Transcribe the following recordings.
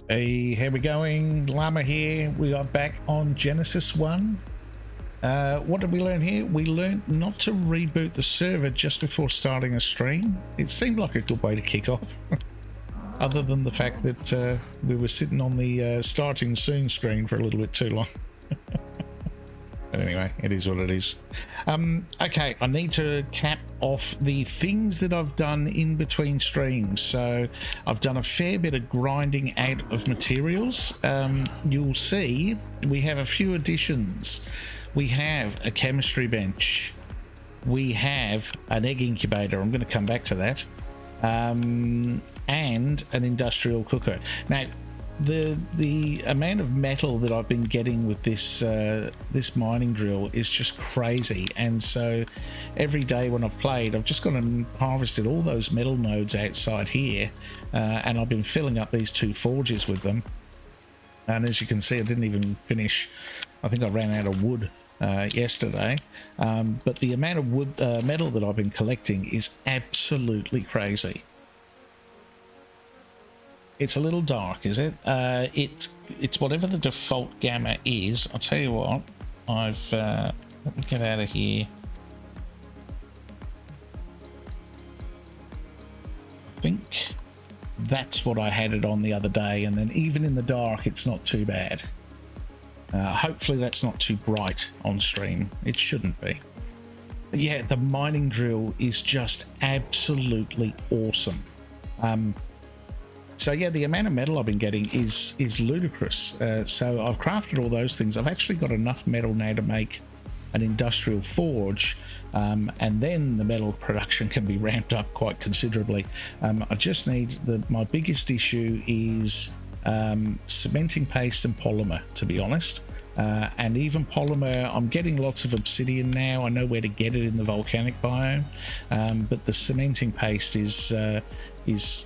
Hey, how we going? Llama here. We are back on Genesis 1. What did we learn here? We learned not to reboot the server just before starting a stream. It seemed like a good way to kick off. Other than the fact that we were sitting on the starting soon screen for a little bit too long. But anyway, it is what it is. Okay, I need to cap off the things that I've done in between streams. So I've done a fair bit of grinding out of materials. You'll see we have a few additions. We have a chemistry bench. We have an egg incubator. I'm going to come back to that. And an industrial cooker. Now, the amount of metal that I've been getting with this this mining drill is just crazy, and so every day when I've played, I've just gone and harvested all those metal nodes outside here, and I've been filling up these two forges with them. And as you can see, I didn't even finish. I think I ran out of wood yesterday, but the amount of wood metal that I've been collecting is absolutely crazy. It's a little dark, is it? It's whatever the default gamma is. I'll tell you what. Let me get out of here. I think that's what I had it on the other day, and then even in the dark, it's not too bad. Hopefully that's not too bright on stream. It shouldn't be. But yeah, the mining drill is just absolutely awesome. So yeah, the amount of metal I've been getting is ludicrous. So I've crafted all those things. I've actually got enough metal now to make an industrial forge, and then the metal production can be ramped up quite considerably. I just need my biggest issue is cementing paste and polymer, to be honest. And even polymer, I'm getting lots of obsidian now. I know where to get it in the volcanic biome, but the cementing paste is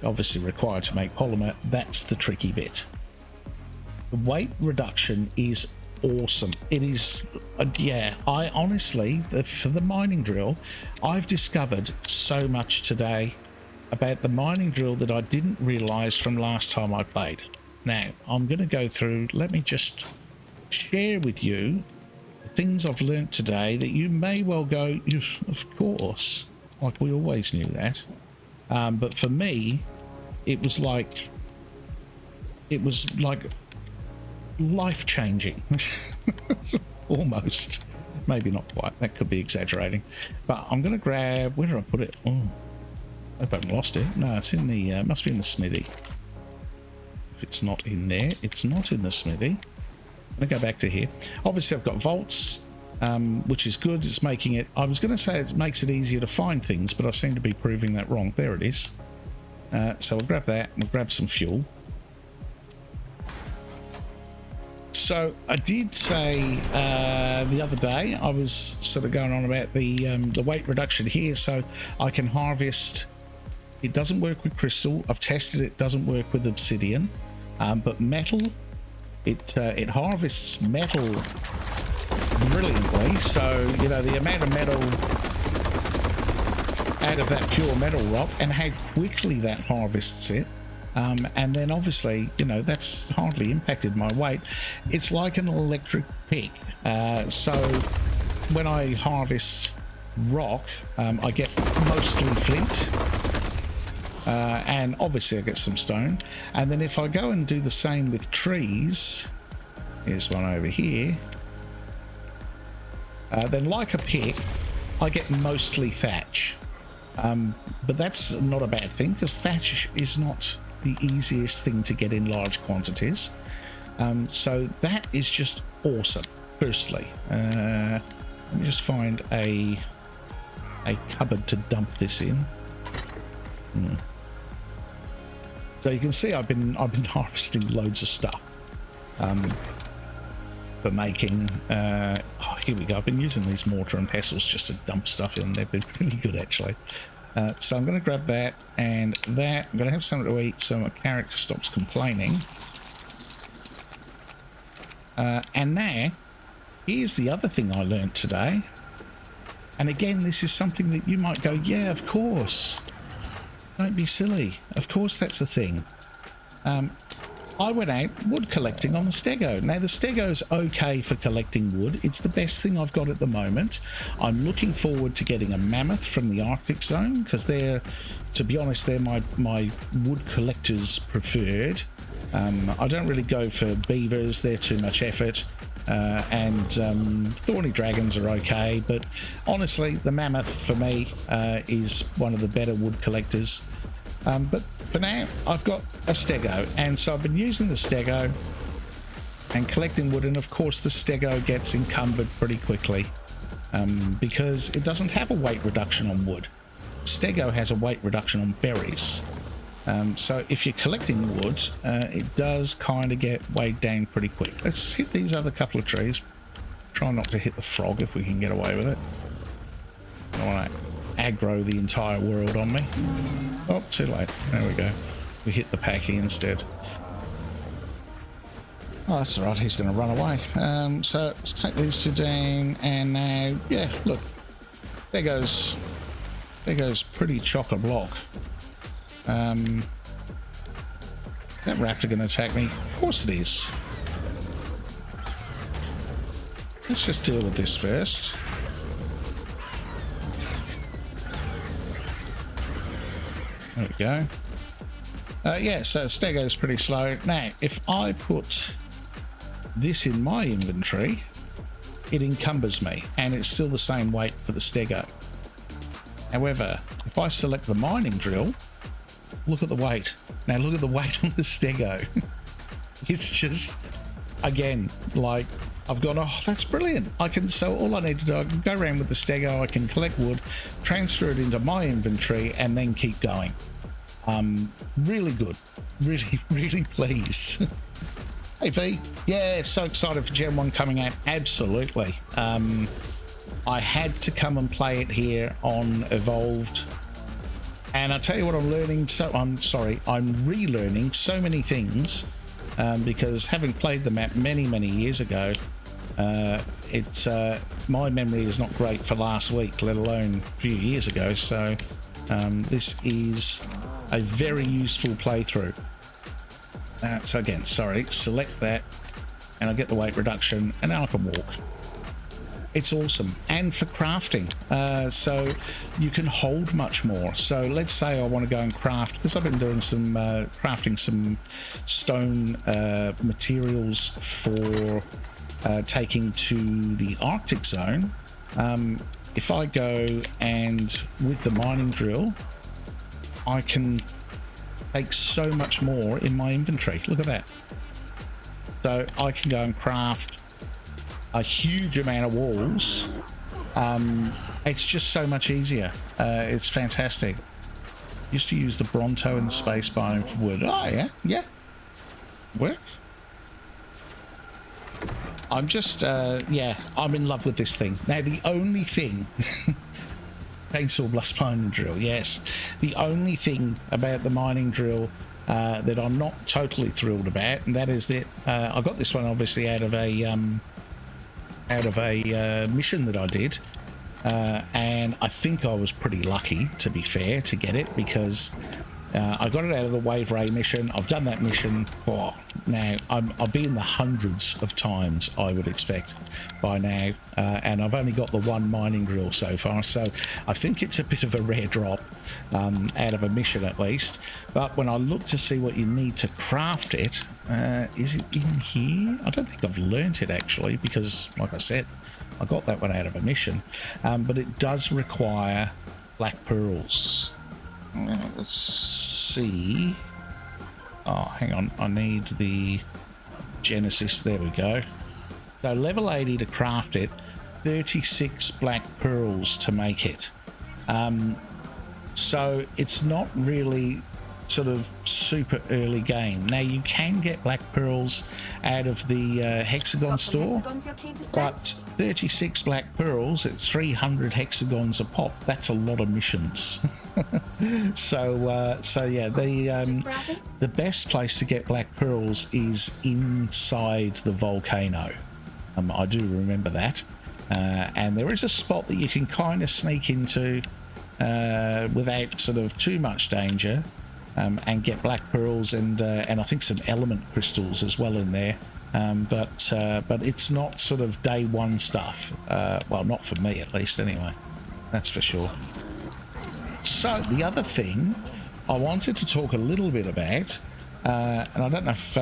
obviously required to make polymer. That's the tricky bit. The weight reduction is awesome. It is, yeah, I honestly, for the mining drill, I've discovered so much today about the mining drill that I didn't realize from last time I played. Now, I'm going to go through, let me just share with you the things I've learnt today that you may well go, yes, of course, like we always knew that. But for me, it was like life-changing. Almost. Maybe not quite. That could be exaggerating. But I'm going to grab, where did I put it? Oh, I hope I haven't lost it. No, it's in the, must be in the smithy. If it's not in there, it's not in the smithy. I'm going to go back to here. Obviously, I've got vaults, which is good. It's making it, I was going to say it makes it easier to find things, but I seem to be proving that wrong. There it is. So we'll grab that. We'll grab some fuel. So I did say the other day, I was sort of going on about the weight reduction here. So I can harvest. It doesn't work with crystal. I've tested it. Doesn't work with obsidian, but metal. It harvests metal brilliantly. So, you know, the amount of metal out of that pure metal rock and how quickly that harvests it. And then obviously, you know, that's hardly impacted my weight. It's like an electric pick. So when I harvest rock, I get mostly flint. And obviously I get some stone, and then if I go and do the same with trees, here's one over here, then like a pick, I get mostly thatch. But that's not a bad thing, because thatch is not the easiest thing to get in large quantities. So that is just awesome. Firstly, let me just find a cupboard to dump this in. So you can see I've been harvesting loads of stuff for making. Oh, here we go. I've been using these mortar and pestles just to dump stuff in. They've been really good actually. So I'm going to grab that and that. I'm going to have something to eat so my character stops complaining. And now, here's the other thing I learned today. And again, this is something that you might go, yeah, of course. Don't be silly. Of course that's a thing. I went out wood collecting on the Stego. Now, the Stego's okay for collecting wood. It's the best thing I've got at the moment. I'm looking forward to getting a mammoth from the Arctic zone because they're, to be honest, they're my wood collectors preferred. I don't really go for beavers. They're too much effort. And thorny dragons are okay. But honestly, the mammoth for me is one of the better wood collectors. But for now, I've got a Stego, and so I've been using the Stego and collecting wood, and of course the Stego gets encumbered pretty quickly because it doesn't have a weight reduction on wood. Stego has a weight reduction on berries. So if you're collecting wood, it does kind of get weighed down pretty quick. Let's hit these other couple of trees. Try not to hit the frog if we can get away with it. I don't want to aggro the entire world on me. Oh, too late. There we go. We hit the packy instead. Oh, that's alright. He's going to run away. So let's take these two down, and now, yeah, look. There goes pretty chock-a-block. That raptor going to attack me? Of course it is. Let's just deal with this first. There we go. Yeah, so Stego's pretty slow. Now, if I put this in my inventory, it encumbers me, and it's still the same weight for the Stego. However, if I select the mining drill, look at the weight. Now look at the weight on the Stego. It's just, again, like, I've gone, oh, that's brilliant. I can, so all I need to do, I can go around with the Stego, I can collect wood, transfer it into my inventory, and then keep going. Really good. Really, really pleased. Hey V, yeah, so excited for Gen 1 coming out. Absolutely. I had to come and play it here on Evolved. And I'll tell you what I'm learning, I'm relearning so many things because having played the map many, many years ago, my memory is not great for last week, let alone a few years ago. So this is a very useful playthrough. So again, select that and I get the weight reduction and now I can walk. It's awesome. And for crafting, so you can hold much more. So let's say I want to go and craft, because I've been doing some crafting some stone materials for taking to the Arctic zone. If I go and with the mining drill, I can take so much more in my inventory. Look at that. So I can go and craft a huge amount of walls. It's just so much easier. It's fantastic. Used to use the Bronto and the space biome for wood. Oh yeah, work. I'm just yeah, I'm in love with this thing. Now the only thing chainsaw plus mining drill, yes, the only thing about the mining drill that I'm not totally thrilled about, and that is that I got this one obviously out of a mission that I did, and I think I was pretty lucky, to be fair, to get it, because I got it out of the Wave Ray mission. I've done that mission now I'll be in the hundreds of times, I would expect, by now, and I've only got the one mining drill so far, so I think it's a bit of a rare drop out of a mission at least. But when I look to see what you need to craft it, is it in here? I don't think I've learnt it actually, because like I said, I got that one out of a mission, but it does require black pearls. Let's see. Oh, hang on. I need the Genesis. There we go. So level 80 to craft it, 36 black pearls to make it. So it's not really sort of super early game. Now you can get black pearls out of the hexagon store, but 36 black pearls at 300 hexagons a pop, that's a lot of missions. So yeah, the best place to get black pearls is inside the volcano. I do remember that, and there is a spot that you can kind of sneak into without sort of too much danger. and get black pearls and I think some element crystals as well in there. But it's not sort of day one stuff. Well, not for me at least anyway. That's for sure. So the other thing I wanted to talk a little bit about, and I don't know if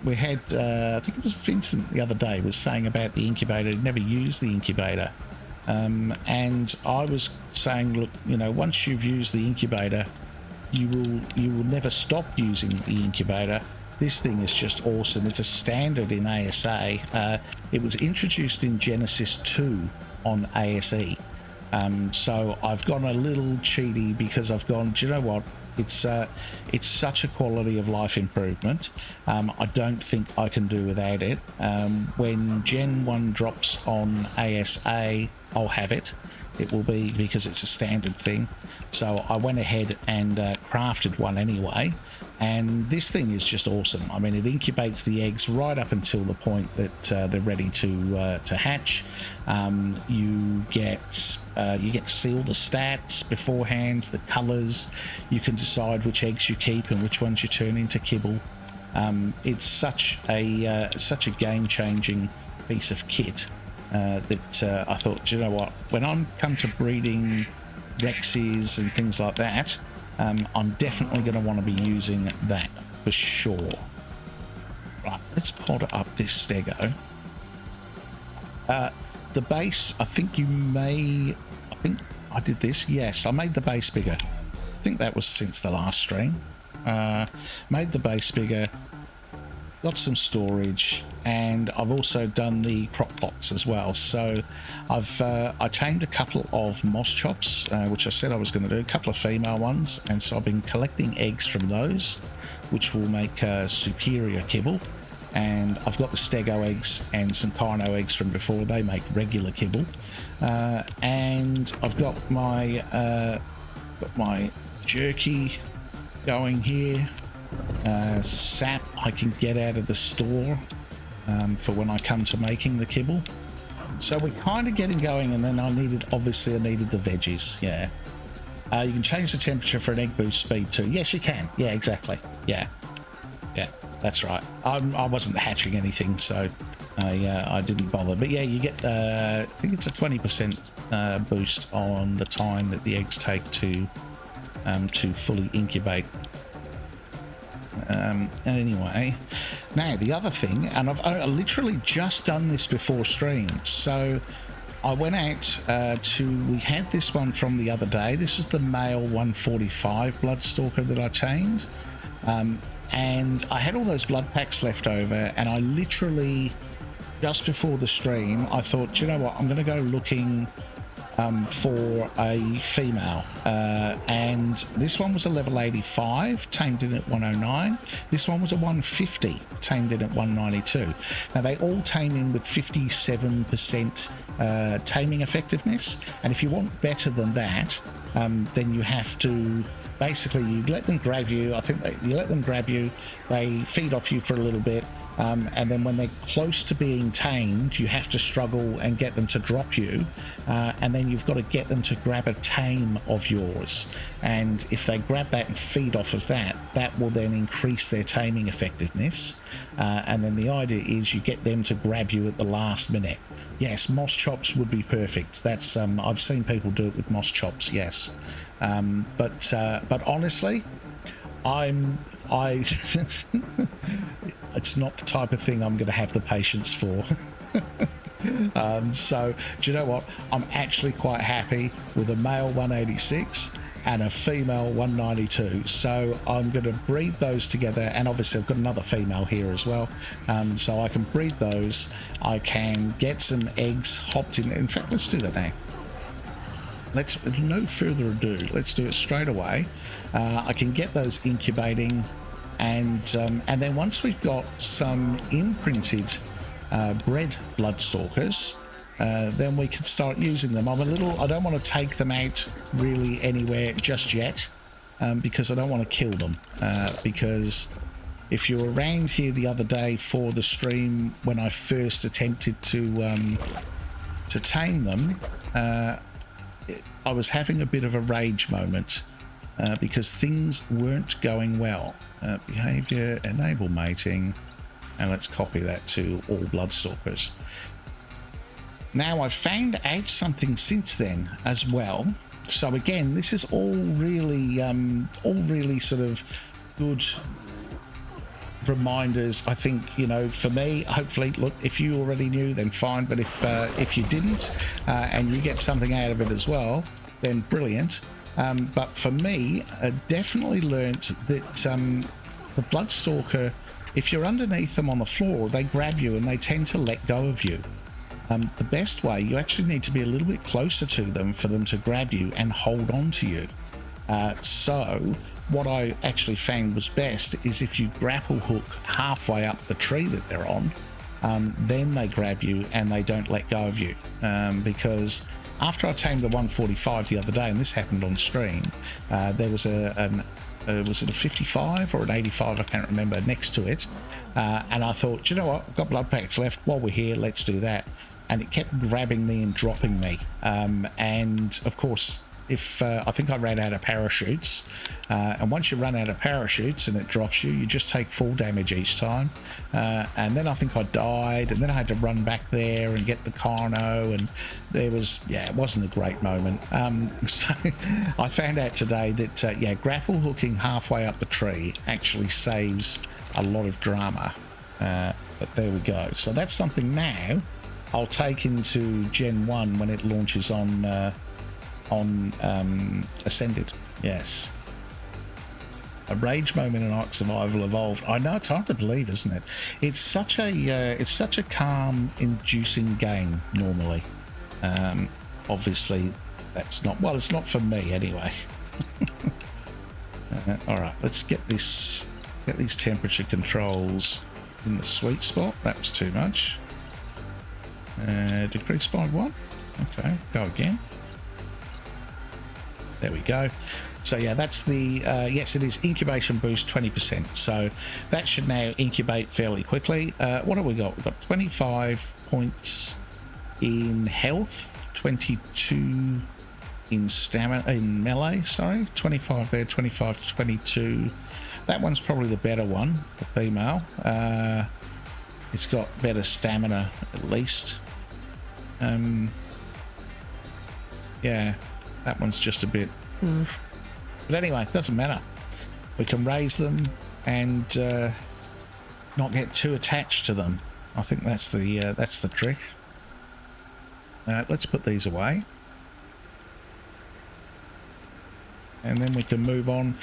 we had, I think it was Vincent the other day was saying about the incubator. He'd never used the incubator. And I was saying, look, you know, once you've used the incubator, you will never stop using the incubator. This thing is just awesome. It's a standard in ASA. It was introduced in Genesis 2 on ASE. So I've gone a little cheaty because I've gone, do you know what? It's such a quality of life improvement. I don't think I can do without it. When Gen 1 drops on ASA, I'll have it. It will be because it's a standard thing. So I went ahead and crafted one anyway. And this thing is just awesome. I mean, it incubates the eggs right up until the point that they're ready to hatch. You get to see all the stats beforehand, the colours. You can decide which eggs you keep and which ones you turn into kibble. It's such a game-changing piece of kit that I thought, do you know what? When I'm come to breeding Rexes and things like that, I'm definitely going to want to be using that for sure. Right, let's pod up this stego. The base, I think I did this. Yes, I made the base bigger. I think that was since the last stream. Made the base bigger, got some storage, and I've also done the crop plots as well. So I tamed a couple of moss chops, which I said I was going to do, a couple of female ones, and so I've been collecting eggs from those, which will make superior kibble. And I've got the stego eggs and some Carno eggs from before. They make regular kibble. And I've got my jerky going here. Sap I can get out of the store for when I come to making the kibble. So we're kind of getting going, and then I needed the veggies. Yeah. You can change the temperature for an egg boost speed too. Yes, you can. Yeah, exactly. Yeah, that's right. I wasn't hatching anything, so I didn't bother. But yeah, you get I think it's a 20% boost on the time that the eggs take to fully incubate. Anyway, now the other thing, and I literally just done this before stream, so I went out we had this one from the other day. This was the male 145 Bloodstalker that I tamed, and I had all those blood packs left over, and I literally just before the stream I thought, you know what, I'm going to go looking for a female, and this one was a level 85, tamed in at 109. This one was a 150, tamed in at 192. Now they all tame in with 57% taming effectiveness, and if you want better than that, then you have to basically, you let them grab you. I think you let them grab you, they feed off you for a little bit, and then when they're close to being tamed, you have to struggle and get them to drop you, and then you've got to get them to grab a tame of yours, and if they grab that and feed off of that, that will then increase their taming effectiveness, and then the idea is you get them to grab you at the last minute. Yes, moss chops would be perfect. That's I've seen people do it with moss chops, yes, but honestly, it's not the type of thing I'm going to have the patience for. So do you know what, I'm actually quite happy with a male 186 and a female 192, so I'm going to breed those together, and obviously I've got another female here as well, so I can breed those. I can get some eggs hopped in fact, let's do that now. Let's, no further ado, let's do it straight away. I can get those incubating, and then once we've got some imprinted bred Bloodstalkers, then we can start using them. I don't want to take them out really anywhere just yet, because I don't want to kill them, because if you were around here the other day for the stream when I first attempted to tame them, I was having a bit of a rage moment, because things weren't going well. Behavior, enable mating, and let's copy that to all Bloodstalkers. Now I've found out something since then as well. So again, this is all really sort of good reminders. I think, you know, for me, hopefully, look, if you already knew, then fine. But if you didn't, and you get something out of it as well, then brilliant. But for me, I definitely learnt that the Bloodstalker, if you're underneath them on the floor, they grab you and they tend to let go of you. The best way, you actually need to be a little bit closer to them for them to grab you and hold on to you. So what I actually found was best is if you grapple hook halfway up the tree that they're on, then they grab you and they don't let go of you. Because after I tamed the 145 the other day, and this happened on stream, there was was it a 55 or an 85? I can't remember, next to it. And I thought, you know what, I've got blood packs left. While we're here, let's do that. And it kept grabbing me and dropping me. And of course, if I think I ran out of parachutes, and once you run out of parachutes and it drops you, you just take full damage each time. And then I think I died, and then I had to run back there and get the Carno, and there was, yeah, it wasn't a great moment. So I found out today that yeah, grapple hooking halfway up the tree actually saves a lot of drama. But there we go. So that's something now I'll take into Gen 1 when it launches on Ascended. Yes, a rage moment in Ark Survival Evolved. I know, it's hard to believe, isn't it? It's such a calm inducing game normally. Obviously that's not, well, it's not for me anyway. All right, let's get these temperature controls in the sweet spot. That was too much. Decrease by 1. Okay, go again. There we go. So yeah, that's the yes, it is incubation boost 20%, so that should now incubate fairly quickly. What have we got? We've got 25 points in health, 22 in stamina, in melee, sorry, 25 there, 25 to 22. That one's probably the better one, the female. It's got better stamina at least. Yeah, that one's just a bit, but anyway, it doesn't matter. We can raise them and not get too attached to them. I think that's the trick. Let's put these away, and then we can move on.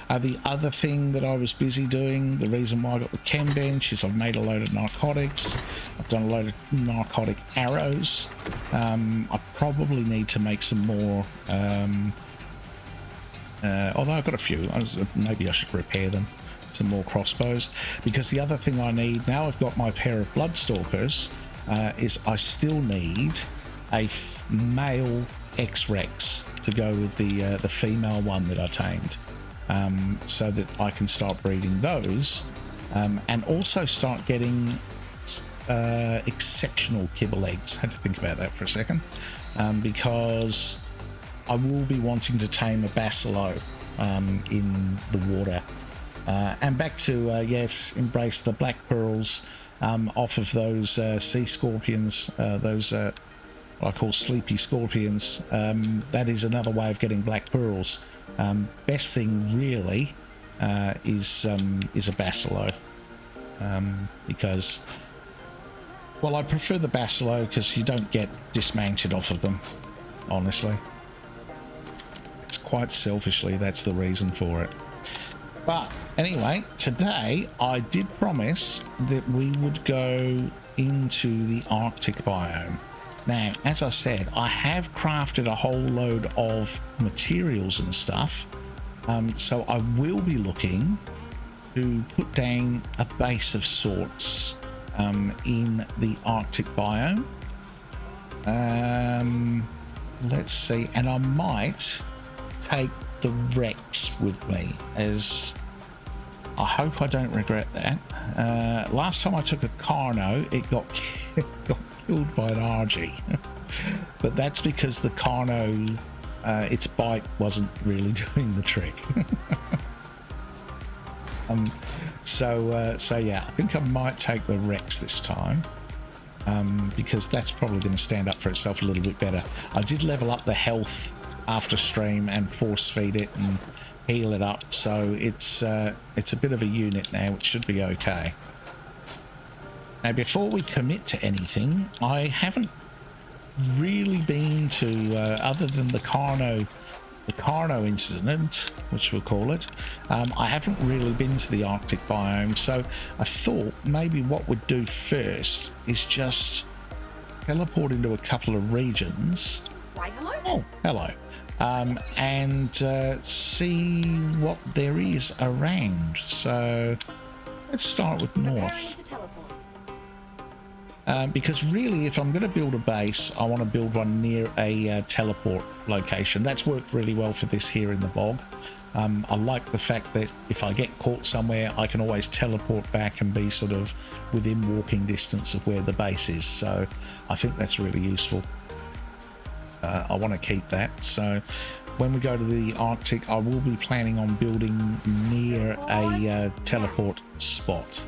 The other thing that I was busy doing, the reason why I got the chem bench, is I've made a load of narcotics. I've done a load of narcotic arrows. I probably need to make some more, although I've got a few. Maybe I should repair them. Some more crossbows, because the other thing I need, now I've got my pair of Bloodstalkers, is I still need a male X-Rex to go with the female one that I tamed, so that I can start breeding those, and also start getting exceptional kibble eggs. Had to think about that for a second, because I will be wanting to tame a Bacillo in the water, and back to yes, embrace the black pearls off of those sea scorpions, those what I call sleepy scorpions. That is another way of getting black pearls. Best thing really is a Bacillo, because, well, I prefer the Bacillo because you don't get dismounted off of them, honestly. It's quite selfishly, that's the reason for it. But anyway, today I did promise that we would go into the Arctic biome. Now, as I said, I have crafted a whole load of materials and stuff, so I will be looking to put down a base of sorts in the Arctic biome. Let's see, and I might take the Rex with me, as I hope I don't regret that. Last time I took a Carno, it got killed by an RG, but that's because the Carno its bite wasn't really doing the trick. So yeah, I think I might take the Rex this time, because that's probably going to stand up for itself a little bit better. I did level up the health after stream and force feed it and heal it up, so it's a bit of a unit now, which should be okay. Now, before we commit to anything, I haven't really been to, other than the Carno incident, which we'll call it, I haven't really been to the Arctic biome, so I thought maybe what we'd do first is just teleport into a couple of regions. Why, hello? Oh, hello. And see what there is around. So let's start with north. Because really, if I'm going to build a base, I want to build one near a teleport location. That's worked really well for this here in the bog. I like the fact that if I get caught somewhere, I can always teleport back and be sort of within walking distance of where the base is. So I think that's really useful. I want to keep that. So when we go to the Arctic, I will be planning on building near a teleport spot.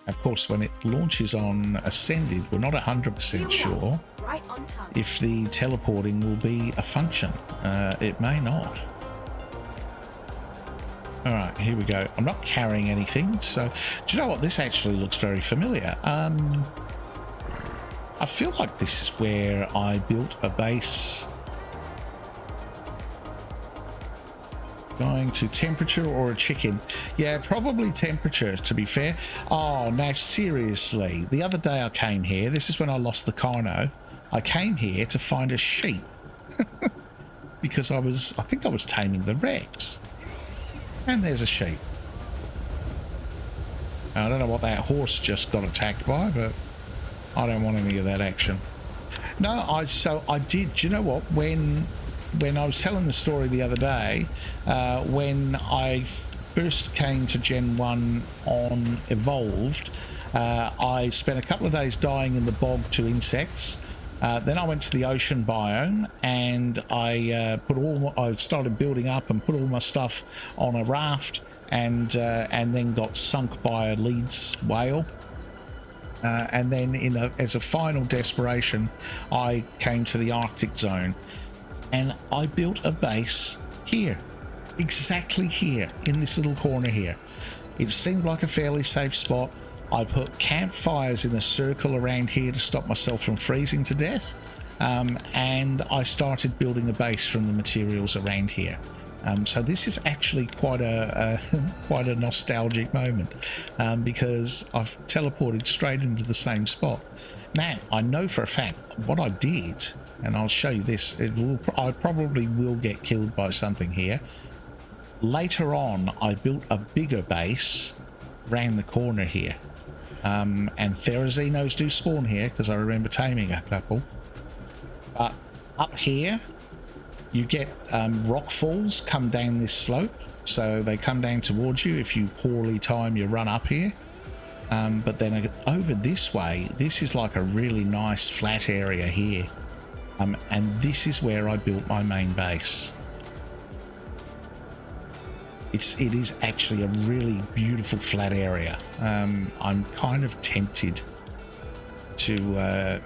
Of course, when it launches on Ascended, we're not 100% sure if the teleporting will be a function. It may not. All right, here we go. I'm not carrying anything, so do you know what? This actually looks very familiar. I feel like this is where I built a base. Going to temperature or a chicken? Yeah, probably temperature, to be fair. Oh, now seriously, the other day I came here, this is when I lost the Carno, I came here to find a sheep. Because I think I was taming the Rex. And there's a sheep. I don't know what that horse just got attacked by, but I don't want any of that action. No, so I did. Do you know what? When I was telling the story the other day, when I first came to Gen1 on Evolved, I spent a couple of days dying in the bog to insects. Then I went to the ocean biome, and I started building up and put all my stuff on a raft, and then got sunk by a Leeds whale. And then as a final desperation, I came to the Arctic zone, and I built a base here, exactly here in this little corner here. It seemed like a fairly safe spot. I put campfires in a circle around here to stop myself from freezing to death, and I started building a base from the materials around here. So this is actually quite a nostalgic moment, because I've teleported straight into the same spot. Now, I know for a fact what I did, and I'll show you this. I probably will get killed by something here. Later on, I built a bigger base round the corner here. And Therazinos do spawn here, because I remember taming a couple. But up here, you get rock falls come down this slope, so they come down towards you if you poorly time your run up here. But then over this way, this is like a really nice flat area here, and this is where I built my main base. It is actually a really beautiful flat area. I'm kind of tempted to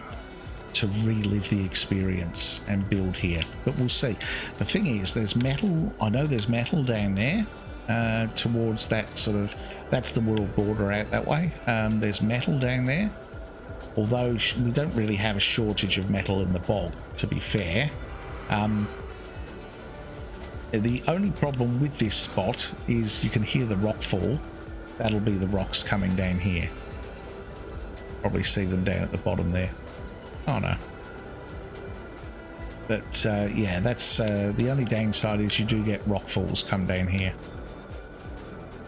relive the experience and build here, but we'll see. The thing is, there's metal. I know there's metal down there towards that sort of, that's the world border out that way. There's metal down there, although we don't really have a shortage of metal in the bog, to be fair. The only problem with this spot is you can hear the rock fall. That'll be the rocks coming down here. Probably see them down at the bottom there. Oh no. But yeah, that's the only downside is you do get rock falls come down here.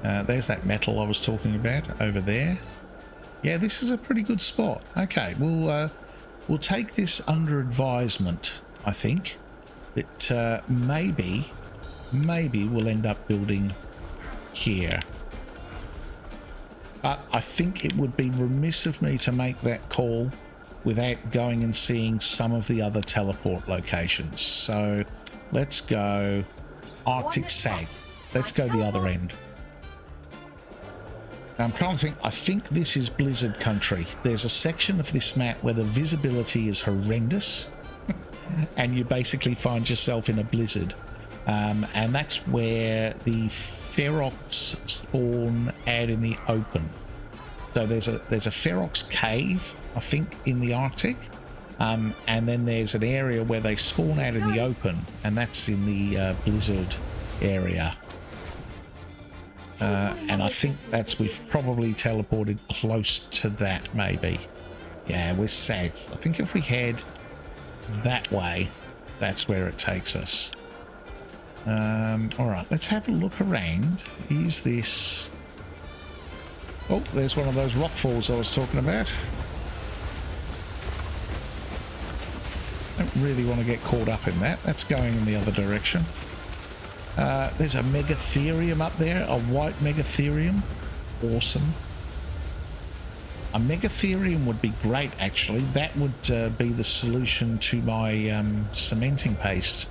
There's that metal I was talking about over there. Yeah, this is a pretty good spot. Okay, we'll take this under advisement. I think that maybe we'll end up building here. But I think it would be remiss of me to make that call without going and seeing some of the other teleport locations. So let's go Arctic South. Let's go the other end. I'm trying to think. I think this is Blizzard country. There's a section of this map where the visibility is horrendous and you basically find yourself in a blizzard. And that's where the Ferox spawn out in the open. So there's a Ferox cave, I think, in the Arctic. And then there's an area where they spawn out in the open, and that's in the blizzard area. And I think we've probably teleported close to that, maybe. Yeah, we're south. I think if we head that way, that's where it takes us. All right, let's have a look around. Is this... Oh, there's one of those rock falls I was talking about. Don't really want to get caught up in that. That's going in the other direction. There's a megatherium up there, a white megatherium. Awesome. A megatherium would be great, actually. That would be the solution to my cementing paste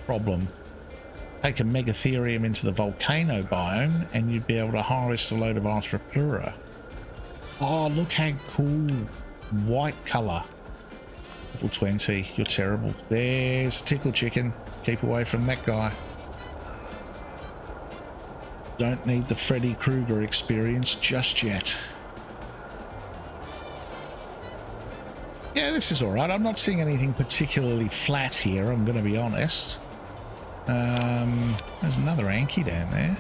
problem. Take a megatherium into the volcano biome and you'd be able to harvest a load of Arthropleura. Oh, look how cool. White colour. Level 20. You're terrible. There's a tickle chicken. Keep away from that guy. Don't need the Freddy Krueger experience just yet. Yeah, this is alright. I'm not seeing anything particularly flat here, I'm going to be honest. There's another Anki down there.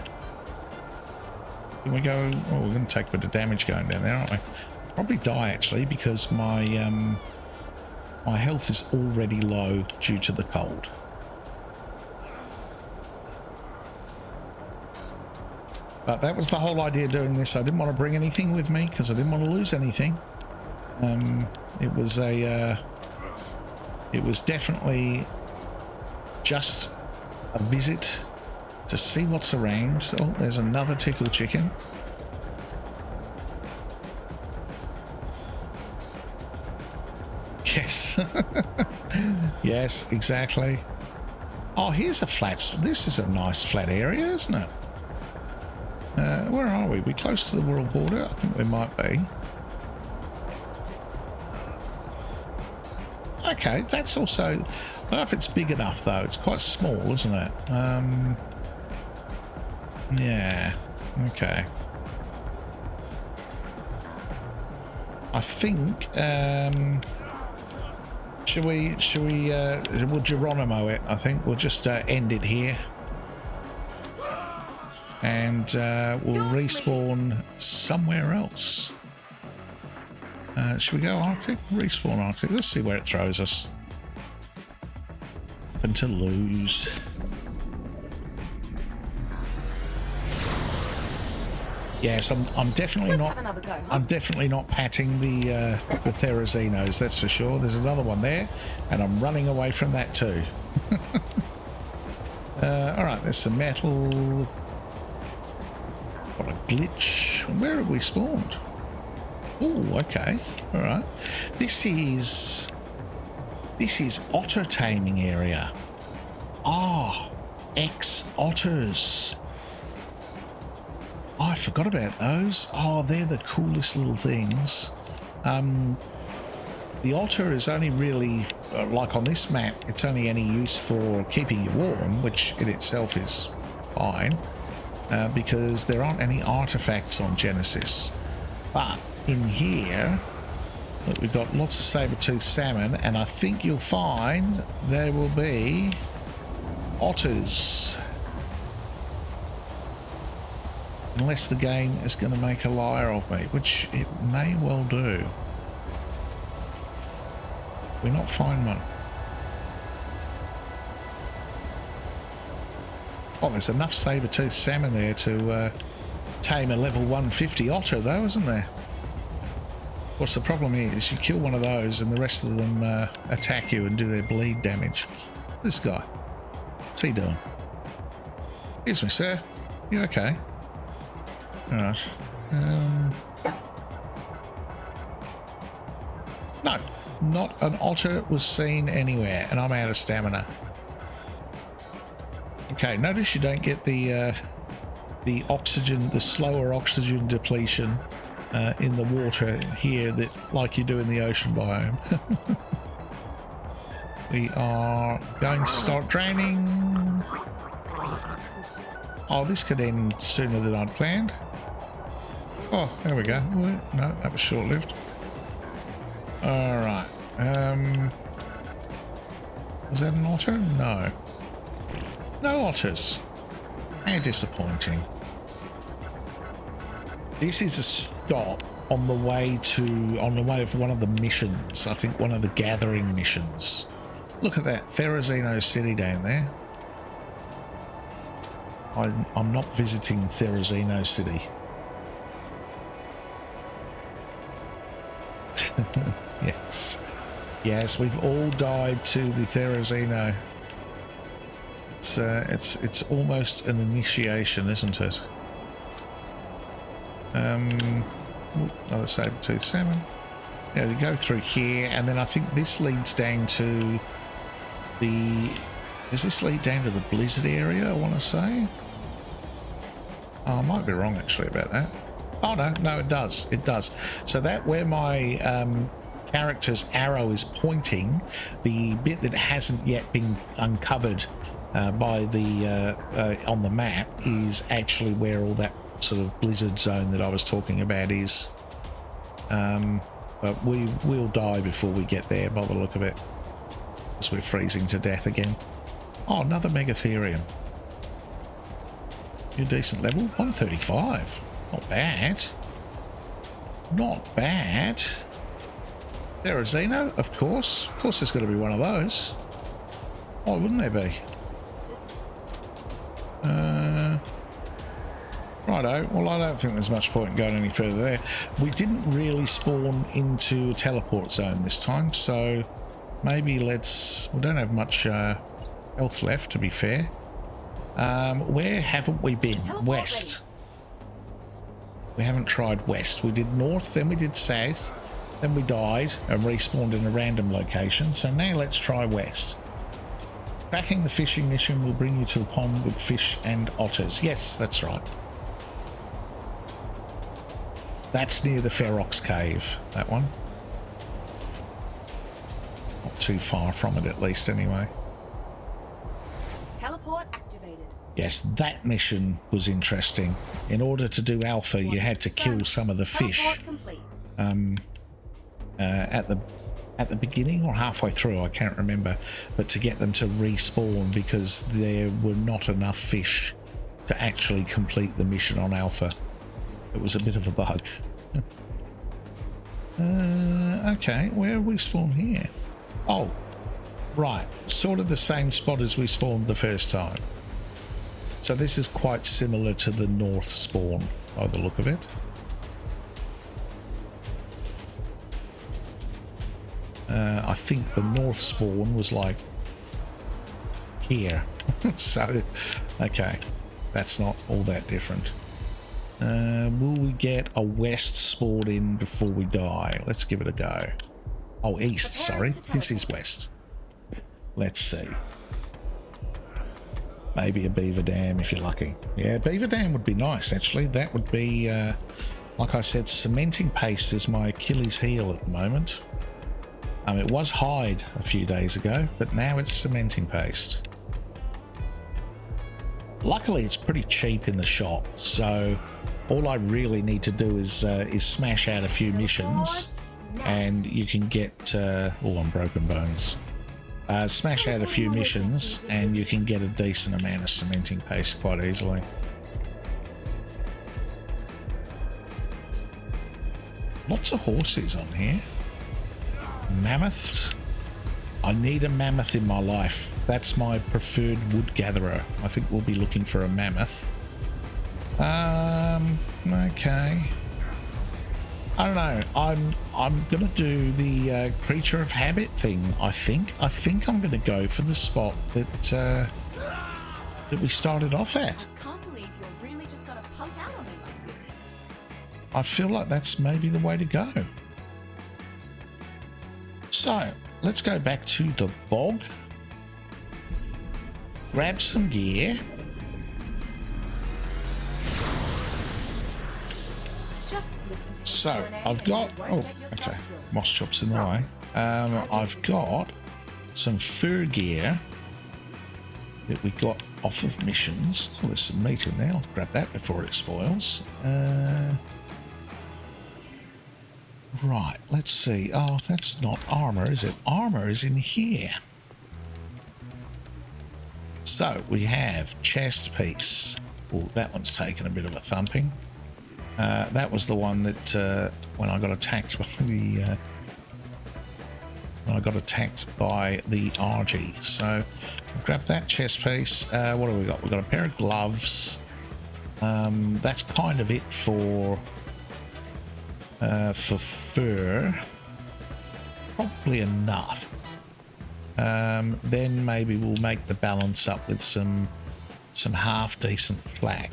Can we go... Oh, we're going to take a bit of damage going down there, aren't we? Probably die, actually, because my my health is already low due to the cold. But that was the whole idea of doing this. I didn't want to bring anything with me because I didn't want to lose anything. It was definitely just a visit to see what's around. Oh, there's another tickle chicken. Yes. Yes, exactly. Oh, here's a flat... This is a nice flat area, isn't it? Where are we? We close to the world border? I think we might be. Okay, that's also... I don't know if it's big enough, though. It's quite small, isn't it? Yeah. Okay. I think... we'll Geronimo it, I think. We'll just end it here. And we'll respawn somewhere else. Should we go Arctic? Respawn Arctic. Let's see where it throws us. Nothing to lose. Yes, I'm definitely not. I'm definitely not patting the Therazinos. That's for sure. There's another one there, and I'm running away from that too. All right, there's some metal. What a glitch. Where have we spawned? Oh, okay. All right. This is otter taming area. Ah, otters. Oh, I forgot about those. Oh, they're the coolest little things. The otter is only really, like on this map, it's only any use for keeping you warm, which in itself is fine. Because there aren't any artifacts on Genesis. But in here, look, we've got lots of saber-toothed salmon, and I think you'll find there will be otters. Unless the game is going to make a liar of me, which it may well do. We not find one. Oh, there's enough saber-toothed salmon there to tame a level 150 otter, though, isn't there? Of course, the problem is you kill one of those and the rest of them attack you and do their bleed damage. This guy. What's he doing? Excuse me, sir. You okay? All right. No. Not an otter was seen anywhere, and I'm out of stamina. Okay, notice you don't get the oxygen, the slower oxygen depletion in the water here that like you do in the ocean biome. We are going to start draining. Oh, this could end sooner than I'd planned. Oh, there we go. No, that was short-lived. All right. Was that an otter? No. No otters. How disappointing. This is a stop on the way of one of the missions. I think one of the gathering missions. Look at that, Therizino City down there. I'm not visiting Therizino City. Yes, we've all died to the Therizino. It's almost an initiation, isn't it? Another saber-tooth salmon. Yeah, you go through here, and then I think this leads down to the... Does this lead down to the blizzard area, I want to say? Oh, I might be wrong, actually, about that. Oh, no, it does. It does. So that where my character's arrow is pointing, the bit that hasn't yet been uncovered by the on the map is actually where all that sort of blizzard zone that I was talking about is. But we will die before we get there by the look of it, as we're freezing to death again. Oh, another Megatherium. You're decent level. 135. Not bad. Not bad. Therizino, of course. Of course there's got to be one of those. Why wouldn't there be? Righto. Well, I don't think there's much point in going any further there. We didn't really spawn into a teleport zone this time, so maybe let's... We don't have much health left, to be fair. Where haven't we been? West. We haven't tried west. We did north, then we did south, then we died and respawned in a random location. So now let's try west. Tracking the fishing mission will bring you to the pond with fish and otters. Yes, that's right. That's near the Ferox Cave, that one. Not too far from it, at least, anyway. Teleport activated. Yes, that mission was interesting. In order to do alpha, you had to kill some of the fish. At the beginning or halfway through, I can't remember, but to get them to respawn because there were not enough fish to actually complete the mission on alpha. It was a bit of a bug. Okay, where we spawn here? Oh, right, sort of the same spot as we spawned the first time. So this is quite similar to the north spawn by the look of it. I think the north spawn was like here. So, okay, that's not all that different. Will we get a west spawn in before we die? Let's give it a go. Oh, east, sorry. This is west. Let's see. Maybe a beaver dam if you're lucky. Yeah, beaver dam would be nice, actually. That would be, like I said, cementing paste is my Achilles heel at the moment. It was hide a few days ago, but now it's cementing paste. Luckily, it's pretty cheap in the shop, so all I really need to do is smash out a few missions, and you can get... oh, I'm broken bones. Smash out a few missions, and you can get a decent amount of cementing paste quite easily. Lots of horses on here. Mammoths. I need a mammoth in my life. That's my preferred wood gatherer. I think we'll be looking for a mammoth. Okay. I don't know. I'm gonna do the creature of habit thing. I think I'm gonna go for the spot that that we started off at. I can't believe you're really just gonna punk out on me like this. I feel like that's maybe the way to go. So let's go back to the bog, grab some gear. Just listen to So your Q&A I've and got, you won't oh, get yourself okay, killed. moss chops in the way. I've got some fur gear that we got off of missions. Oh, there's some meat in there. I'll grab that before it spoils. Right, let's see. Oh, that's not armor, is it? Armor is in here. So we have chest piece. Oh, that one's taken a bit of a thumping. That was the one that when I got attacked by the RG. So I'll grab that chest piece. What do we got? We've got a pair of gloves. That's kind of it for fur. Probably enough. Then maybe we'll make the balance up with some half decent flak.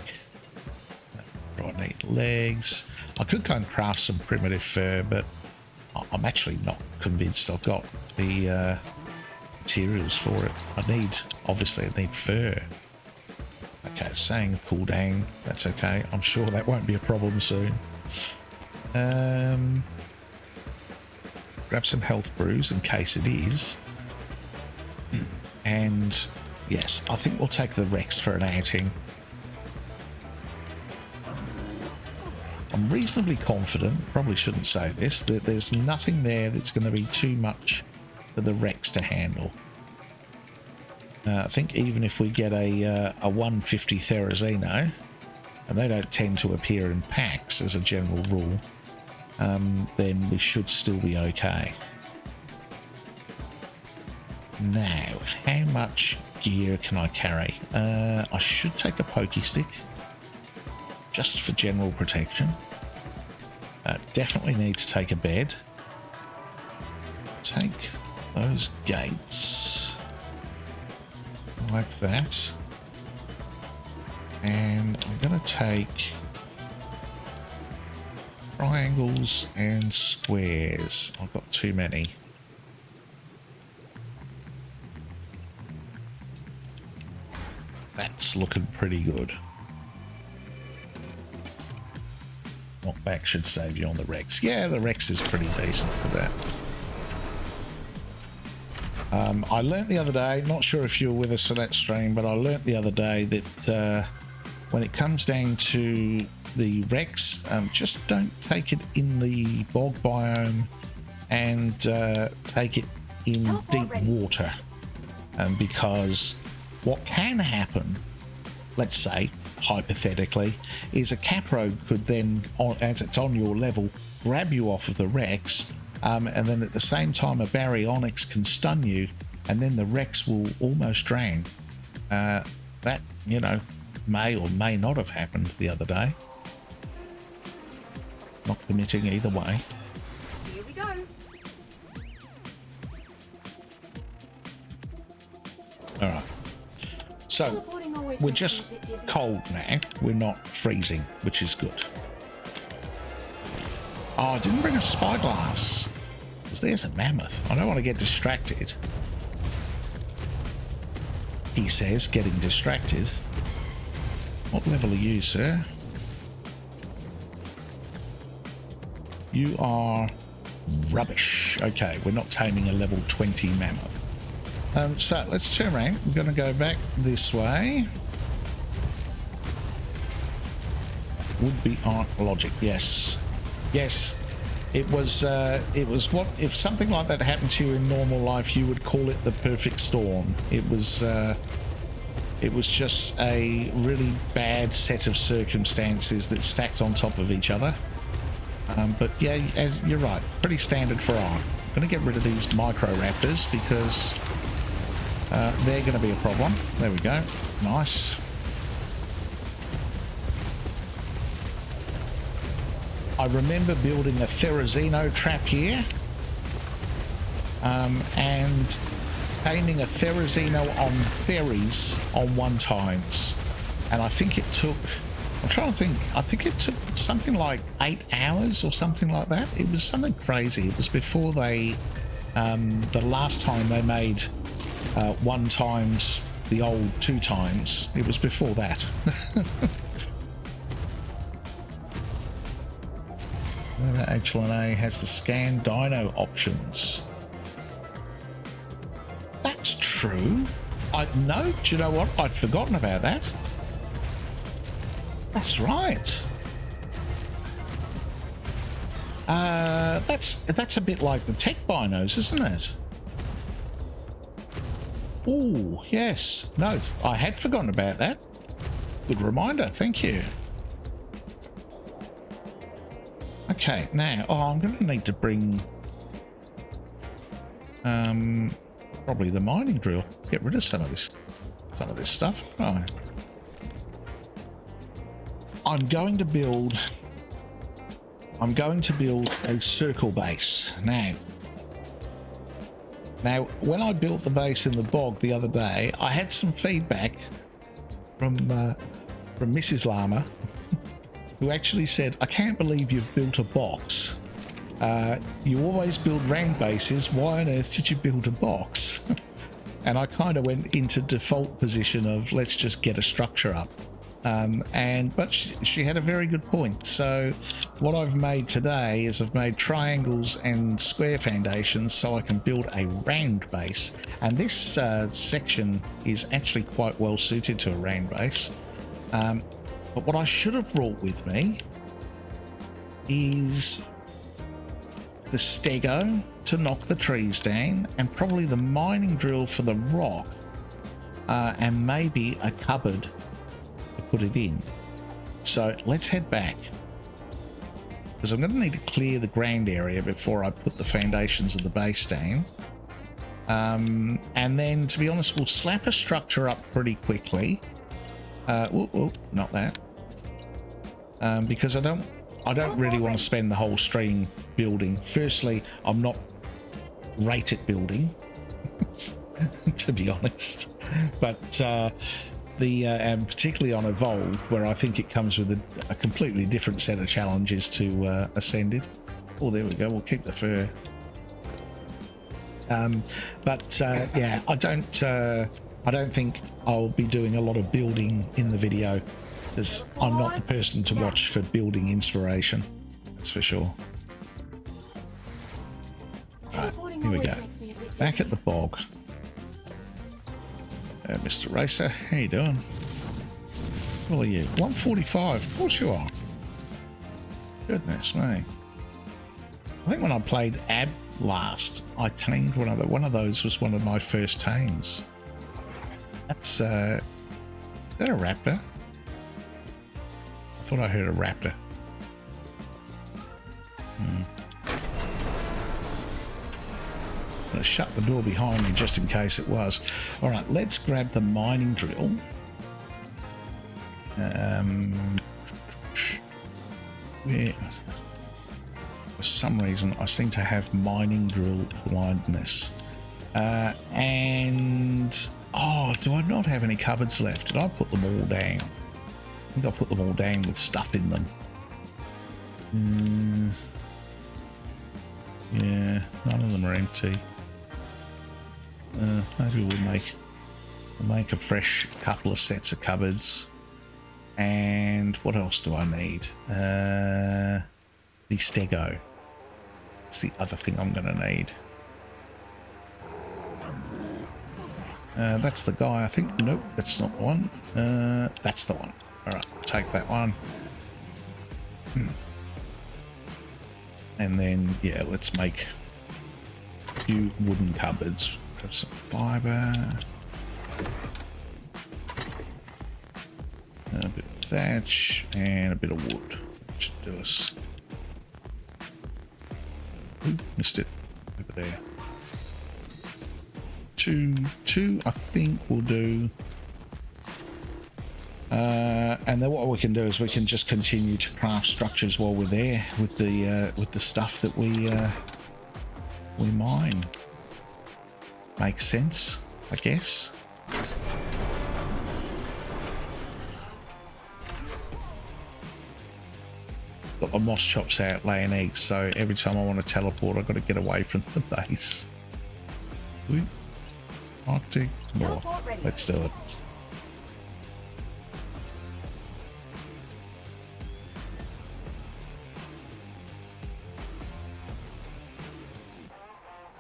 I need legs. I could go and craft some primitive fur, but I'm actually not convinced I've got the materials for it. Obviously I need fur. Okay, it's saying cooldown. That's okay. I'm sure that won't be a problem soon. Grab some health brews in case it is. And yes, I think we'll take the Rex for an outing. I'm reasonably confident, probably shouldn't say this, that there's nothing there that's going to be too much for the Rex to handle. I think even if we get a 150 Therizino, and they don't tend to appear in packs as a general rule, then we should still be okay. Now, how much gear can I carry? I should take a pokey stick, just for general protection. Definitely need to take a bed. Take those gates like that. And I'm going to take triangles and squares. I've got too many. That's looking pretty good. Knockback should save you on the Rex. Yeah, the Rex is pretty decent for that. I learnt the other day, not sure if you were with us for that stream, but I learnt the other day that when it comes down to the Rex, just don't take it in the bog biome and take it in deep water. Because what can happen, let's say, hypothetically, is a Capro could then, as it's on your level, grab you off of the Rex, and then at the same time a Baryonyx can stun you, and then the Rex will almost drown. That, you know, may or may not have happened the other day. Not committing either way. Here we go. Alright. So, we're just cold now. We're not freezing, which is good. Oh, I didn't bring a spyglass. Because there's a mammoth. I don't want to get distracted. He says, getting distracted. What level are you, sir? You are rubbish. Okay, we're not taming a level 20 mammoth. So let's turn around. We're going to go back this way. Would be Ark logic. Yes. Yes. It was what if something like that happened to you in normal life, you would call it the perfect storm. It was just a really bad set of circumstances that stacked on top of each other. But yeah, as you're right, pretty standard for Ark. I'm going to get rid of these micro raptors because they're going to be a problem. There we go. Nice. I remember building a Therizino trap here and taming a Therizino on ferries on one times. And I think it took, I'm trying to think, I think it took something like 8 hours or something like that. It was something crazy. It was before they The last time they made 1 times the old 2 times, it was before that. HLNA has the scan dino options. That's true. No, do you know what? I'd forgotten about that. That's right. That's a bit like the tech binos, isn't it? Oh, yes. No, I had forgotten about that. Good reminder. Thank you. Okay, now, I'm going to need to bring probably the mining drill. Get rid of some of this stuff. Right. I'm going to build a circle base now. Now, when I built the base in the bog the other day, I had some feedback from Mrs. Llama, who actually said, "I can't believe you've built a box. You always build round bases. Why on earth did you build a box?" And I kind of went into default position of let's just get a structure up. But she had a very good point. So what I've made today is I've made triangles and square foundations so I can build a round base. And this section is actually quite well suited to a round base. But what I should have brought with me is the stego to knock the trees down, and probably the mining drill for the rock, and maybe a cupboard to put it in. So let's head back, because I'm going to need to clear the ground area before I put the foundations of the base down. And then, to be honest, we'll slap a structure up pretty quickly. Not that. Because I don't really want to spend the whole stream building. Firstly, I'm not great at building, to be honest. But and particularly on Evolved, where I think it comes with a completely different set of challenges to Ascended. Oh, there we go. We'll keep the fur. Yeah, I don't think I'll be doing a lot of building in the video, because I'm not the person to watch for building inspiration. That's for sure. Right, here we go. Back at the bog. Mr. Racer, how you doing? What are you? 145. Of course you are. Goodness me. I think when I played Ab last, I tamed one of those was one of my first tames. That's is that a raptor? I thought I heard a raptor. I'm gonna shut the door behind me just in case it was. All right, let's grab the mining drill. Yeah. For some reason, I seem to have mining drill blindness. And oh, do I not have any cupboards left? Did I put them all down? I think I put them all down with stuff in them. Yeah, none of them are empty. Maybe we'll make a fresh couple of sets of cupboards. And what else do I need? The stego. It's the other thing I'm going to need. That's the guy, I think. Nope, that's not the one. That's the one. All right, take that one. And then, yeah, let's make a few wooden cupboards. Grab some fiber. A bit of thatch and a bit of wood. That should do us. Ooh, missed it over there. Two, I think we'll do. And then what we can do is we can just continue to craft structures while we're there with the stuff that we mine. Makes sense, I guess. Got the moss chops out laying eggs, so every time I want to teleport, I've got to get away from the base. We Arctic North. Teleport ready. Let's do it.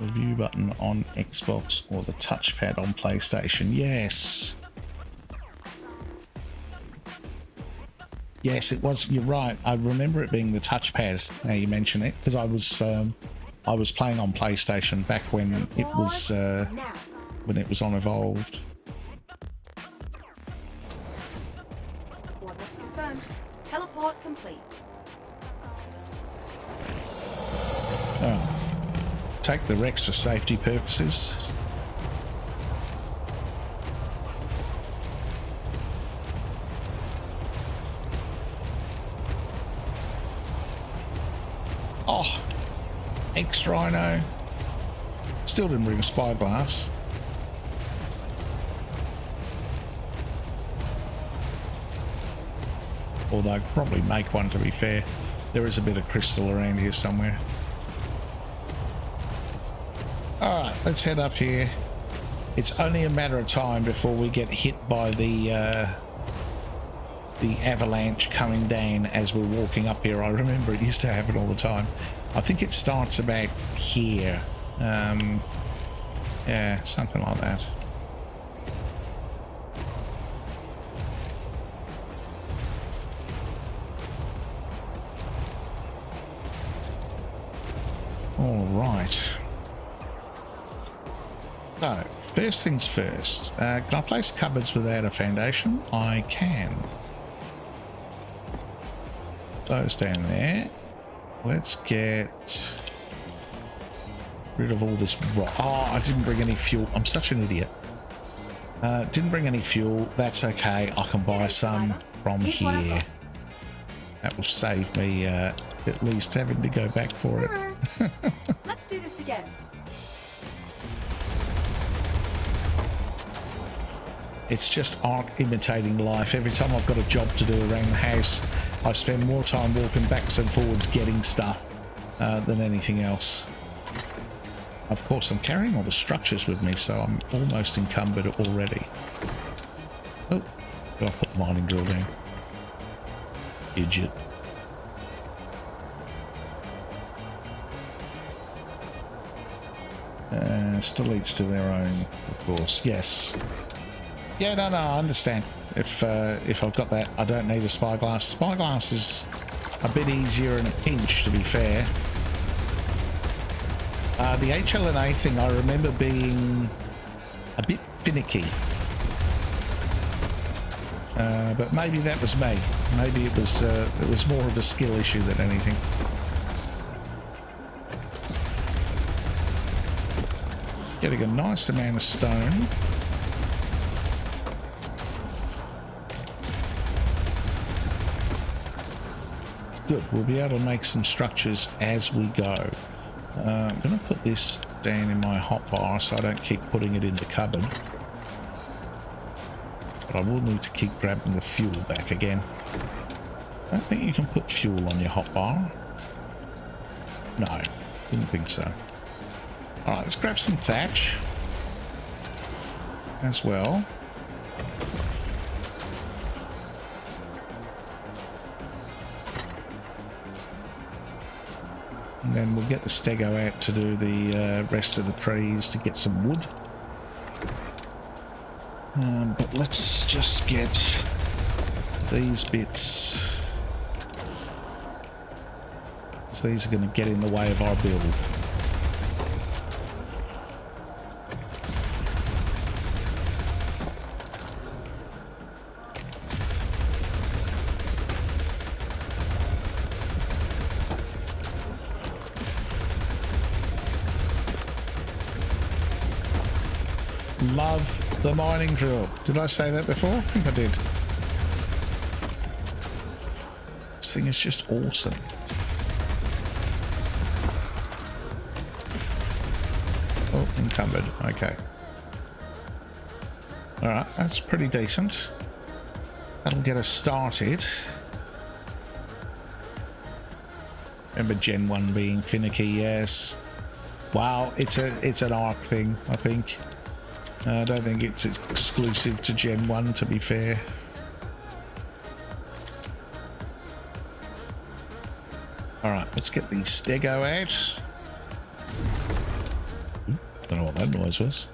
The view button on Xbox or the touchpad on PlayStation. Yes. Yes, it was. You're right. I remember it being the touchpad. Now you mention it, because I was playing on PlayStation back when it was Now. on Evolved. Coordinates confirmed. Teleport complete. Oh. Take the Rex for safety purposes. Oh, X-Rhino. Still didn't bring a spyglass. Although I'd probably make one, to be fair. There is a bit of crystal around here somewhere. Alright, let's head up here. It's only a matter of time before we get hit by the avalanche coming down as we're walking up here. I remember it used to happen all the time. I think it starts about here. Yeah, something like that. All right. So, first things first. Can I place cupboards without a foundation? I can. Those down there. Let's get rid of all this rock. Oh, I didn't bring any fuel. I'm such an idiot. Didn't bring any fuel. That's okay. I can buy some from here. That will save me at least having to go back for it. Let's do this again. It's just Ark imitating life. Every time I've got a job to do around the house, I spend more time walking backwards and forwards getting stuff than anything else. Of course, I'm carrying all the structures with me, so I'm almost encumbered already. Oh, did I put the mining drill down? Idiot. Still each to their own, of course. Yes. Yeah, no, I understand. If I've got that, I don't need a spyglass. Spyglass is a bit easier in a pinch, to be fair. The HLNA thing, I remember being a bit finicky. But maybe that was me. Maybe it was more of a skill issue than anything. Getting a nice amount of stone. Good, we'll be able to make some structures as we go. I'm going to put this down in my hotbar so I don't keep putting it in the cupboard. But I will need to keep grabbing the fuel back again. I don't think you can put fuel on your hotbar. No, didn't think so. Alright, let's grab some thatch as well. And then we'll get the stego out to do the rest of the trees to get some wood. But let's just get these bits, because these are going to get in the way of our build. Love the mining drill. Did I say that before? I think I did. This thing is just awesome. Oh, encumbered. Okay. Alright, that's pretty decent. That'll get us started. Remember Gen 1 being finicky, yes. Wow, it's an Ark thing, I think. I don't think it's exclusive to Gen 1, to be fair. Alright, let's get the stego out. Don't know what that noise was.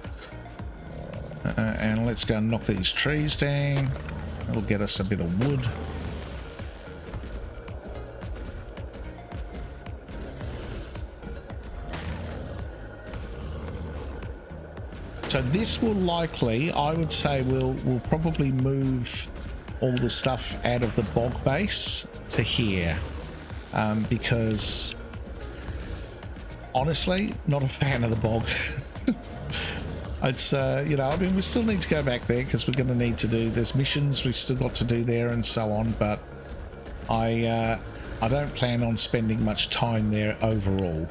And let's go and knock these trees down. That'll get us a bit of wood. So this will likely, I would say, we'll probably move all the stuff out of the bog base to here, because honestly, not a fan of the bog. It's you know, I mean, we still need to go back there because we're going to need to do, there's missions we've still got to do there and so on, but I don't plan on spending much time there overall.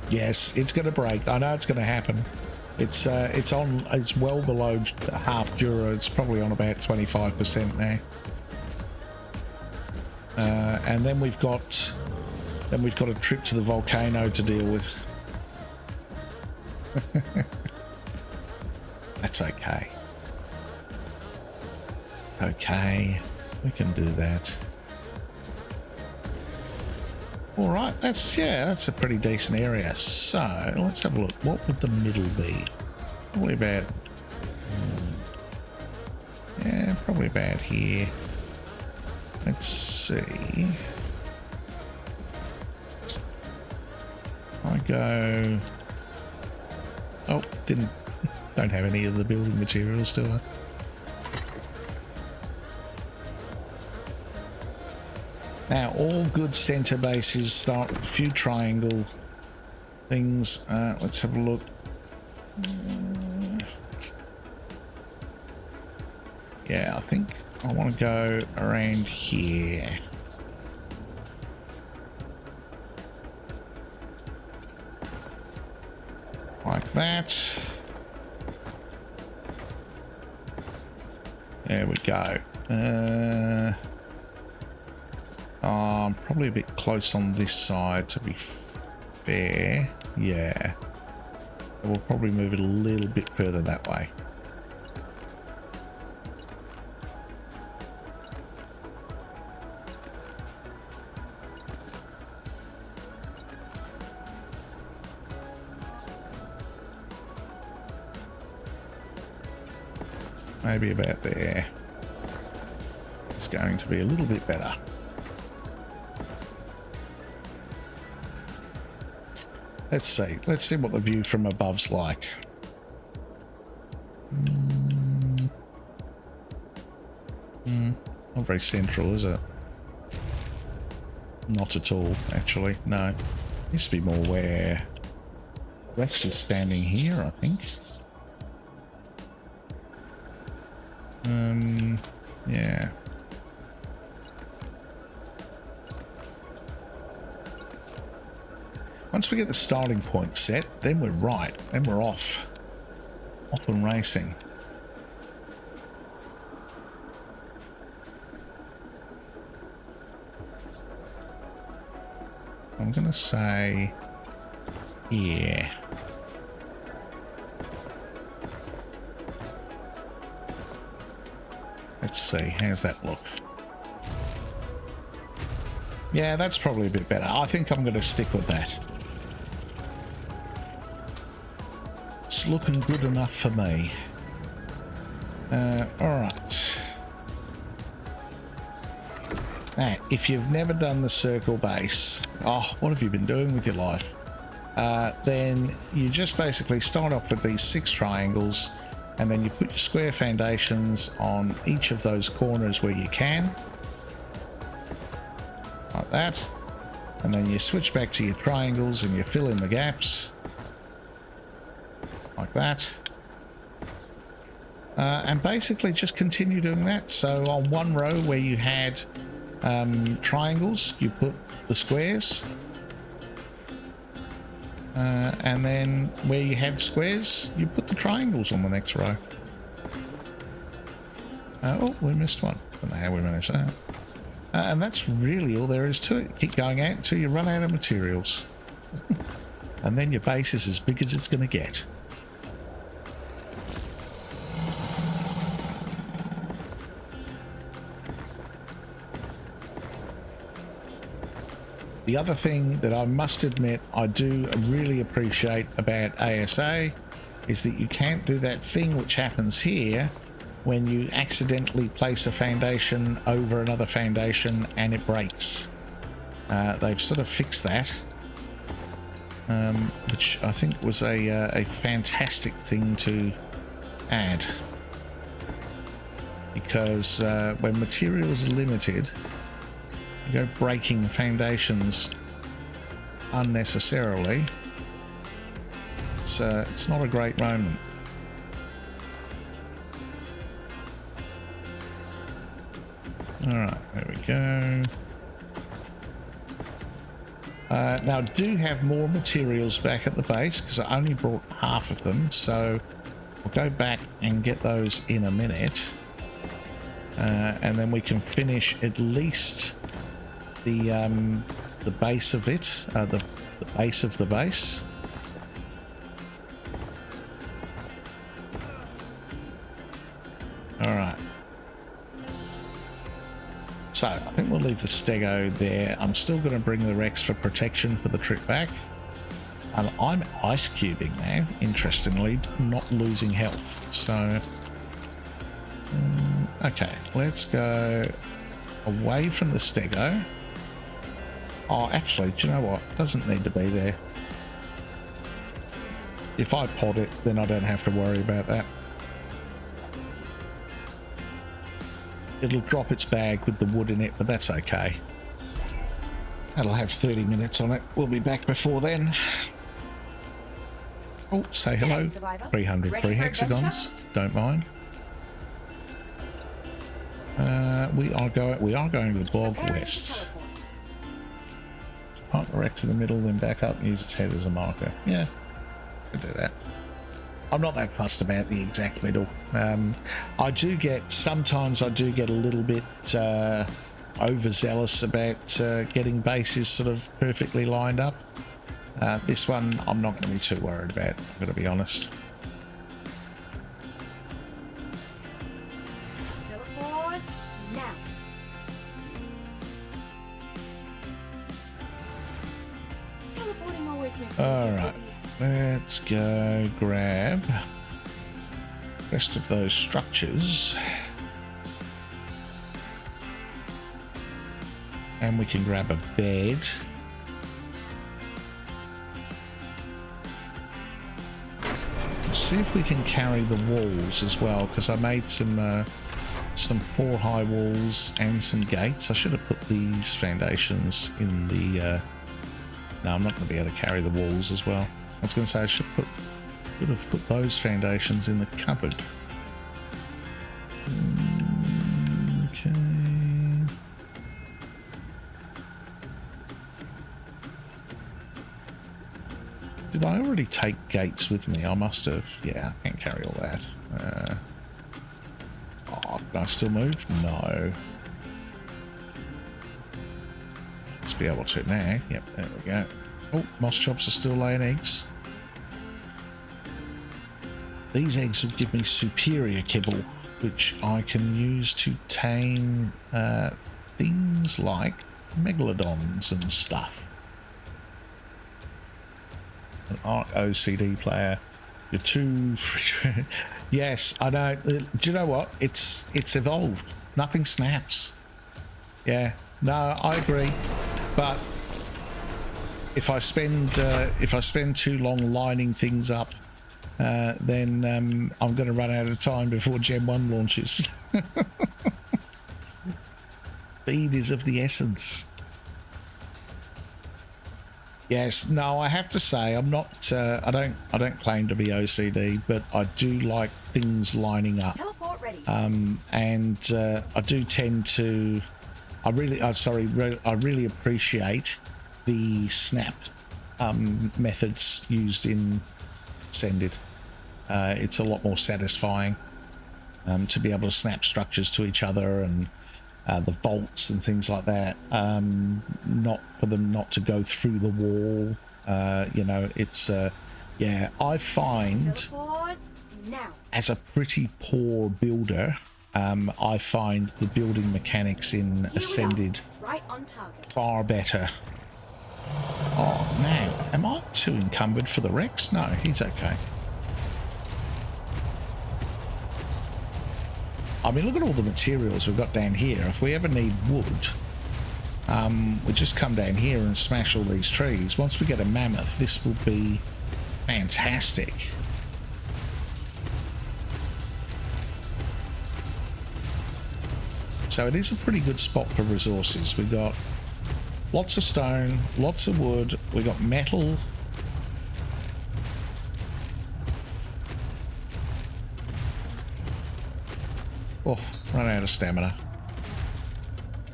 Yes, it's going to break. I know it's going to happen. It's well below half Dura. It's probably on about 25% now. And then we've got a trip to the volcano to deal with. That's okay. It's okay. We can do that. All right, that's a pretty decent area. So let's have a look. What would the middle be? Probably about, yeah, probably about here. Let's see. I go. Oh, don't have any of the building materials, do I? Now, all good center bases start with a few triangle things. Let's have a look. Yeah, I think I want to go around here. Like that. There we go. I'm probably a bit close on this side, to be fair. Yeah. We'll probably move it a little bit further that way. Maybe about there. It's going to be a little bit better. Let's see. Let's see what the view from above's like. Not very central, is it? Not at all, actually. No. Used to be more where Rex is standing here, I think. Yeah. Once we get the starting point set, then we're right. Then we're off. Off and racing. I'm going to say here. Let's see. How's that look? Yeah, that's probably a bit better. I think I'm going to stick with that. It's looking good enough for me. Alright. Now, if you've never done the circle base, what have you been doing with your life? Then you just basically start off with these 6 triangles, and then you put your square foundations on each of those corners where you can. Like that. And then you switch back to your triangles and you fill in the gaps. Like that. And basically just continue doing that. So on one row where you had triangles, you put the squares. And then where you had squares, you put the triangles on the next row. Oh, we missed one. Don't know how we managed that. And that's really all there is to it. Keep going out until you run out of materials. And then your base is as big as it's going to get. The other thing that I must admit I do really appreciate about ASA is that you can't do that thing which happens here when you accidentally place a foundation over another foundation and it breaks. They've sort of fixed that, which I think was a fantastic thing to add, because when materials are limited, you go breaking foundations unnecessarily. It's not a great moment. All right, there we go. Now I do have more materials back at the base because I only brought half of them, so I'll go back and get those in a minute, and then we can finish at least the base of it, the base of the base. All right. So I think we'll leave the Stego there. I'm still going to bring the Rex for protection for the trip back. I'm ice cubing now, interestingly, not losing health. So, okay, let's go away from the Stego. Oh, actually, do you know what? Doesn't need to be there. If I pod it, then I don't have to worry about that. It'll drop its bag with the wood in it, but that's okay. That'll have 30 minutes on it. We'll be back before then. Oh, say hello. 300 free hexagons. Don't mind. We are going to the bog west. Park the Rex in the middle, then back up and use its head as a marker. Yeah, I can do that. I'm not that fussed about the exact middle. Sometimes I do get a little bit overzealous about getting bases sort of perfectly lined up. This one I'm not going to be too worried about, I'm going to be honest. Teleport now. Teleporting always makes me All right. dizzy. Let's go grab the rest of those structures. And we can grab a bed. Let's see if we can carry the walls as well, because I made some 4 high walls and some gates. I should have put these foundations in the... No, I'm not going to be able to carry the walls as well. I was going to say I should have put those foundations in the cupboard. Okay. Did I already take gates with me? I must have. Yeah, I can't carry all that. Oh, can I still move? No. Let's be able to now. Yep, there we go. Oh, moss chops are still laying eggs. These eggs will give me superior kibble, which I can use to tame things like megalodons and stuff. An Ark OCD player. You're too... Yes, I know. Do you know what? It's evolved. Nothing snaps. Yeah. No, I agree. But if I spend too long lining things up, then I'm going to run out of time before Gen 1 launches. Speed is of the essence. Yes, no, I have to say I'm not. I don't claim to be OCD, but I do like things lining up. Teleport ready. And I do tend to. I really appreciate the snap methods used in Ascended. It's a lot more satisfying to be able to snap structures to each other and the vaults and things like that. Not for them not to go through the wall. You know, it's yeah, I find Teleport now. as a pretty poor builder, I find the building mechanics in Ascended Right on target. far better. Oh, now, am I too encumbered for the Rex? No, he's okay. I mean, look at all the materials we've got down here. If we ever need wood, we just come down here and smash all these trees. Once we get a mammoth, this will be fantastic. So it is a pretty good spot for resources. We've got lots of stone, lots of wood, we got metal. Oh, run out of stamina.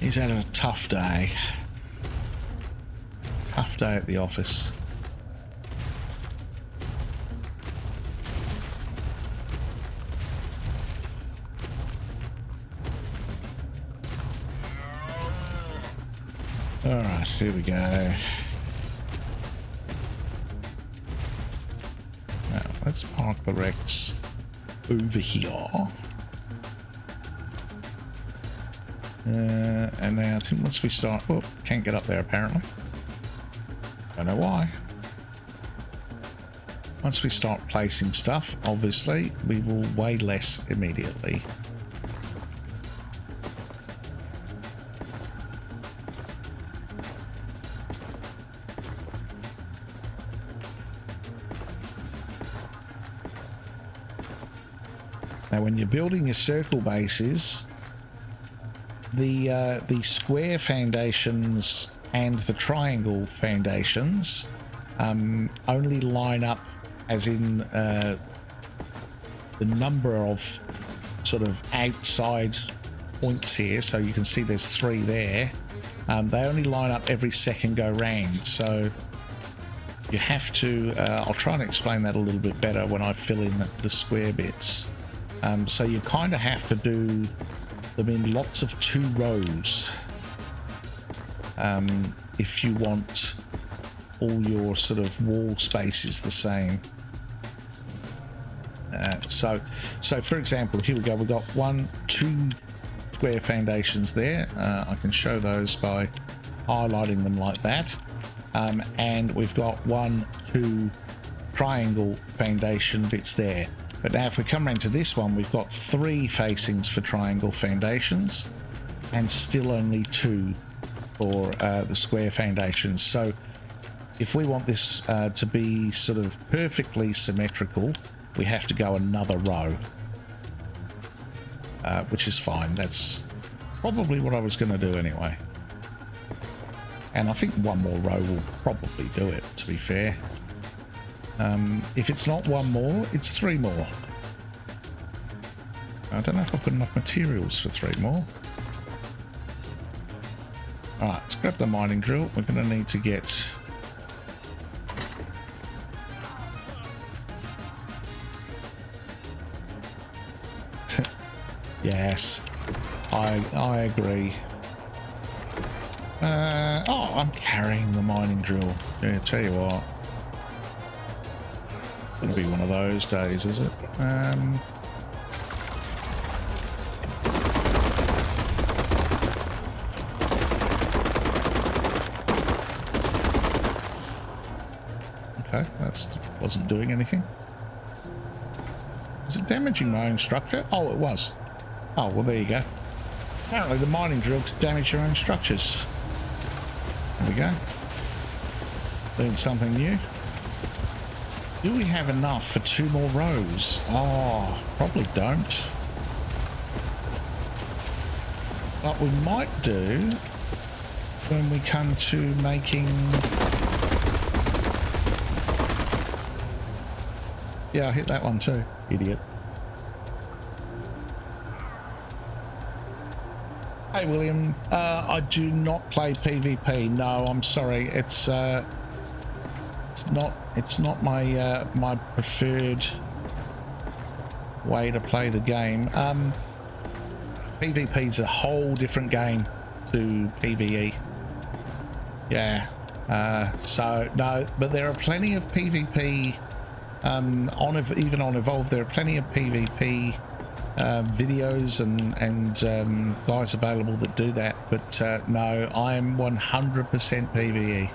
He's had a tough day. Tough day at the office. Alright, here we go. Now, let's park the Rex over here. And now I think once we start... Oh, can't get up there apparently. Don't know why. Once we start placing stuff, obviously, we will weigh less immediately. Now, when you're building your circle bases, the square foundations and the triangle foundations only line up, as in the number of sort of outside points here. So you can see there's 3 there. They only line up every second go round. So you have to, I'll try and explain that a little bit better when I fill in the square bits. So you kind of have to do them in lots of 2 rows if you want all your sort of wall spaces the same. So for example, here we go. We've got 1, 2 square foundations there. I can show those by highlighting them like that. And we've got 1, 2 triangle foundation bits there. But now if we come around to this one, we've got 3 facings for triangle foundations and still only 2 for the square foundations. So if we want this to be sort of perfectly symmetrical, we have to go another row, which is fine. That's probably what I was going to do anyway. And I think 1 more row will probably do it, to be fair. If it's not 1 more, it's 3 more. I don't know if I've got enough materials for 3 more. Alright, let's grab the mining drill. We're going to need to get... Yes, I agree. Oh, I'm carrying the mining drill. Yeah, tell you what. Gonna be one of those days, is it? Okay, that wasn't doing anything. Is it damaging my own structure? Oh, it was. Oh, well, there you go. Apparently the mining drill could damage your own structures. There we go. Learned something new. Do we have enough for 2 more rows? Oh, probably don't. But we might do when we come to making... Yeah, I hit that one too, idiot. Hey William, I do not play PvP. No, I'm sorry. It's not my my preferred way to play the game. PvP is a whole different game to PvE. Yeah. So no, but there are plenty of PvP even on Evolved. There are plenty of PvP videos and guys available that do that. But no, I am 100% PvE.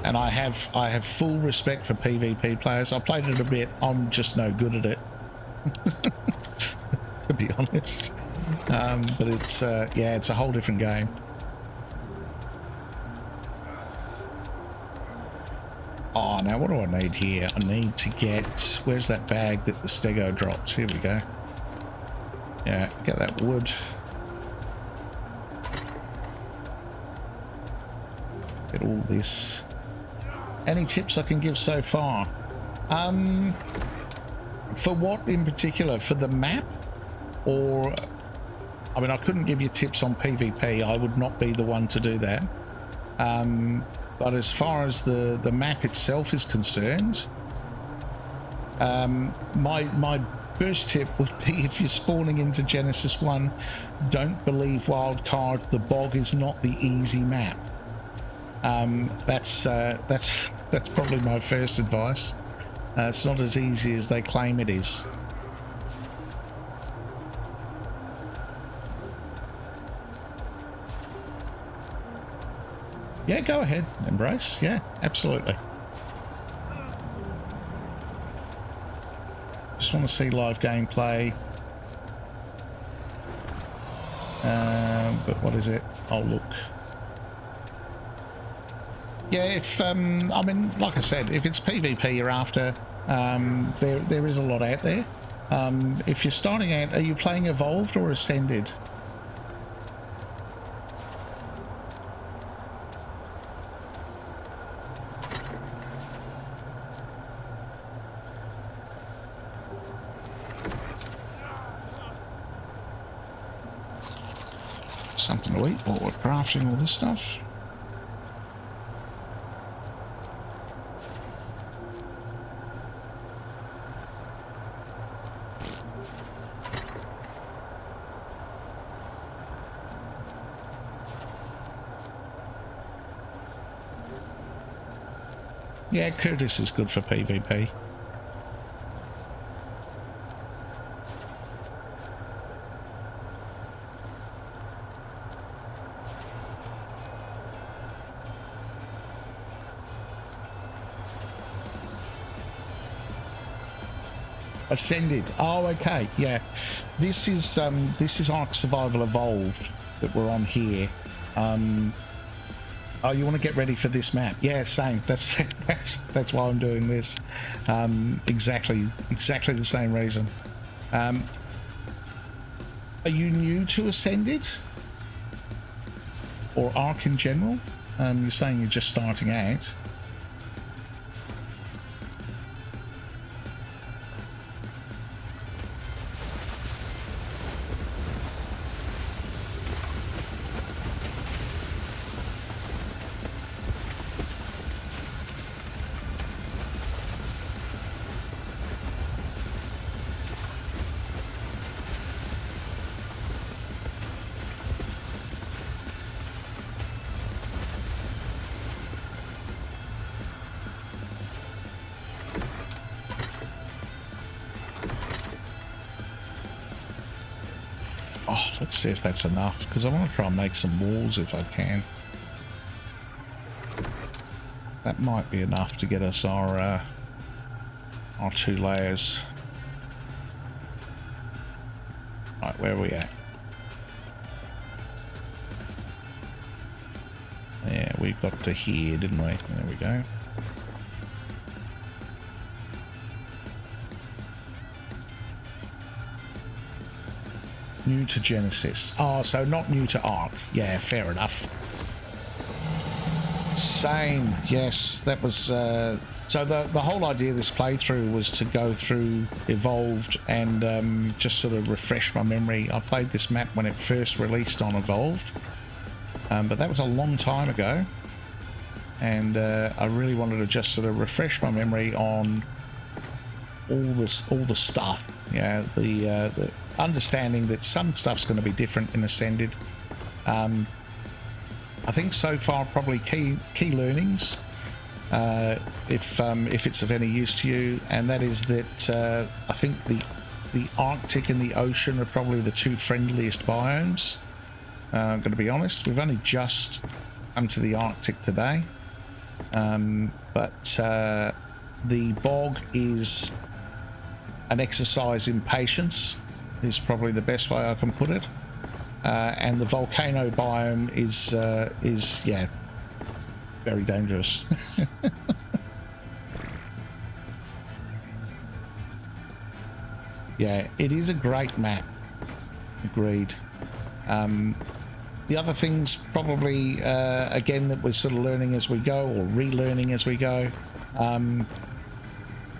And I have full respect for PvP players. I played it a bit. I'm just no good at it, to be honest. But it's yeah, it's a whole different game. Oh, now what do I need here? I need to get... Where's that bag that the stego dropped? Here we go. Yeah, get that wood. Get all this. Any tips I can give so far? For what in particular? For the map? Or... I mean, I couldn't give you tips on PvP. I would not be the one to do that. But as far as the map itself is concerned, my first tip would be, if you're spawning into Genesis 1, don't believe wildcard. The bog is not the easy map. That's probably my first advice. It's not as easy as they claim it is. Yeah, go ahead, Embrace. Yeah, absolutely. Just want to see live gameplay. But what is it? Oh, look. Yeah, if I mean, like I said, if it's PvP you're after, there is a lot out there. If you're starting out, are you playing Evolved or Ascended? Something to eat while we're crafting all this stuff. Yeah, Curtis is good for PvP. Ascended. Oh, okay. Yeah, this is Ark Survival Evolved that we're on here. Oh, you want to get ready for this map? Yeah, same. That's why I'm doing this. Exactly the same reason. Are you new to Ascended or Ark in general? You're saying you're just starting out. Oh, let's see if that's enough, because I want to try and make some walls if I can. That might be enough to get us our 2 layers. Right, where are we at? Yeah, we got to here, didn't we? There we go. New to Genesis. Oh, so not new to Ark. Yeah, fair enough. Same. Yes, that was... so the whole idea of this playthrough was to go through Evolved and just sort of refresh my memory. I played this map when it first released on Evolved. But that was a long time ago. And I really wanted to just sort of refresh my memory on all the stuff, Yeah, the understanding that some stuff's going to be different in Ascended. I think so far probably key learnings, if it's of any use to you, and that is that I think the Arctic and the ocean are probably the two friendliest biomes. I'm going to be honest, we've only just come to the Arctic today, but the bog is an exercise in patience, is probably the best way I can put it, and the volcano biome is yeah, very dangerous. Yeah, it is a great map. Agreed. The other things probably, again, that we're sort of learning as we go, or relearning as we go, and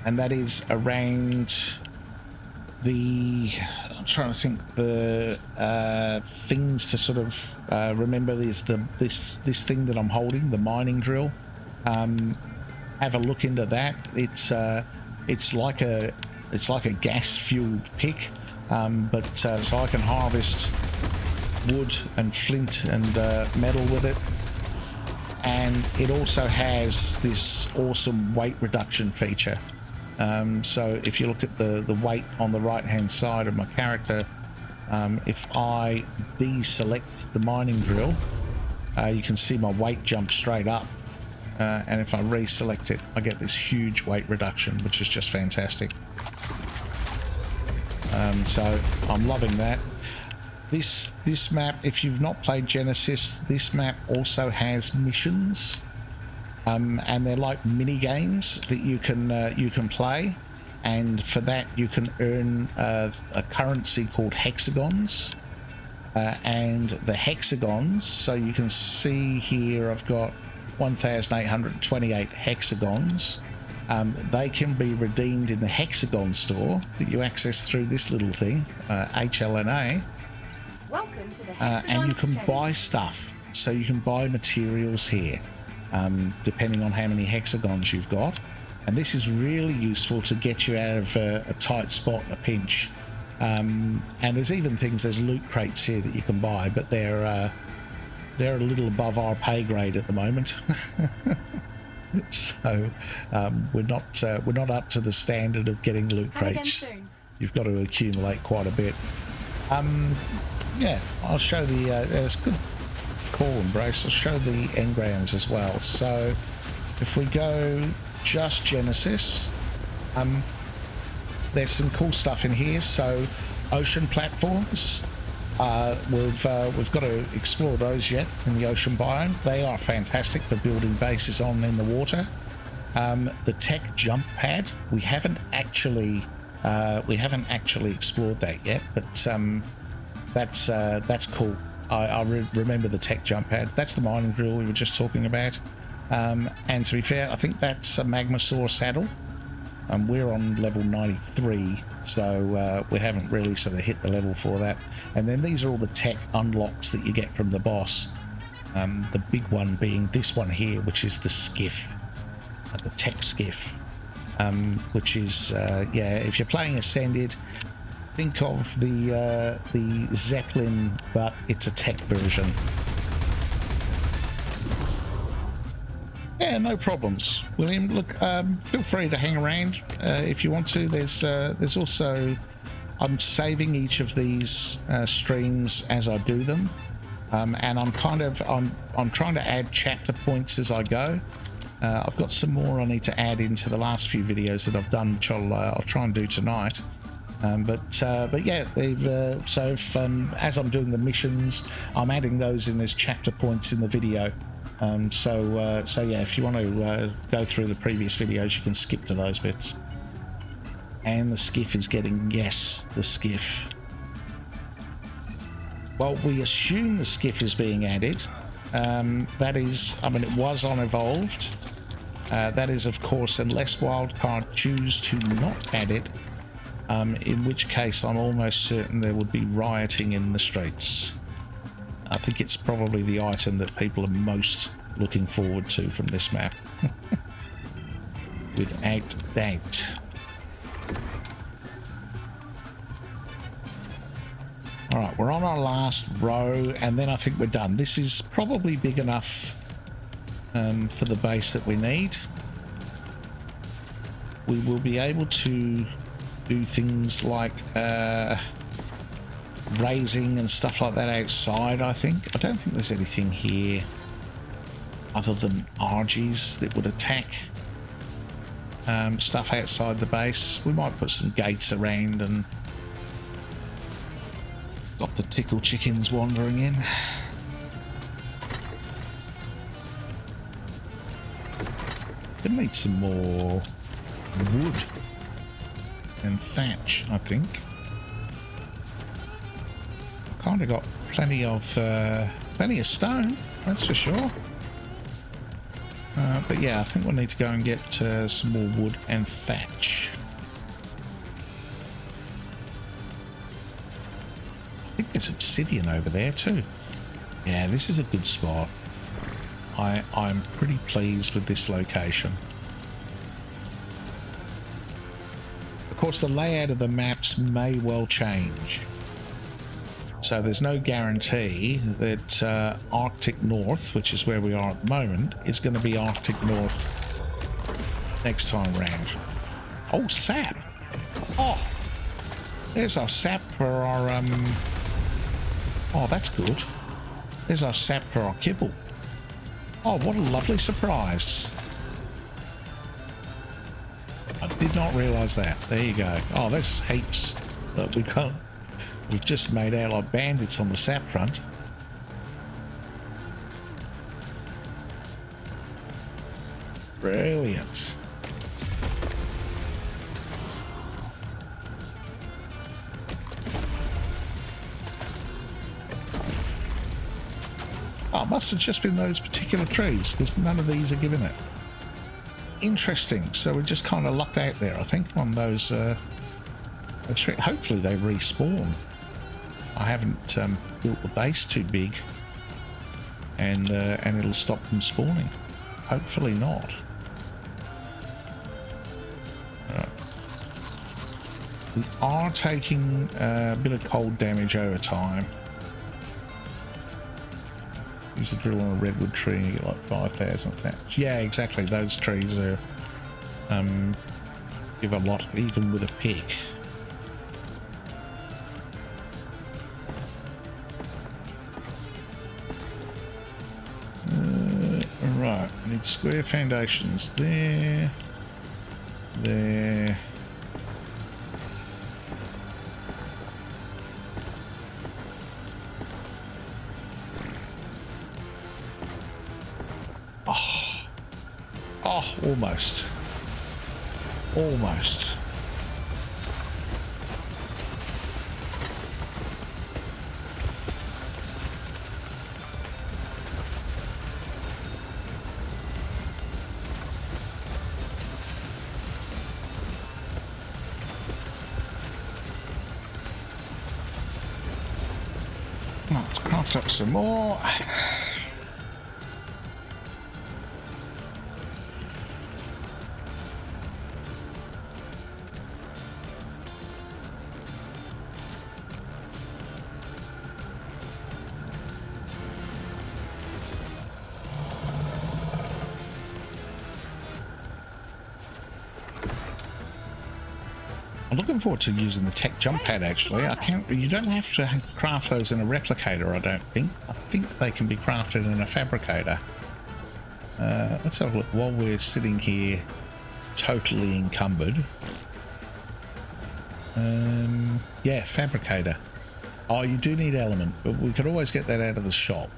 that is around the, I'm trying to think, the things to sort of remember is this thing that I'm holding, the mining drill. Have a look into that. It's like a gas fueled pick, but so I can harvest wood and flint and metal with it, and it also has this awesome weight reduction feature. So if you look at the weight on the right hand side of my character, if I deselect the mining drill, you can see my weight jump straight up, and if I reselect it, I get this huge weight reduction, which is just fantastic. So I'm loving that. This map, if you've not played Genesis, this map also has missions, and they're like mini games that you can play, and for that you can earn a currency called hexagons, and the hexagons, so you can see here I've got 1,828 hexagons. They can be redeemed in the hexagon store that you access through this little thing, HLNA. Welcome to the Hexagon And you can Exchange. buy stuff, so you can buy materials here, depending on how many hexagons you've got, and this is really useful to get you out of a tight spot in a pinch. And there's even things, there's loot crates here that you can buy, but they're a little above our pay grade at the moment. So we're not up to the standard of getting loot Come again crates. soon. You've got to accumulate quite a bit. Yeah, I'll show the it's good call, Embrace. I'll show the engrams as well. So if we go just Genesis, there's some cool stuff in here. So ocean platforms, we've got to explore those yet in the ocean biome. They are fantastic for building bases on in the water. The tech jump pad, we haven't actually explored that yet, but that's cool. I remember the tech jump pad. That's the mining drill we were just talking about. And to be fair, I think that's a Magmasaur saddle. We're on level 93, so we haven't really sort of hit the level for that. And then these are all the tech unlocks that you get from the boss. The big one being this one here, which is the skiff, the tech skiff, which is yeah, if you're playing Ascended, think of the Zeppelin, but it's a tech version. Yeah, no problems, William. Look, feel free to hang around if you want to. There's also, I'm saving each of these streams as I do them, and I'm trying to add chapter points as I go. I've got some more I need to add into the last few videos that I've done, which I'll try and do tonight. But yeah, so if, as I'm doing the missions, I'm adding those in as chapter points in the video. So yeah, if you want to go through the previous videos, you can skip to those bits. And the skiff is getting, yes, the skiff. Well, we assume the skiff is being added. That is, I mean, it was on Evolved. That is, of course, unless Wildcard choose to not add it, in which case I'm almost certain there would be rioting in the streets. I think it's probably the item that people are most looking forward to from this map. Without doubt. All right, we're on our last row, and then I think we're done. This is probably big enough for the base that we need. We will be able to do things like raising and stuff like that outside, I think. I don't think there's anything here other than RGs that would attack stuff outside the base. We might put some gates around and stop the tickle chickens wandering in. Gonna need some more wood and thatch, I think. Kind of got plenty of stone, that's for sure. But yeah, I think we'll need to go and get some more wood and thatch. I think there's obsidian over there too. Yeah, this is a good spot. I'm pretty pleased with this location. Of course, the layout of the maps may well change. So there's no guarantee that Arctic North, which is where we are at the moment, is going to be Arctic North next time round. Oh, sap! Oh, there's our sap for our... Oh, that's good. There's our sap for our kibble. Oh, what a lovely surprise. I did not realise that. There you go. Oh, there's heaps that we've just made out like bandits on the sap front. Brilliant. Oh, it must have just been those particular trees, because none of these are giving it. Interesting. So we're just kind of lucked out there, I think, on those trees. Hopefully they respawn. I haven't built the base too big, and it'll stop them spawning. Hopefully not. Right. We are taking a bit of cold damage over time. Use the drill on a redwood tree and you get like 5,000 thatch. Yeah, exactly. Those trees are give a lot, even with a pick. Right, I need square foundations there, there. Oh, almost. Almost. Let's craft up some more. I'm looking forward to using the tech jump pad, actually. You don't have to craft those in a replicator, I don't think. I think they can be crafted in a fabricator. Let's have a look while we're sitting here totally encumbered. Yeah, fabricator. Oh, you do need element, but we could always get that out of the shop.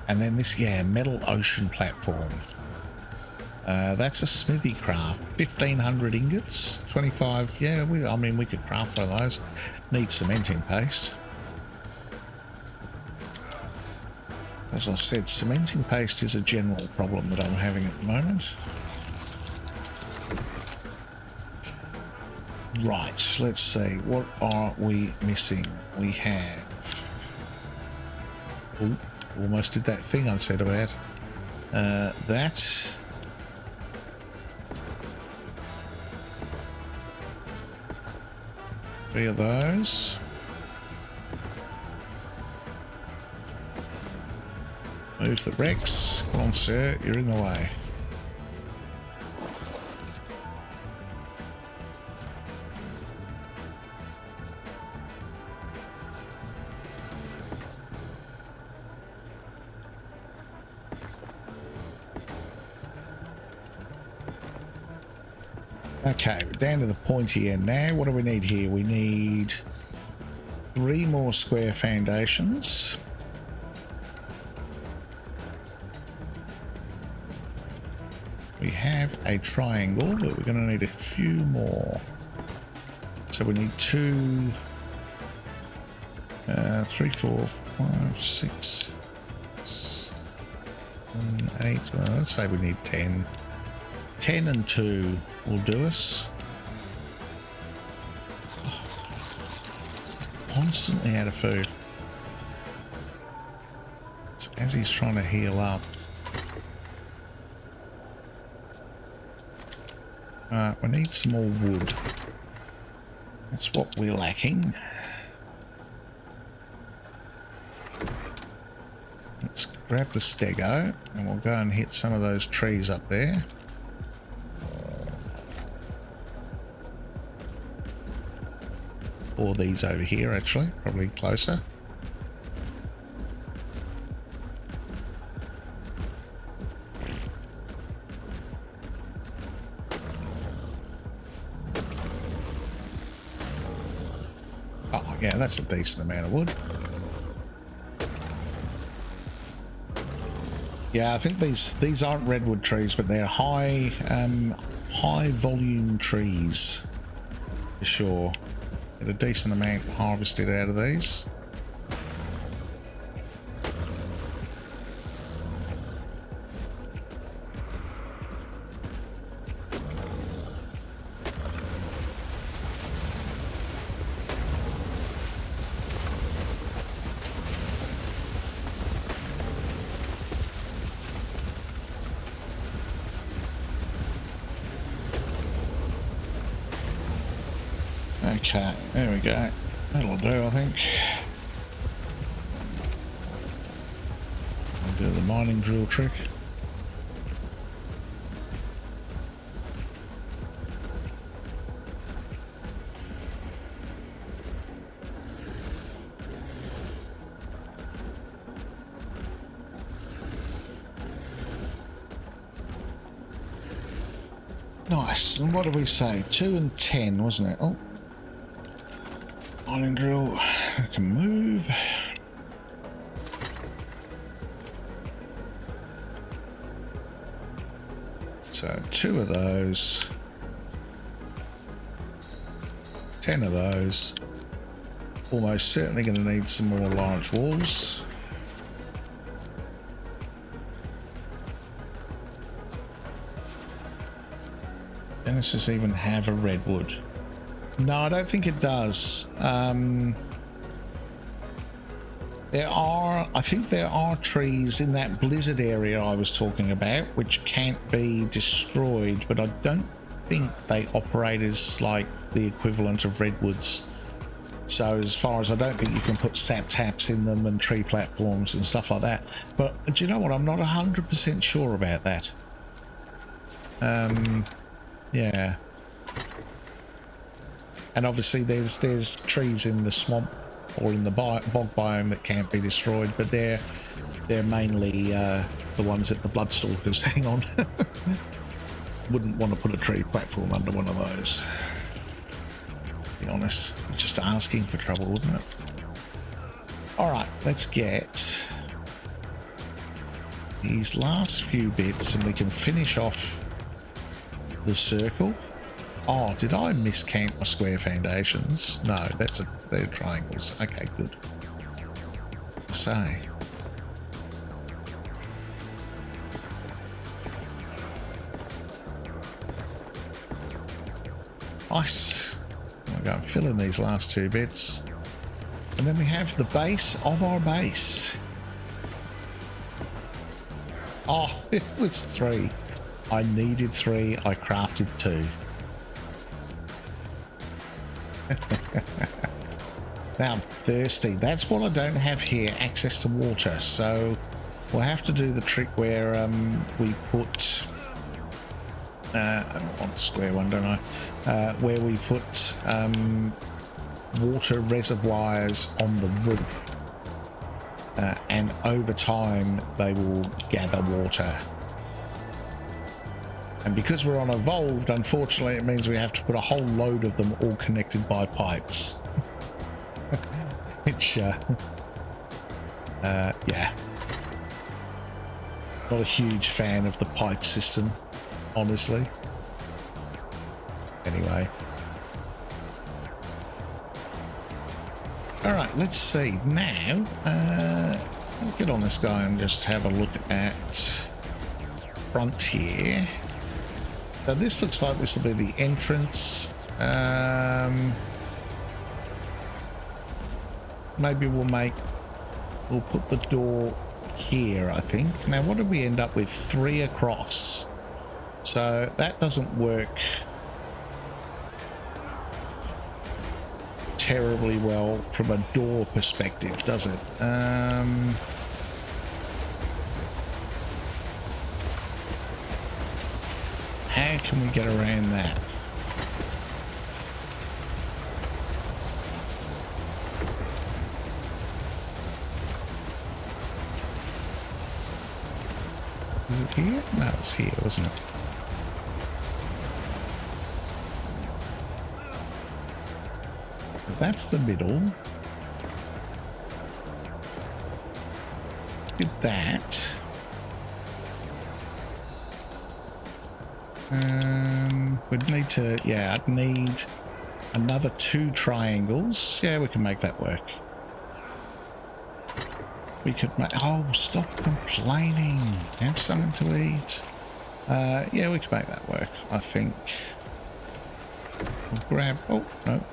And then this, yeah, metal ocean platform. That's a smithy craft. 1,500 ingots, 25. Yeah, I mean, we could craft one of those. Need cementing paste. As I said, cementing paste is a general problem that I'm having at the moment. Right, let's see. What are we missing? We have... Ooh, almost did that thing I said about. That... 3 of those. Move the Rex. Come on, sir. You're in the way. Okay, we're down to the pointy end now. What do we need here? We need 3 more square foundations. We have a triangle, but we're going to need a few more. So we need 2, 3, 4, 5, 6, 7, 8. Well, let's say we need 10. 10 and 2 will do us. Oh, constantly out of food. It's as he's trying to heal up. We need some more wood. That's what we're lacking. Let's grab the stego and we'll go and hit some of those trees up there. Or these over here, actually, probably closer. Oh, yeah, that's a decent amount of wood. Yeah, I think these aren't redwood trees, but they're high volume trees for sure. Get a decent amount harvested out of these. Okay, there we go. That'll do, I think. I'll do the mining drill trick. Nice. And what did we say? 2 and 10, wasn't it? Oh. Mining drill. I can move. So 2 of those. 10 of those. Almost certainly going to need some more large walls. Does this even have a redwood? No, I don't think it does. I think there are trees in that blizzard area I was talking about which can't be destroyed, but I don't think they operate as like the equivalent of redwoods. So as far as I don't think you can put sap taps in them and tree platforms and stuff like that. But do you know what? I'm not 100% sure about that. Yeah. And obviously there's trees in the swamp or in the bog biome that can't be destroyed, but they're mainly the ones that the bloodstalkers hang on. Wouldn't want to put a tree platform under one of those. To be honest, just asking for trouble, wouldn't it? All right, let's get these last few bits and we can finish off the circle. Oh, did I miscount my square foundations? No, they're triangles. Okay, good. Say. Nice. I'll go and fill in these last 2 bits. And then we have the base of our base. Oh, it was 3. I needed 3. I crafted 2. Now I'm thirsty. That's what I don't have here, access to water. So we'll have to do the trick where we put I want the square one, don't I? Where we put water reservoirs on the roof, and over time they will gather water. And because we're on Evolved, unfortunately, it means we have to put a whole load of them all connected by pipes. Which, yeah. Not a huge fan of the pipe system, honestly. Anyway. Alright, let's see. Now, let's get on this guy and just have a look at front here. So this looks like this will be the entrance. Maybe we'll put the door here, I think. Now, what did we end up with? 3 across. So that doesn't work terribly well from a door perspective, does it? How can we get around that? Is it here? No, it's here, wasn't it? That's the middle. Did that. We'd need to, yeah, I'd need another 2 triangles. Yeah, we can make that work. We could make, oh, stop complaining. Have something to eat. Yeah, we can make that work, I think. We'll grab, oh, no.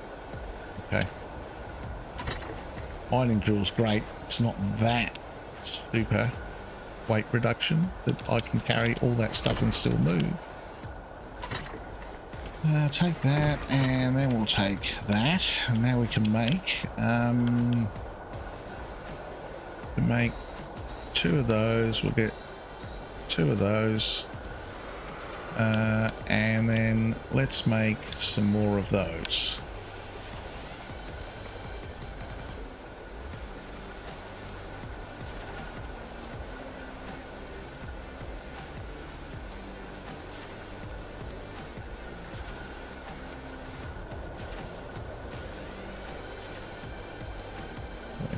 Okay. Mining drill's great. It's not that super weight reduction that I can carry all that stuff and still move. Take that, and then we'll take that, and now we can make 2 of those. We'll get 2 of those, and then let's make some more of those.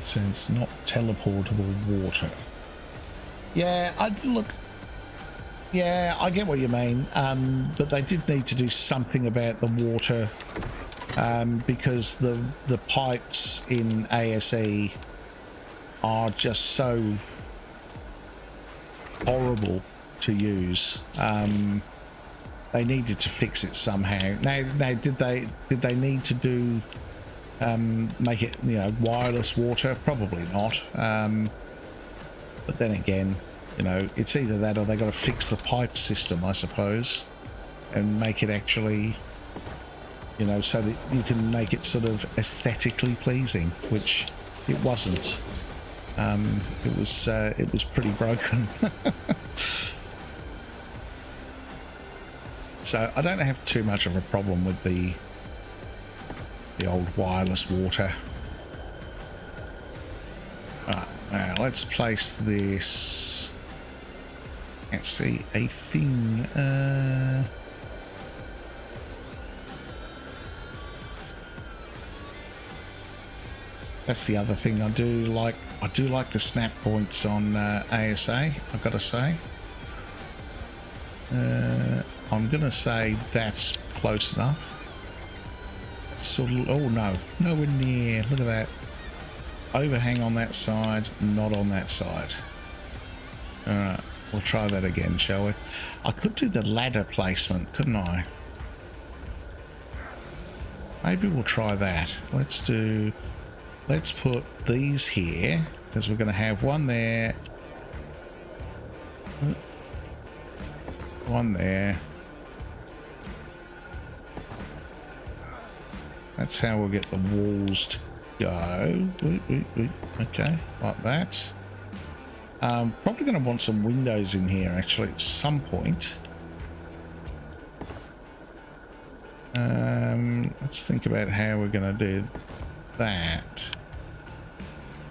Says not teleportable water. Yeah, yeah, I get what you mean, but they did need to do something about the water, because the pipes in ASE are just so horrible to use. They needed to fix it somehow. Now did they need to do make it, you know, wireless water? Probably not, but then again, you know, it's either that or they got to fix the pipe system, I suppose, and make it actually, you know, so that you can make it sort of aesthetically pleasing, which it wasn't. It was pretty broken. So I don't have too much of a problem with the old wireless water. Right, now let's place this. Can't see a thing. That's the other thing I do like. I do like the snap points on ASA, I've got to say. I'm gonna say that's close enough. Sort of, oh no, nowhere near. Look at that. Overhang on that side, not on that side. Alright, we'll try that again, shall we? I could do the ladder placement, couldn't I? Maybe we'll try that. Let's put these here, because we're going to have one there, one there. That's how we'll get the walls to go. Okay, like that. Probably going to want some windows in here actually at some point. Let's think about how we're going to do that.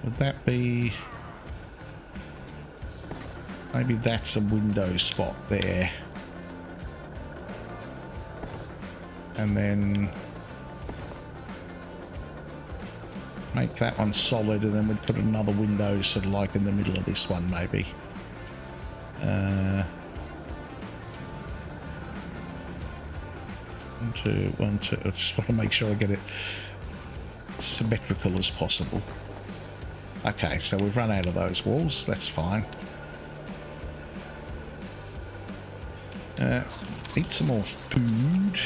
Would that be... maybe that's a window spot there. And then make that one solid, and then we'd put another window sort of like in the middle of this one maybe. One, two. I just want to make sure I get it symmetrical as possible. Okay, so we've run out of those walls. That's fine. Eat some more food.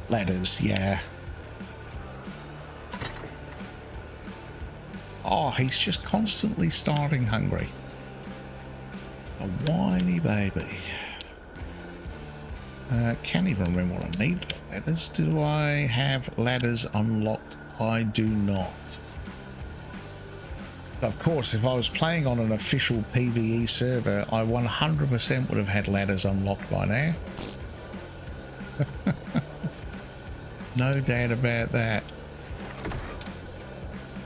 Ladders, yeah. Oh, he's just constantly starving hungry. A whiny baby. Can't even remember what I need. Ladders. Do I have ladders unlocked? I do not. Of course, if I was playing on an official PvE server, I 100% would have had ladders unlocked by now. No doubt about that.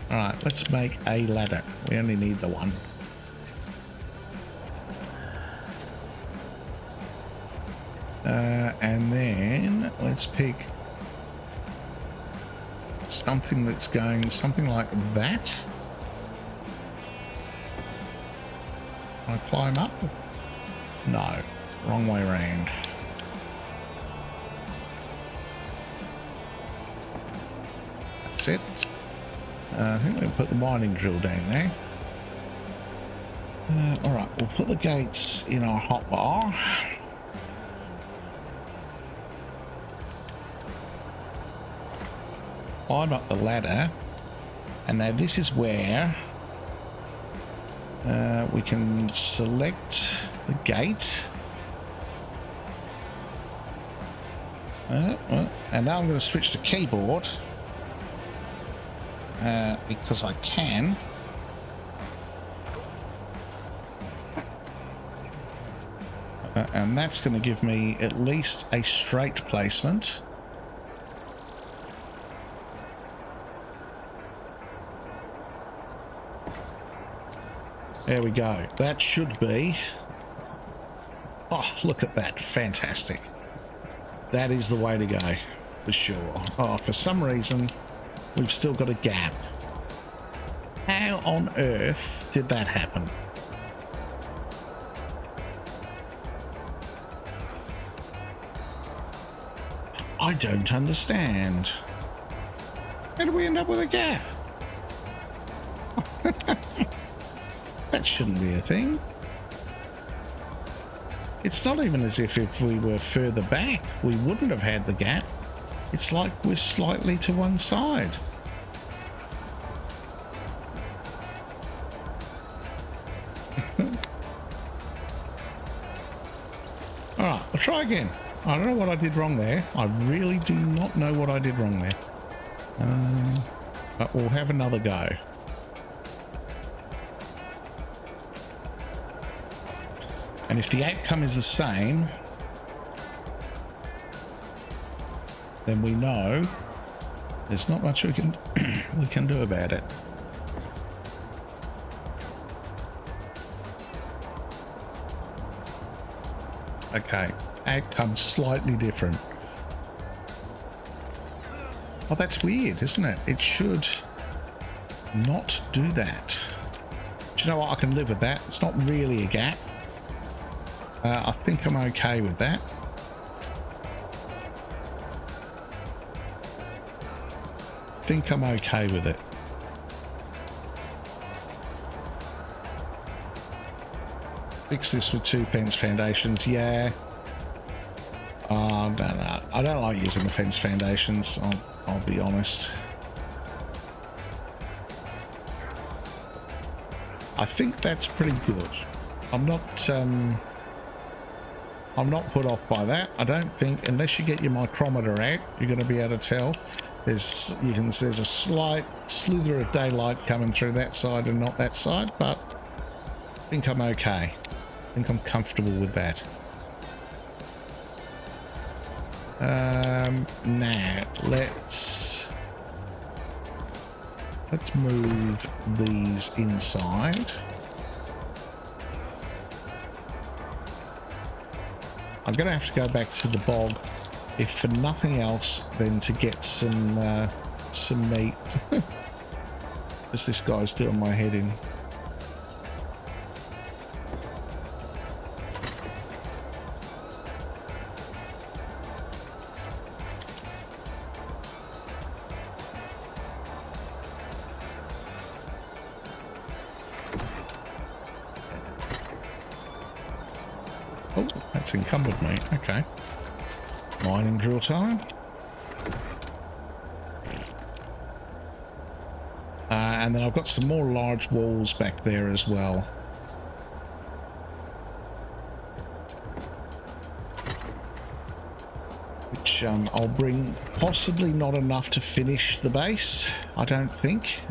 Alright, let's make a ladder. We only need the one. And then let's pick something that's going something like that. Can I climb up? No, wrong way around. That's it. I think we'll put the mining drill down there. Alright, we'll put the gates in our hotbar. Climb up the ladder. And now this is where we can select the gate. And now I'm going to switch to keyboard. Because I can. And that's going to give me at least a straight placement. There we go. That should be... oh, look at that. Fantastic. That is the way to go, for sure. Oh, for some reason, we've still got a gap. How on earth did that happen? I don't understand. How did we end up with a gap? That shouldn't be a thing. It's not even as if we were further back, we wouldn't have had the gap. It's like we're slightly to one side. Alright, I'll try again. I don't know what I did wrong there. I really do not know what I did wrong there. But we'll have another go. And if the outcome is the same, then we know there's not much we can do about it. Okay, outcome slightly different. Oh, that's weird, isn't it? It should not do that. Do you know what? I can live with that. It's not really a gap. I think I'm okay with that. I think I'm okay with it. Fix this with 2 fence foundations. Yeah. No. I don't like using the fence foundations. I'll be honest. I think that's pretty good. I'm not put off by that. I don't think, unless you get your micrometer out, you're going to be able to tell. There's a slight slither of daylight coming through that side and not that side, but I think I'm okay. I think I'm comfortable with that. Now let's move these inside. I'm gonna have to go back to the bog, if for nothing else than to get some meat. As this guy's doing my head in. Oh, that's encumbered me. Okay. Mining drill time. And then I've got some more large walls back there as well. Which I'll bring, possibly not enough to finish the base, I don't think.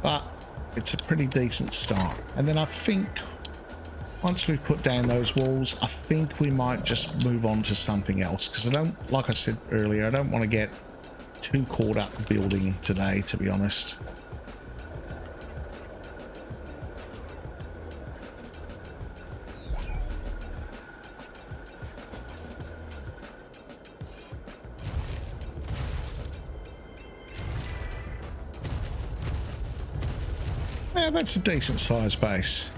But it's a pretty decent start. And then I think once we put down those walls, I think we might just move on to something else, because I don't, like I said earlier, I don't want to get too caught up building today, to be honest. Yeah, that's a decent sized base.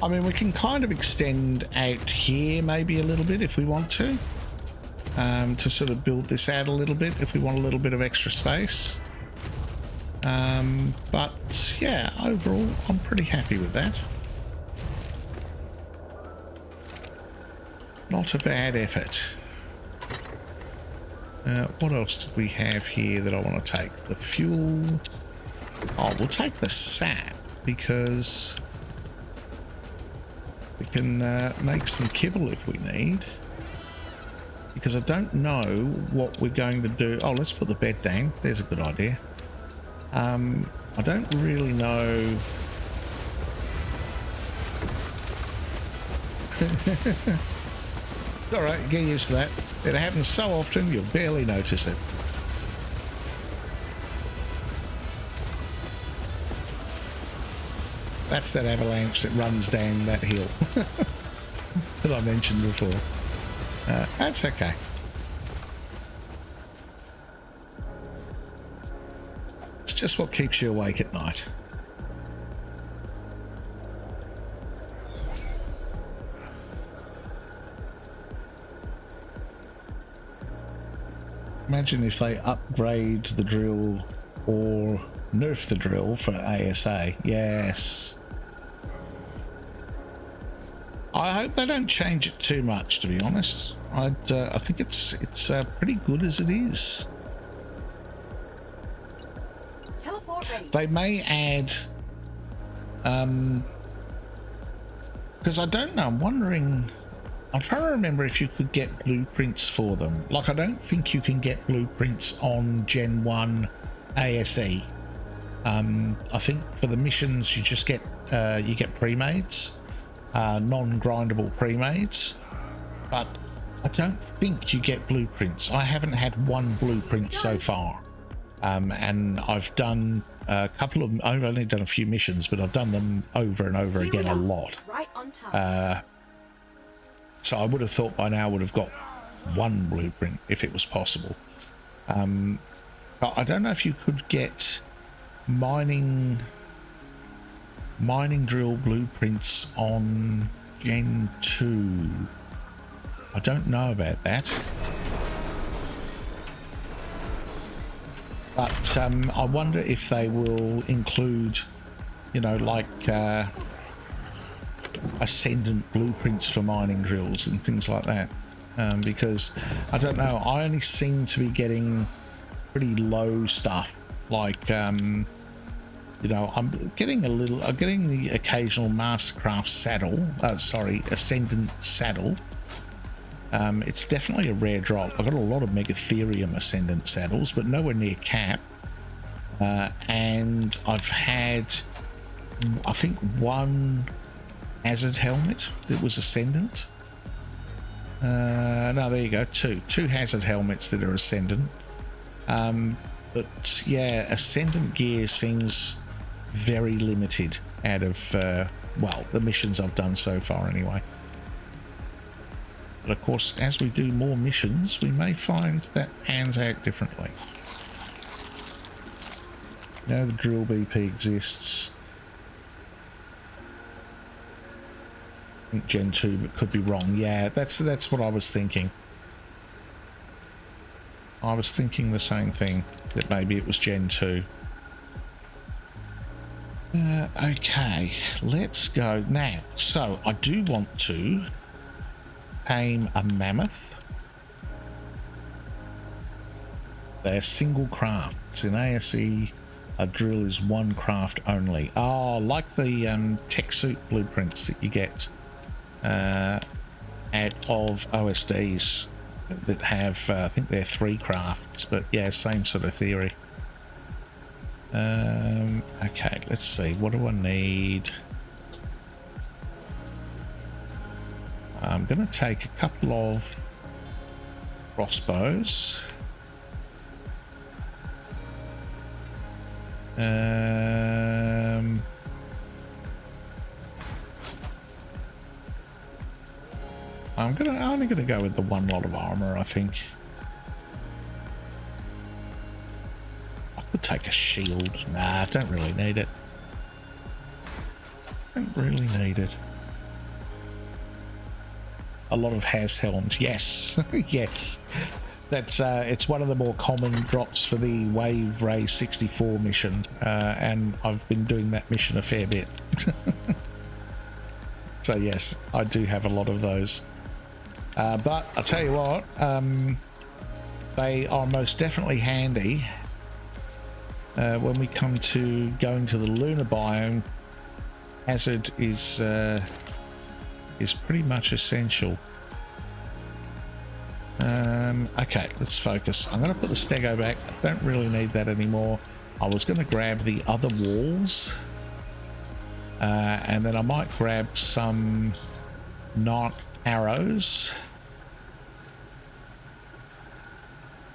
I mean, we can kind of extend out here maybe a little bit if we want to sort of build this out a little bit if we want a little bit of extra space. But yeah, overall, I'm pretty happy with that. Not a bad effort. What else do we have here that I want to take? The fuel. Oh, we'll take the sap because we can make some kibble if we need. Because I don't know what we're going to do. Oh, let's put the bed down. There's a good idea. I don't really know. All right, get used to that. It happens so often you'll barely notice it. That's that avalanche that runs down that hill that I mentioned before. That's okay. It's just what keeps you awake at night. Imagine if they upgrade the drill or nerf the drill for ASA. Yes. I hope they don't change it too much, to be honest. I think it's pretty good as it is. Teleport ready. They may add, because I don't know. I'm wondering. I'm trying to remember if you could get blueprints for them. Like, I don't think you can get blueprints on Gen 1 ASE. I think for the missions you just get you get pre-mades, non-grindable pre-mades, but I don't think you get blueprints. I haven't had one blueprint so far, and I've done a couple of. I've only done a few missions, but I've done them over and over again a lot. Right on time. So I would have thought by now I would have got one blueprint if it was possible. But I don't know if you could get mining drill blueprints on Gen 2. I don't know about that. But I wonder if they will include, you know, like Ascendant blueprints for mining drills and things like that. Because I don't know, I only seem to be getting pretty low stuff, like you know, I'm getting the occasional Mastercraft saddle, sorry, Ascendant saddle, It's definitely a rare drop. I've got a lot of Megatherium Ascendant saddles, but nowhere near cap. And I've had, I think, one hazard helmet that was Ascendant. No, there you go. Two hazard helmets that are Ascendant. But yeah, Ascendant gear seems very limited out of, well, the missions I've done so far anyway. But of course, as we do more missions, we may find that pans out differently. Now the drill BP exists. I think Gen 2, but could be wrong. Yeah, that's what I was thinking. I was thinking the same thing, that maybe it was Gen 2. Okay, let's go now. So I do want to tame a mammoth. They're single crafts. In ASE, a drill is one craft only. Oh, like the tech suit blueprints that you get out of OSDs that have, I think they're 3 crafts, but yeah, same sort of theory. Okay, let's see. What do I need? I'm going to take a couple of crossbows. I'm only gonna go with the one lot of armor, I think. I could take a shield. Nah, I don't really need it. Don't really need it. A lot of has helms. Yes, yes. That's it's one of the more common drops for the Wave Ray 64 mission, and I've been doing that mission a fair bit. So yes, I do have a lot of those. But I'll tell you what, they are most definitely handy when we come to going to the lunar biome. Hazard is pretty much essential. Okay, let's focus. I'm going to put the stego back. I don't really need that anymore. I was going to grab the other walls, and then I might grab some not arrows.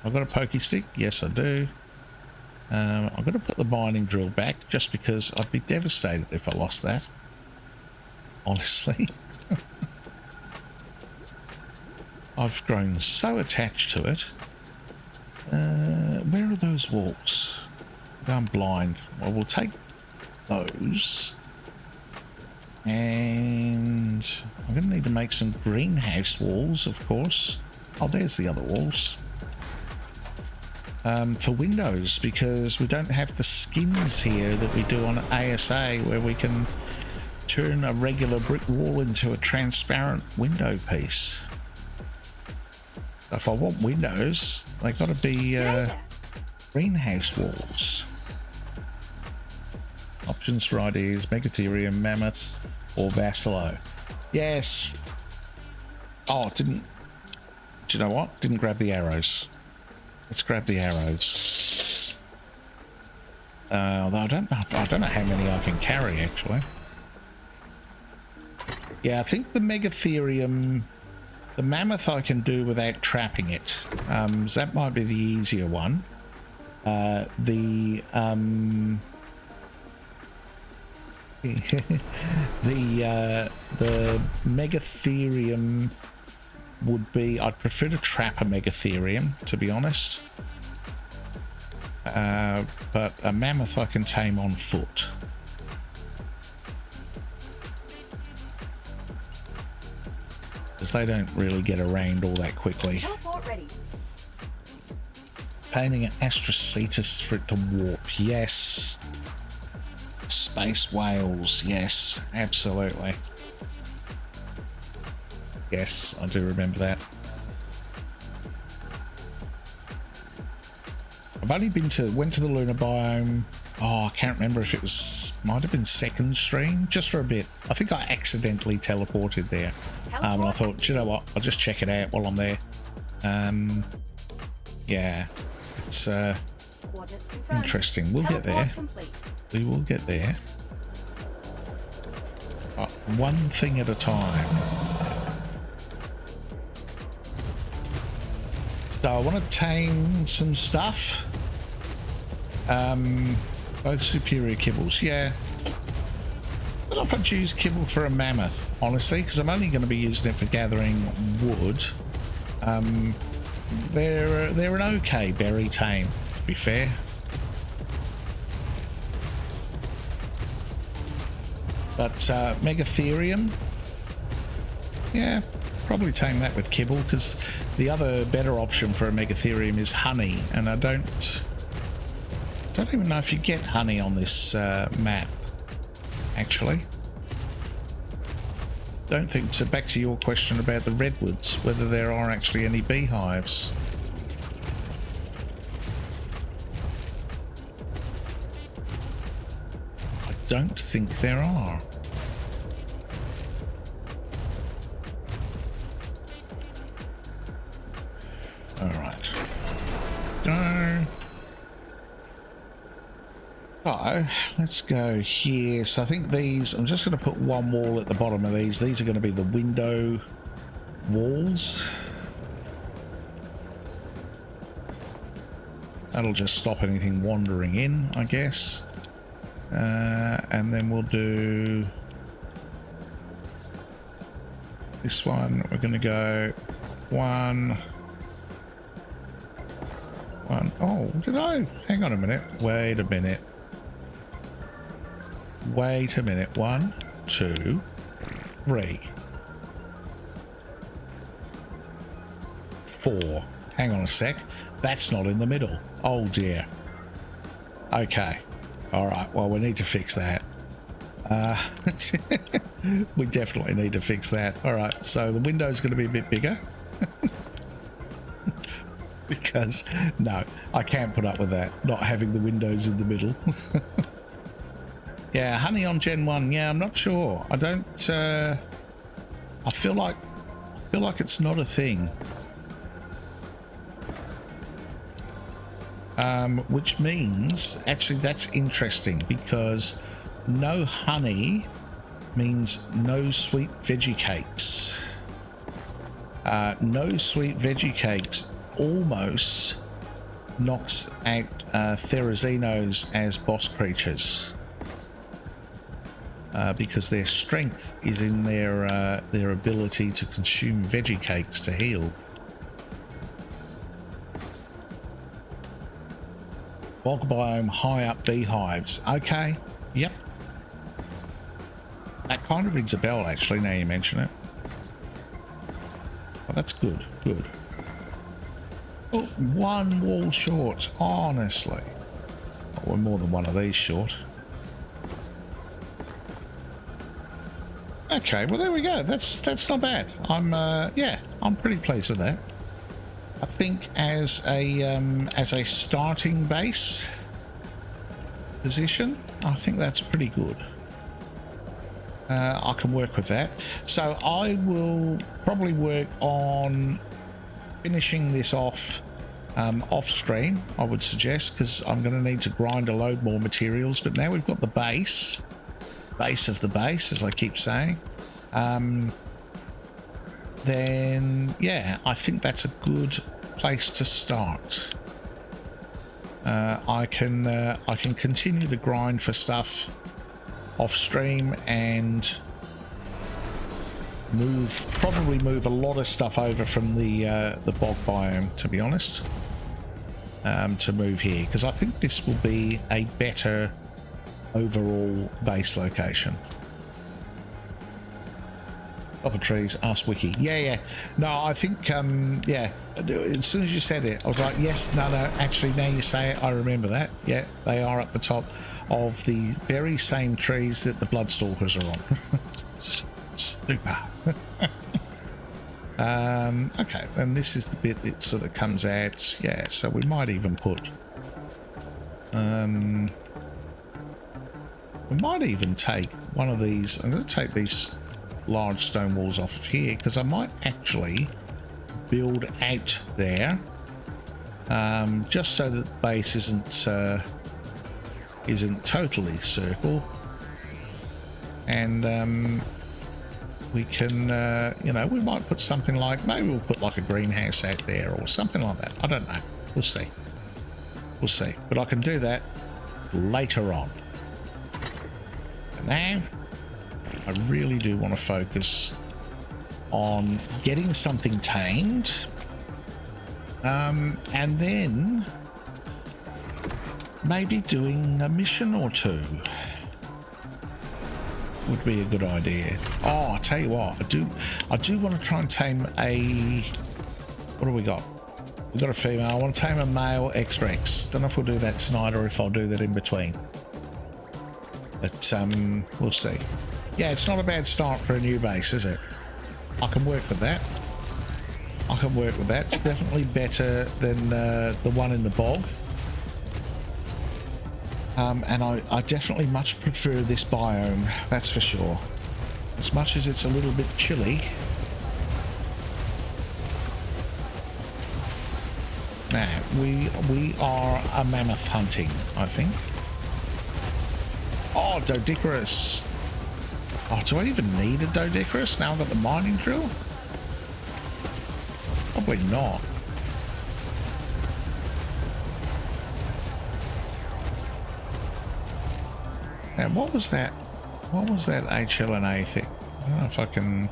I've got a pokey stick. Yes, I do. I'm going to put the mining drill back just because I'd be devastated if I lost that. Honestly. I've grown so attached to it. Where are those walls? I'm blind. Well, we'll take those. And I'm going to need to make some greenhouse walls, of course. Oh, there's the other walls. For windows, because we don't have the skins here that we do on ASA, where we can turn a regular brick wall into a transparent window piece. If I want windows, they've got to be greenhouse walls. Options for ideas: Megatherium, Mammoth, or Bacillo. Yes. Oh, didn't. Do you know what? Didn't grab the arrows. Let's grab the arrows. Although I don't know how many I can carry actually. Yeah, I think the Megatherium, the Mammoth I can do without trapping it. So that might be the easier one. The Megatherium would be, I'd prefer to trap a Megatherium, to be honest. But a Mammoth I can tame on foot. Because they don't really get around all that quickly. Teleport ready. Taming an Astrocetus for it to warp, yes. Space whales, yes, absolutely. Yes, I do remember that. I've only went to the lunar biome. Oh, I can't remember if it might have been second stream, just for a bit. I think I accidentally teleported there. And I thought, do you know what? I'll just check it out while I'm there. Yeah, it's interesting. We'll get there. We will get there. One thing at a time. So I want to tame some stuff. Both superior kibbles, yeah. I don't know if I'd use kibble for a mammoth, honestly, because I'm only going to be using it for gathering wood. They're an okay berry tame, to be fair. But Megatherium, yeah, probably tame that with kibble, because the other better option for a Megatherium is honey, and I don't even know if you get honey on this map, actually. Don't think so. Back to your question about the redwoods, whether there are actually any beehives. I don't think there are. All right. Go. So let's go here. So I think these, I'm just going to put one wall at the bottom of these. These are going to be the window walls. That'll just stop anything wandering in, I guess. And then we'll do this one. We're going to go one. Oh, did I? Hang on a minute. Wait a minute. Wait a minute. 1, 2, 3, 4. Hang on a sec. That's not in the middle. Oh dear. Okay. All right. Well, we need to fix that. We definitely need to fix that. All right. So the window's going to be a bit bigger. Because, no, I can't put up with that. Not having the windows in the middle. Yeah, honey on Gen 1. Yeah, I'm not sure. I don't... I feel like it's not a thing. Which means, actually, that's interesting, because no honey means no sweet veggie cakes. No sweet veggie cakes almost knocks out Therazinos as boss creatures, because their strength is in their ability to consume veggie cakes to heal. Bog biome, high up beehives. Okay, yep. That kind of rings a bell, actually, now you mention it. Oh, that's good, good. Oh, one wall short, honestly. Oh, we're more than one of these short. Okay, well there we go. That's not bad. Yeah, I'm pretty pleased with that. I think as a starting base position, I think that's pretty good. I can work with that. So I will probably work on finishing this off off stream, I would suggest, because I'm going to need to grind a load more materials. But now we've got the base of the base, as I keep saying, then yeah, I think that's a good place to start. I can continue to grind for stuff off stream and probably move a lot of stuff over from the bog biome, to be honest, to move here, because I think this will be a better overall base location. Upper trees, ask Wiki. Yeah. No, I think, yeah, as soon as you said it, I was like, yes, no, actually, now you say it, I remember that. Yeah, they are at the top of the very same trees that the Bloodstalkers are on. Super. Okay, and this is the bit that sort of comes out. Yeah, so we might even put We might even take one of these. I'm going to take these large stone walls off of here because I might actually build out there, just so that the base isn't totally circle, and we can, you know, we might put something like, maybe we'll put like a greenhouse out there or something like that. I don't know. We'll see. We'll see. But I can do that later on. But now, I really do want to focus on getting something tamed, and then maybe doing a mission or two would be a good idea. Oh, I tell you what, I do want to try and tame a, what do we got? We've got a female. I want to tame a male X-Rex. Don't know if we'll do that tonight or if I'll do that in between. But we'll see. Yeah, it's not a bad start for a new base, is it? I can work with that. I can work with that. It's definitely better than the one in the bog. And I definitely much prefer this biome, that's for sure. As much as it's a little bit chilly. Now, we are a mammoth hunting, I think. Oh, Doedicurus. Oh, do I even need a Doedicurus now I've got the mining drill? Probably not. Now, what was that? What was that HLNA thing? I don't know if I can...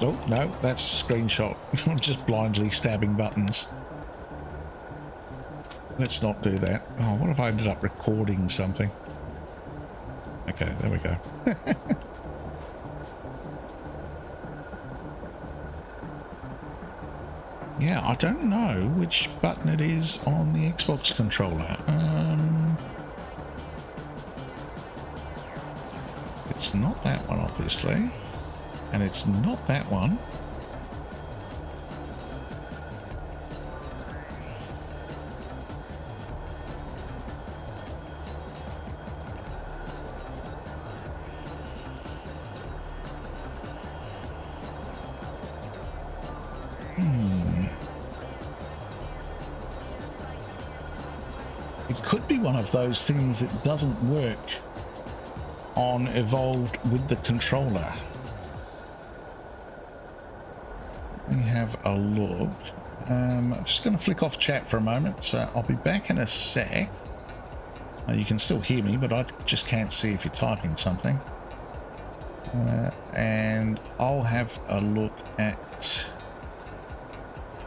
Oh, no, that's a screenshot. I'm just blindly stabbing buttons. Let's not do that. Oh, what if I ended up recording something? Okay, there we go. Yeah, I don't know which button it is on the Xbox controller. It's not that one, obviously. And it's not that one. It could be one of those things that doesn't work on Evolved with the controller. Let me have a look. I'm just going to flick off chat for a moment, so I'll be back in a sec. You can still hear me, but I just can't see if you're typing something. And I'll have a look at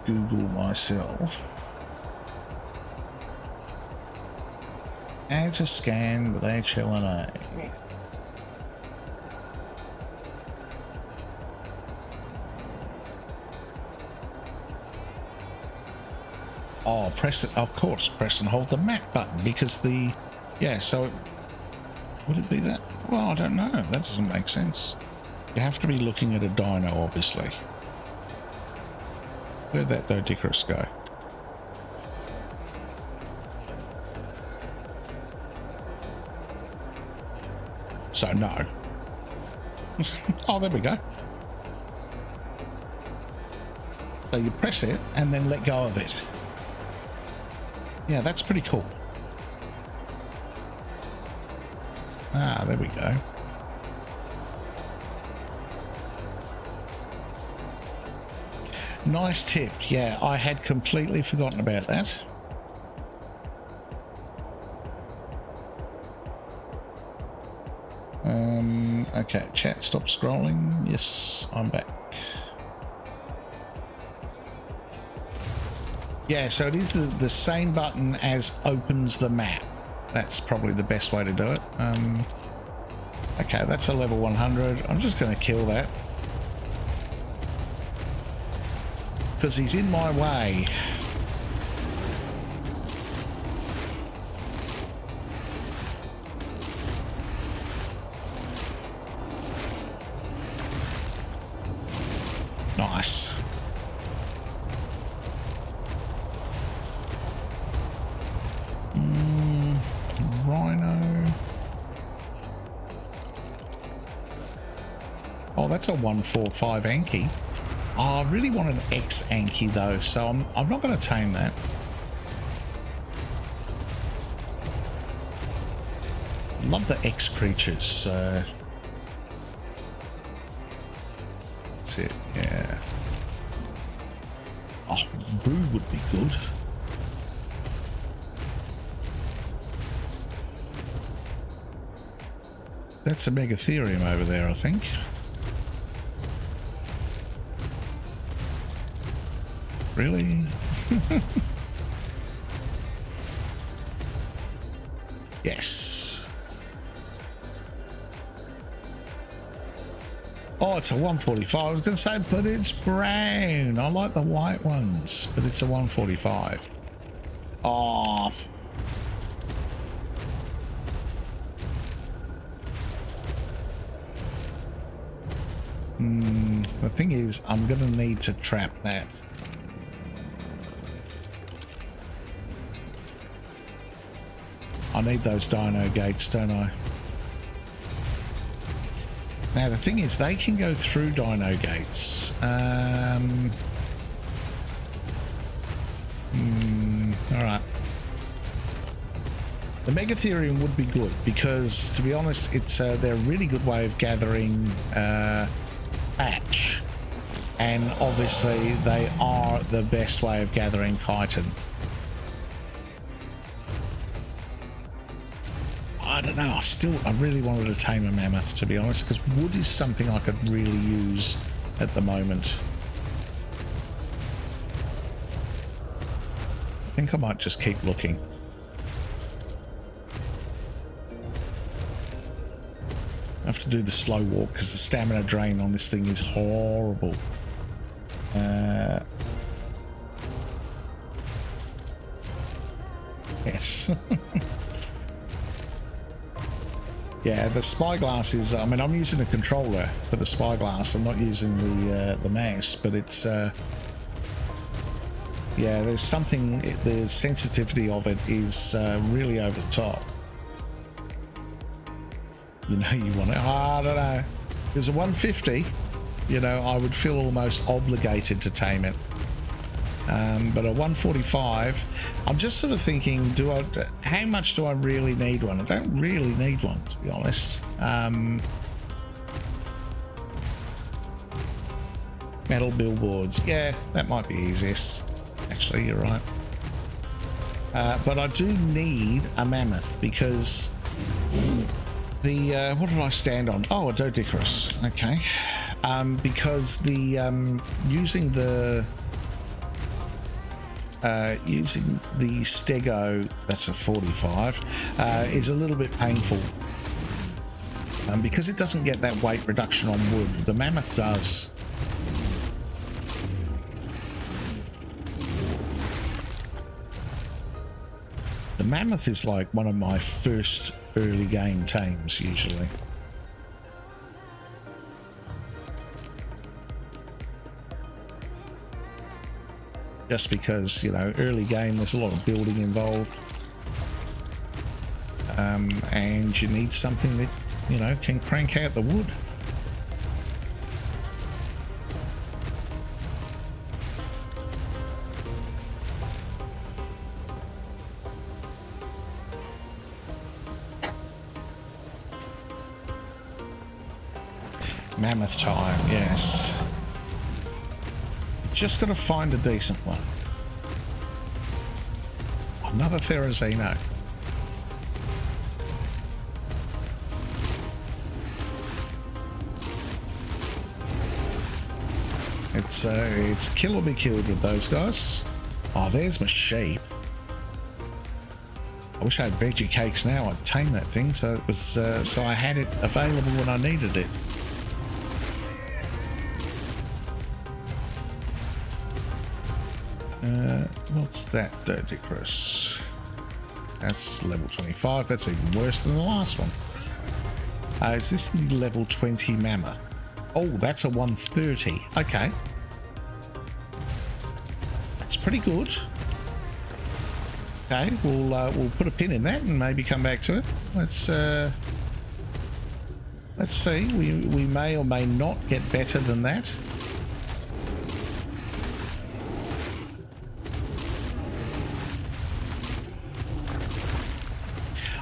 Google myself. How to scan with HLNA. Oh, press it, of course, press and hold the map button because the, yeah, so would it be that? Well, I don't know. That doesn't make sense. You have to be looking at a dino, obviously. Where'd that Doedicurus go? So, no. Oh, there we go. So you press it and then let go of it. Yeah, that's pretty cool. Ah, there we go. Nice tip. Yeah, I had completely forgotten about that. Okay, chat, stop scrolling. Yes, I'm back. Yeah, so it is the same button as opens the map. That's probably the best way to do it. Okay, that's a level 100. I'm just going to kill that. Because he's in my way. Nice. Oh, that's a 145 Anki. Oh, I really want an X Anki though, so I'm not going to tame that. Love the X creatures. That's it, yeah. Oh, Rue would be good. That's a Megatherium over there, I think. Really? Yes. Oh, it's a 145. I was going to say, but it's brown. I like the white ones, but it's a 145. Oh, the thing is, I'm going to need to trap that. I need those dino gates, don't I? Now, the thing is, they can go through dino gates. All right. The Megatherium would be good because, to be honest, it's they're a really good way of gathering patch, and obviously they are the best way of gathering chitin. I don't know, I really wanted to tame a mammoth, to be honest, because wood is something I could really use at the moment. I think I might just keep looking. I have to do the slow walk because the stamina drain on this thing is horrible. Yes. Yeah, the spyglass is, I mean, I'm using a controller for the spyglass. I'm not using the mouse, but it's, yeah, there's something, the sensitivity of it is really over the top. You know, you want it, I don't know. There's a 150, you know, I would feel almost obligated to tame it. But a 145, I'm just sort of thinking, how much do I really need one? I don't really need one, to be honest. Metal billboards, yeah, that might be easiest. Actually, you're right. But I do need a mammoth because the, what did I stand on? Oh, a Doedicurus, okay. Because the, using the Stego, that's a 45, is a little bit painful. Because it doesn't get that weight reduction on wood. The mammoth does. The mammoth is like one of my first early game tames, usually. Just because, you know, early game, there's a lot of building involved. And you need something that, you know, can crank out the wood. Mammoth time, yes. Just got to find a decent one. Another Therizino. It's kill or be killed with those guys. Oh, there's my sheep. I wish I had veggie cakes now. I'd tame that thing so it was so I had it available when I needed it. What's that, Doedicurus? That's level 25. That's even worse than the last one. Is this the level 20 mammoth? Oh, that's a 130. Okay. That's pretty good. Okay, we'll put a pin in that and maybe come back to it. Let's Let's see. We may or may not get better than that.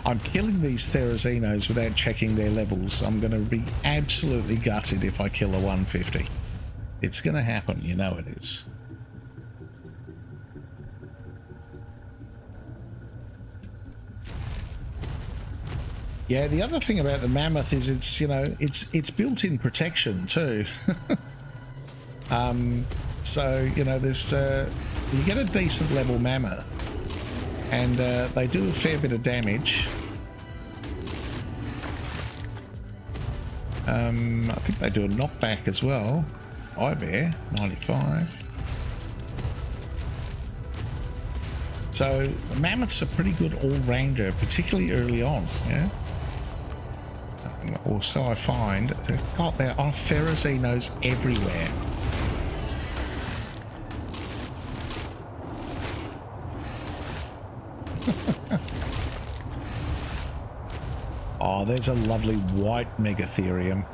I'm killing these Therazinos without checking their levels. I'm going to be absolutely gutted if I kill a 150. It's going to happen, you know it is. Yeah, the other thing about the mammoth is it's, you know, it's built-in protection too. So, you know, there's you get a decent level mammoth and they do a fair bit of damage. I think they do a knockback as well. Bear 95. So the mammoths are pretty good all-rounder, particularly early on, yeah. Or so I find. God, there are Therazinos everywhere. Oh, there's a lovely white Megatherium.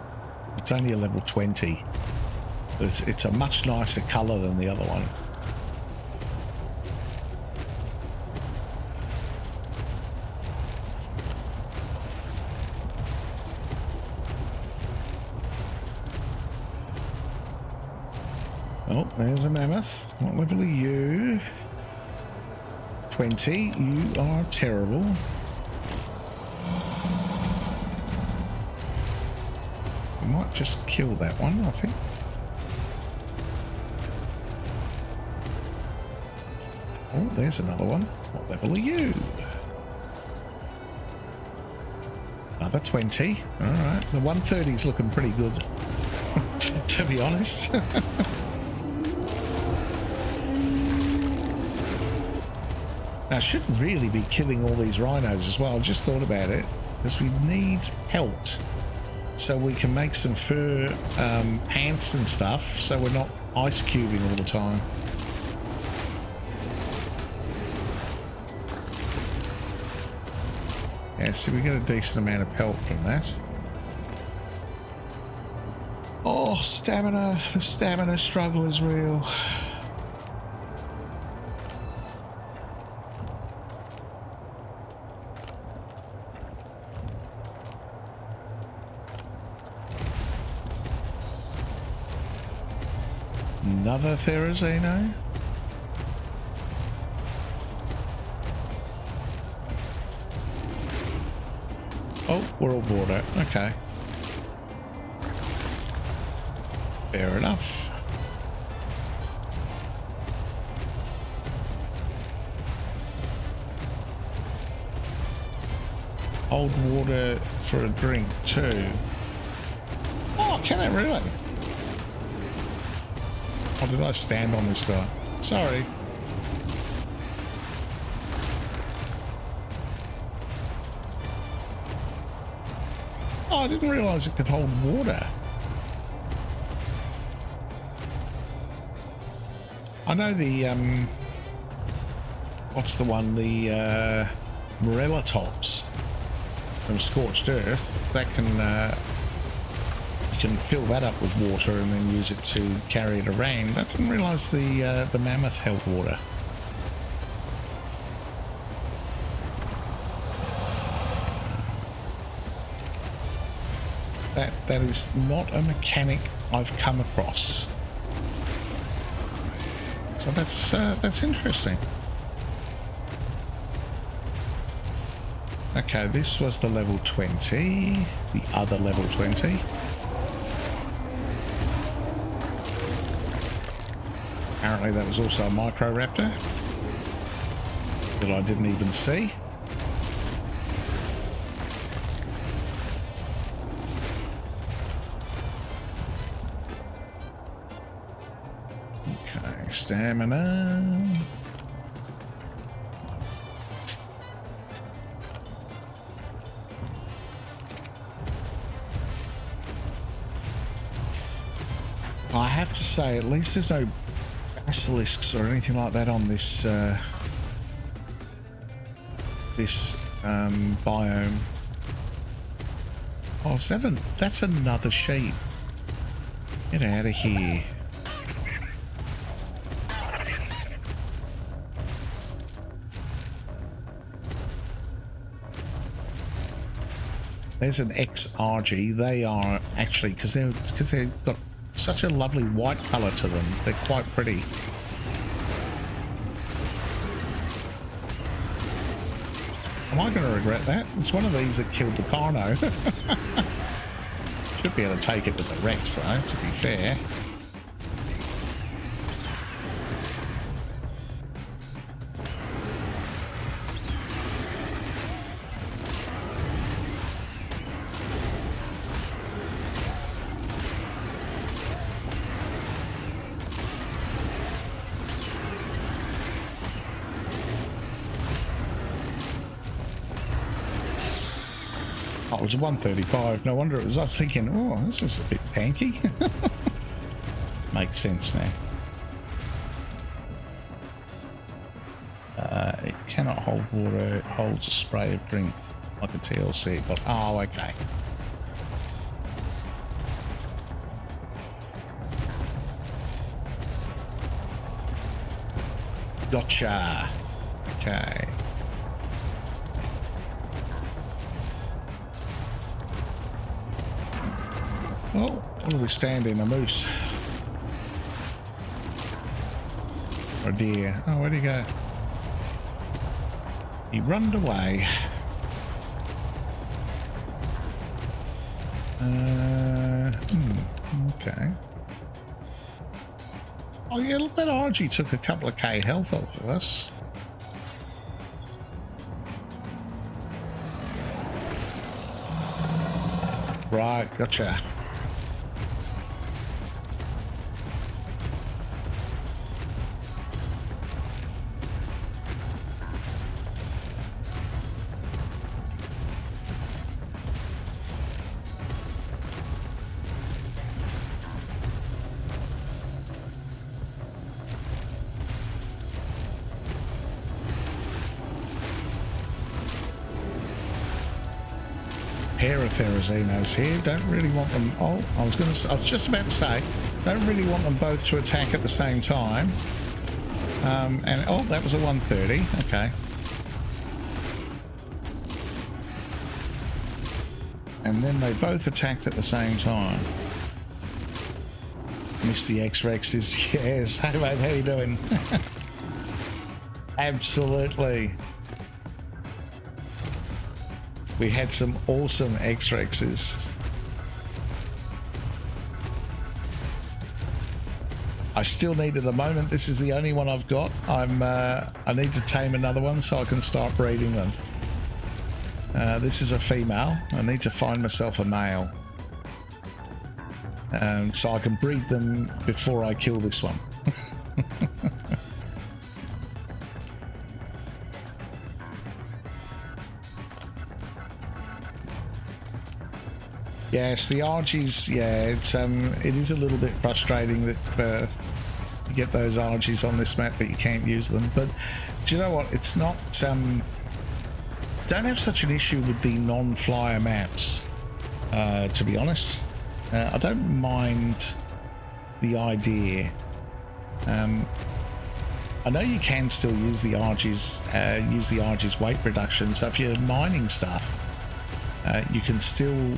It's only a level 20, but it's a much nicer color than the other one. Oh, there's a mammoth. What level are you? 20. You are terrible. I might just kill that one, I think. Oh, there's another one. What level are you? Another 20. All right. The 130 is looking pretty good, to be honest. Now, I should really be killing all these rhinos as well. I just thought about it, because we need pelt so we can make some fur pants and stuff, so we're not ice cubing all the time. Yeah, so we get a decent amount of pelt from that. Oh, stamina. The stamina struggle is real. Another Therazino. Oh, we're all bored out. Okay. Fair enough. Hold water for a drink too. Oh, can it really? Oh, did I stand on this guy? Sorry. Oh, I didn't realize it could hold water. I know the, what's the one? The, Morellatops from Scorched Earth. That can, you can fill that up with water and then use it to carry it around. I didn't realize the mammoth held water. That is not a mechanic I've come across. So that's interesting. Okay, this was the level 20, the other level 20. Apparently that was also a Microraptor that I didn't even see. Okay, stamina. I have to say, at least there's no basilisks or anything like that on this biome. Oh, that's another sheep. Get out of here. There's an XRG. They are actually, because they've got such a lovely white color to them. They're quite pretty. Am I going to regret that? It's one of these that killed the Carno. Should be able to take it with the Rex, though, to be fair. Oh, it was a 135. No wonder it was. I was thinking, oh, this is a bit tanky. Makes sense now. It cannot hold water. It holds a spray of drink like a TLC. But oh, okay. Gotcha. Okay. Well, what do we stand in? A moose. Or a deer. Oh, where'd he go? He runned away. Okay. Oh yeah, look, that RG took a couple of K health off of us. Right, gotcha. Pair of Therazinos here. Don't really want them. Oh, I was just about to say, don't really want them both to attack at the same time. And oh, that was a 130. Okay. And then they both attacked at the same time. Missed the X-Rexes. Yes. Hey mate, how you doing? Absolutely. We had some awesome X-Rexes. I still need, at the moment, this is the only one I've got. I need to tame another one so I can start breeding them. This is a female. I need to find myself a male. So I can breed them before I kill this one. Yes, the RGs, yeah, it is a little bit frustrating that you get those RGs on this map, but you can't use them. But do you know what? It's not, don't have such an issue with the non-flyer maps, to be honest. I don't mind the idea. I know you can still use the RG's weight reduction, so if you're mining stuff, you can still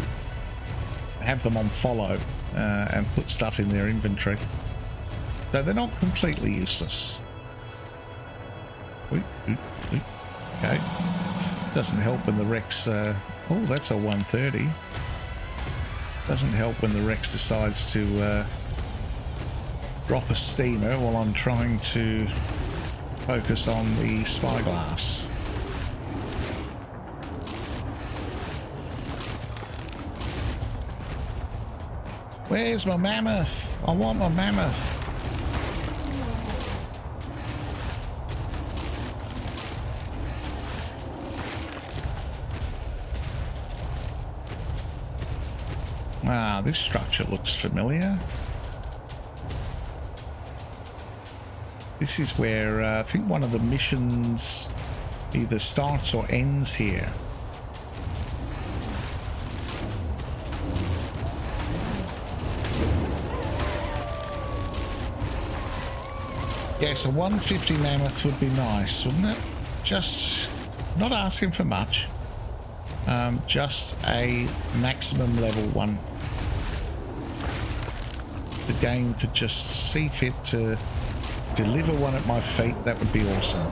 have them on follow and put stuff in their inventory, so they're not completely useless. Okay, doesn't help when the Rex oh, that's a 130. Doesn't help when the Rex decides to drop a steamer while I'm trying to focus on the spyglass. Where's my mammoth? I want my mammoth. Ah, this structure looks familiar. This is where I think one of the missions either starts or ends here. Yes, a 150 mammoth would be nice, wouldn't it? Just not asking for much. Just a maximum level one. The game could just see fit to deliver one at my feet. That would be awesome.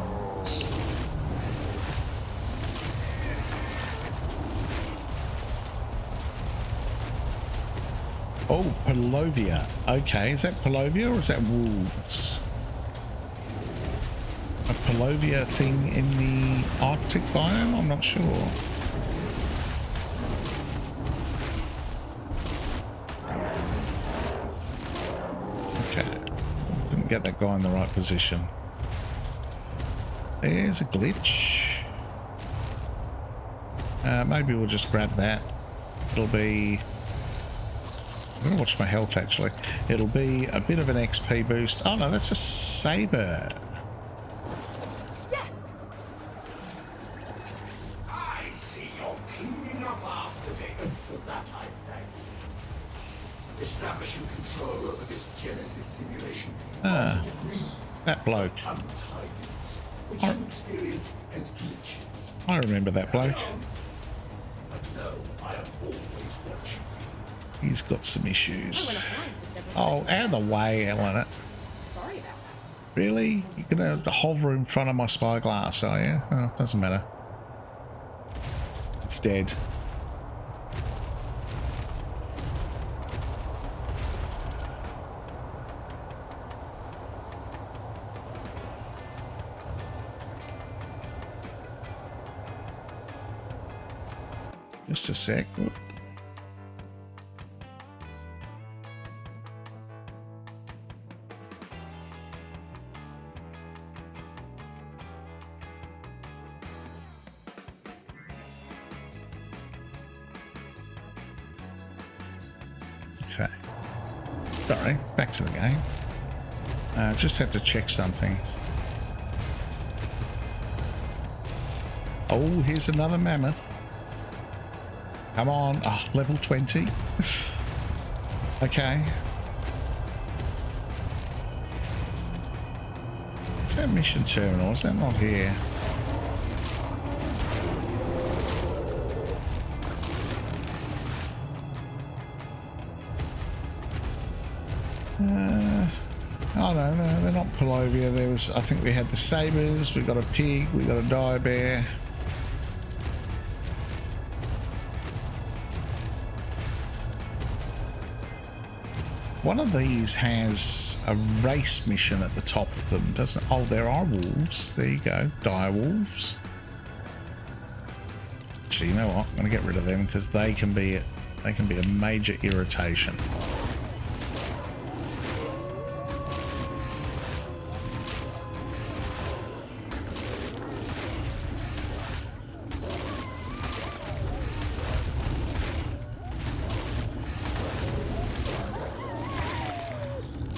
Oh, Polovia. Okay, is that Polovia or is that wolves? A Polovia thing in the Arctic biome? I'm not sure. Okay. Couldn't get that guy in the right position. There's a glitch. Maybe we'll just grab that. It'll be... I'm going to watch my health, actually. It'll be a bit of an XP boost. Oh, no, that's a saber. Yes. I see you're cleaning up after me, and for that I thank you. Establishing control over this Genesis simulation Ah, that bloke. untidiness, which you experience as glitches. I remember that bloke. But no, I am always watching. He's got some I went issues. offline for several Oh, seconds. out of the way, Eleanor. Sorry about that. Really? You're going to hover in front of my spyglass, are you? Oh, doesn't matter. It's dead. Just a sec. Okay. Sorry, back to the game. Just had to check something. Oh, here's another mammoth. Come on. Oh, level 20. Okay. Is that mission terminal? Is that not here? Oh no, they're not Polovia. There was, I think we had the sabers, we got a pig, we got a dire bear. One of these has a race mission at the top of them, doesn't it? Oh, there are wolves. There you go, dire wolves. Actually, you know what? I'm going to get rid of them because they can be a major irritation.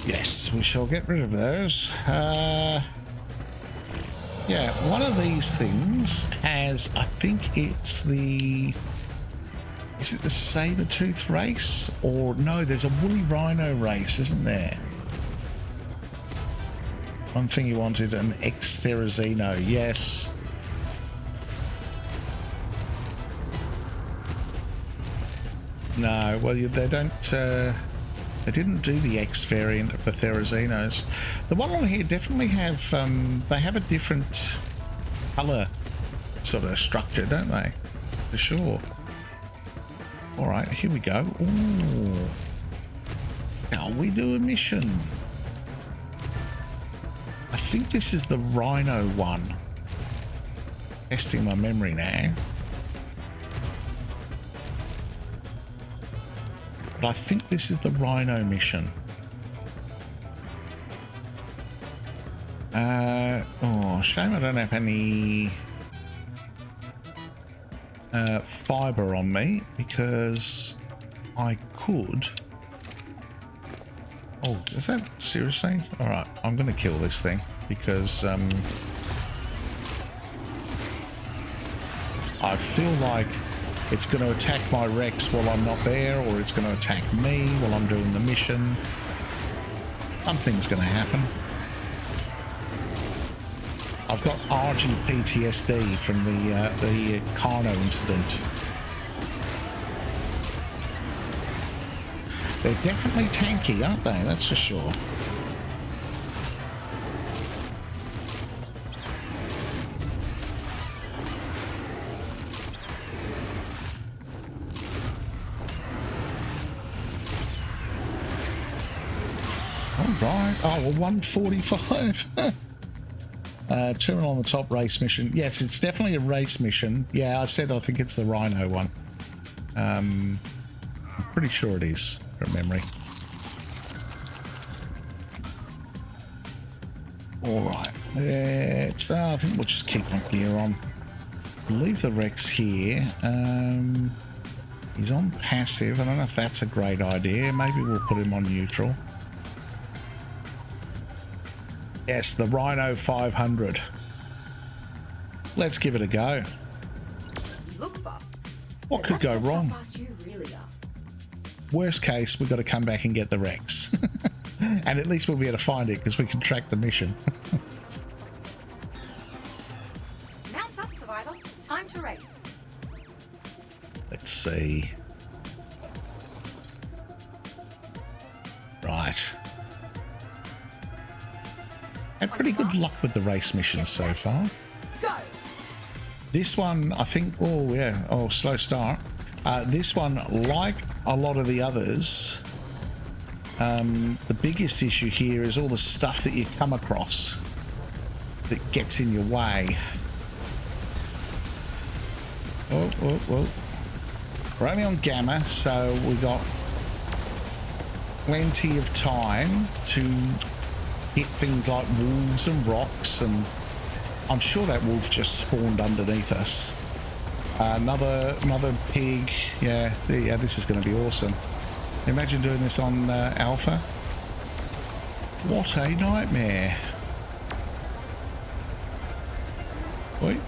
Yes, we shall get rid of those. Yeah, one of these things has, I think it's the... Is it the saber-tooth race? Or no, there's a woolly rhino race, isn't there? One thing you wanted, an X-Therizino, yes. No, well, they don't... They didn't do the X variant of the Therazinos. The one on here definitely have, they have a different colour sort of structure, don't they? For sure. Alright, here we go. Ooh. Now we do a mission. I think this is the Rhino one. Testing my memory now. But I think this is the Rhino mission. Oh, shame I don't have any fiber on me because I could. Oh, is that seriously? All right, I'm going to kill this thing because I feel like it's going to attack my Rex while I'm not there, or it's going to attack me while I'm doing the mission. Something's going to happen. I've got RG PTSD from the Carno incident. They're definitely tanky, aren't they? That's for sure. Right. Oh, well, 145. Terminal on the top race mission. Yes, it's definitely a race mission. Yeah, I said I think it's the Rhino one. I'm pretty sure it is, from memory. All right. It's, I think we'll just keep our gear on. Leave the Rex here. He's on passive. I don't know if that's a great idea. Maybe we'll put him on neutral. Yes, the Rhino 500. Let's give it a go. You look fast. What could go wrong? How fast you really are. Worst case, we've got to come back and get the Rex. And at least we'll be able to find it because we can track the mission. Mount up, Survivor. Time to race. Let's see. Right. Had pretty good luck with the race missions so far. Go. This one, I think, oh yeah, oh, slow start. This one, like a lot of the others, the biggest issue here is all the stuff that you come across that gets in your way. Oh. We're only on Gamma, so we got plenty of time to hit things like wolves and rocks, and I'm sure that wolf just spawned underneath us. Another pig. Yeah, this is going to be awesome. Imagine doing this on Alpha. What a nightmare. Wait.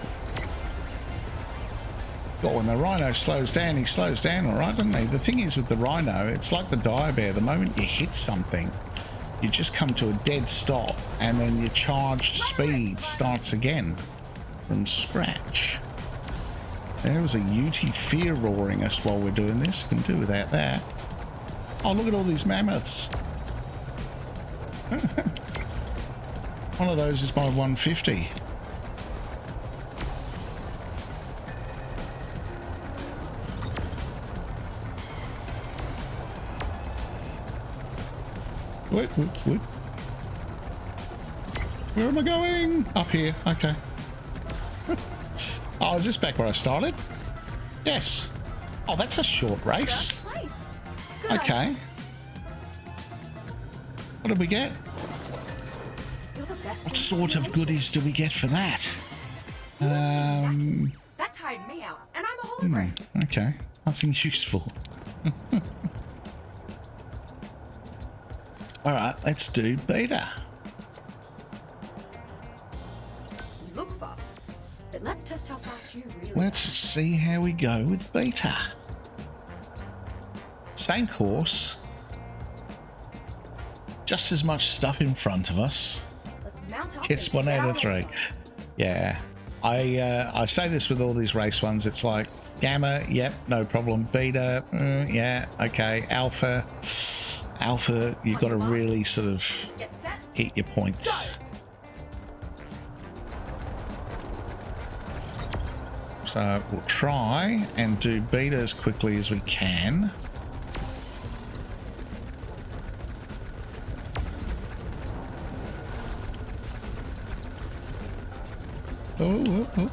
But when the Rhino slows down, he slows down all right, doesn't he? The thing is with the Rhino, it's like the dire bear. The moment you hit something, you just come to a dead stop, and then your charged speed starts again from scratch. There was a Yeti fear roaring us while we're doing this. Can do without that. Oh, look at all these mammoths. One of those is my 150. Wait. Where am I going? Up here. Okay. Oh, is this back where I started? Yes. Oh, that's a short race. First place. Good Okay. idea. What did we get? You're the best What in sort of simulation. goodies do we get for that? That tired me out, and I'm a hologram. Okay. Nothing useful. Alright, let's do beta. You look fast, but let's test how fast you really Let's see how we go with beta. Same course. Just as much stuff in front of us. are. Let's mount up. It's and 1 get out our of 3. race on. Yeah. I say this with all these race ones. It's like Gamma, yep, no problem. Beta, yeah, okay. Alpha, you've got to really sort of Get set. hit your points. So we'll try and do beta as quickly as we can. Oh.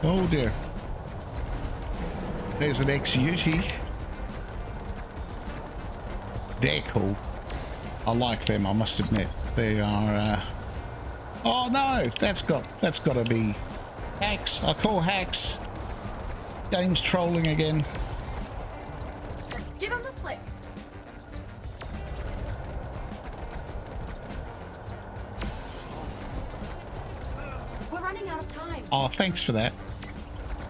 Oh dear. There's an ex-Yeti. They're cool. I like them, I must admit. They are oh no, that's got to be Hacks. I call hacks. Game's trolling again. Let's give him the flick. We're running out of time. Oh, thanks for that.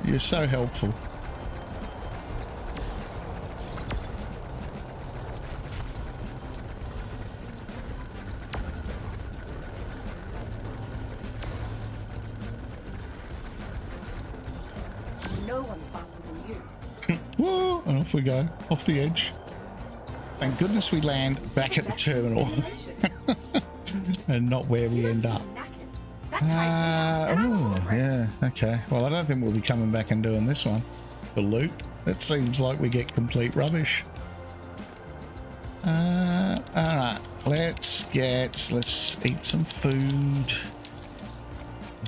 You're so helpful. No one's faster than you. Whoa, and off we go. Off the edge. Thank goodness we land back at the terminal. And not where we end up. Oh, yeah, okay. Well, I don't think we'll be coming back and doing this one. The loot. It seems like we get complete rubbish. Alright. Let's eat some food.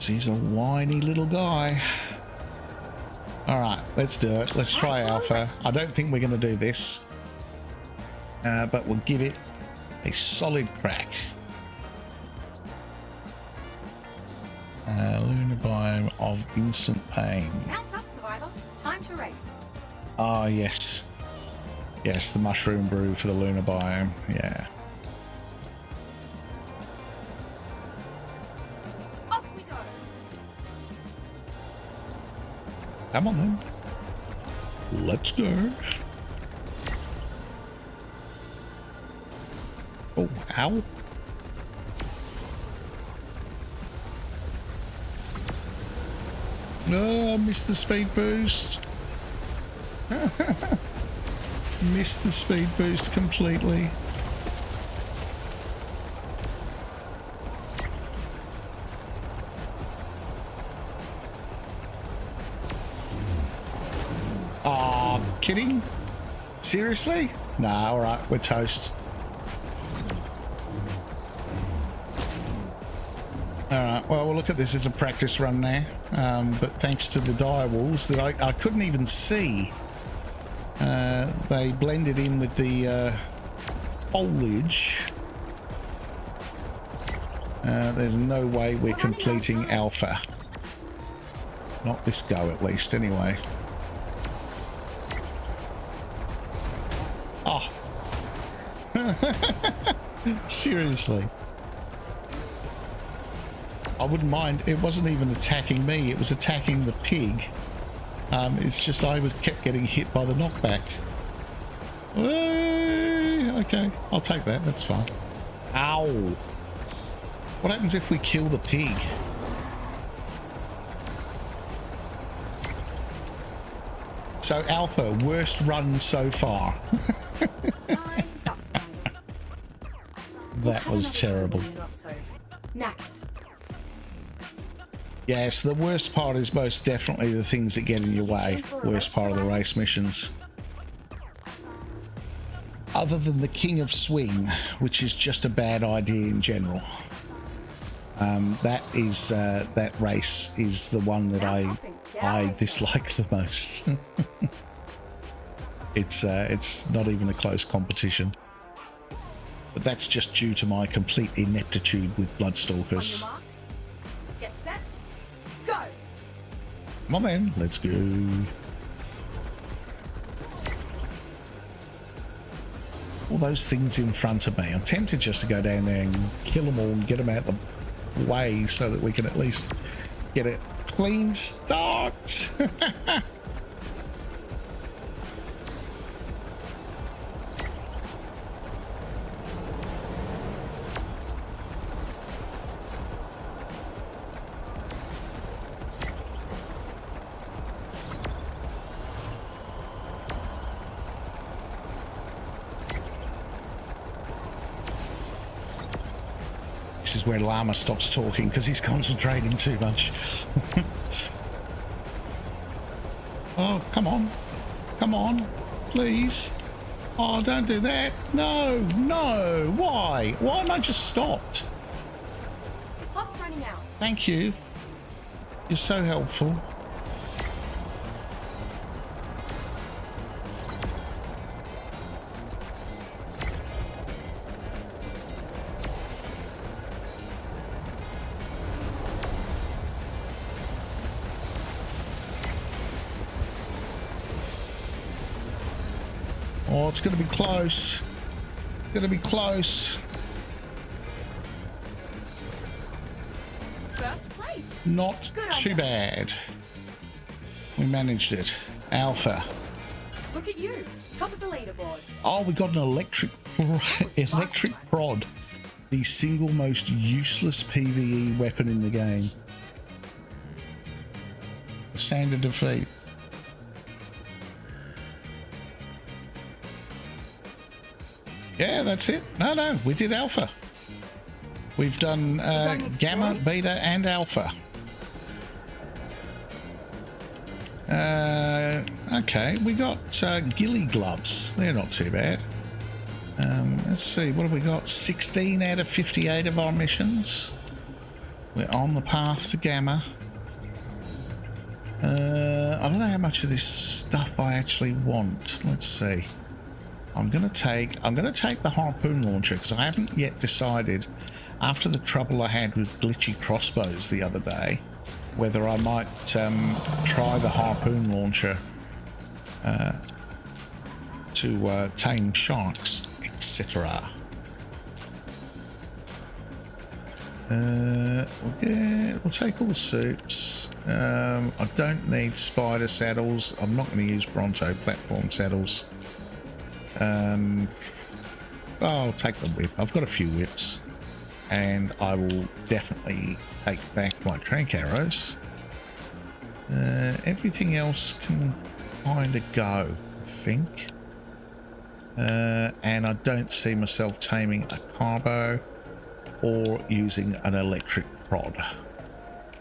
He's a whiny little guy. Alright, let's do it. Let's try Alpha. I don't think we're going to do this. But we'll give it a solid crack. Lunar biome of instant pain. Mount up, survivor. Time to race. Ah, yes. Yes, the mushroom brew for the lunar biome. Yeah. Off we go. Come on then. Let's go. Oh, ow. No, I missed the speed boost. Missed the speed boost completely. Oh, kidding? Seriously? Nah, alright, we're toast. Alright, well, we'll look at this as a practice run now. But thanks to the dire wolves that I couldn't even see. They blended in with the foliage. There's no way we're completing Alpha. Not this go, at least, anyway. Oh. Seriously. I wouldn't mind. It wasn't even attacking me. It was attacking the pig. It's just I kept getting hit by the knockback. Okay, I'll take that. That's fine. Ow. What happens if we kill the pig? So Alpha, worst run so far. Time's up, survivor. That was terrible. Knackered. Yes, the worst part is most definitely the things that get in your way. Worst part of the race missions. Other than the King of Swing, which is just a bad idea in general. That race is the one that I dislike the most. It's not even a close competition. But that's just due to my complete ineptitude with Bloodstalkers. Get set. Go. Come on then, let's go. All those things in front of me. I'm tempted just to go down there and kill them all and get them out the way so that we can at least get a clean start. This is where Llama stops talking because he's concentrating too much. Oh, come on. Come on. Please. Oh, don't do that. No, no. Why? Why am I just stopped? The clock's running out. Thank you. You're so helpful. Oh, it's going to be close. Going to be close. First place. Not Good on too ya. bad. We managed it. Alpha. Look at you, top of the leaderboard. Oh, we got an electric prod. The single most useless PvE weapon in the game. Standard defeat. Yeah, that's it. No, we did alpha. We've done gamma, beta, and alpha. Okay, we got ghillie gloves. They're not too bad. Let's see, what have we got? 16 out of 58 of our missions. We're on the path to gamma. I don't know how much of this stuff I actually want. Let's see. I'm gonna take the harpoon launcher because I haven't yet decided, after the trouble I had with glitchy crossbows the other day, whether I might try the harpoon launcher to tame sharks, etc. We'll take all the suits. I don't need spider saddles. I'm not going to use Bronto platform saddles. I'll take the whip. I've got a few whips, and I will definitely take back my trank arrows. Everything else can kind of go, I think. And I don't see myself taming a carbo or using an electric prod.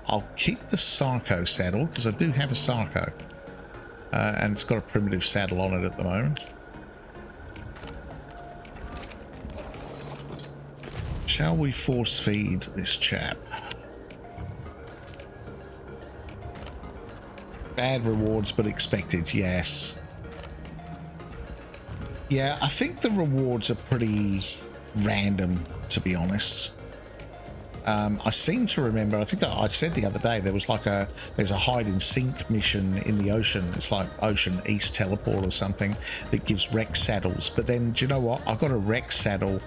I'll keep the Sarco saddle because I do have a Sarco, and it's got a primitive saddle on it at the moment. Shall we force feed this chap? Bad rewards but expected, yes. Yeah, I think the rewards are pretty random, to be honest. I seem to remember, I think I said the other day, there's a hide and sink mission in the ocean. It's like Ocean East Teleport or something that gives Rex saddles. But then, do you know what? I got a Rex saddle,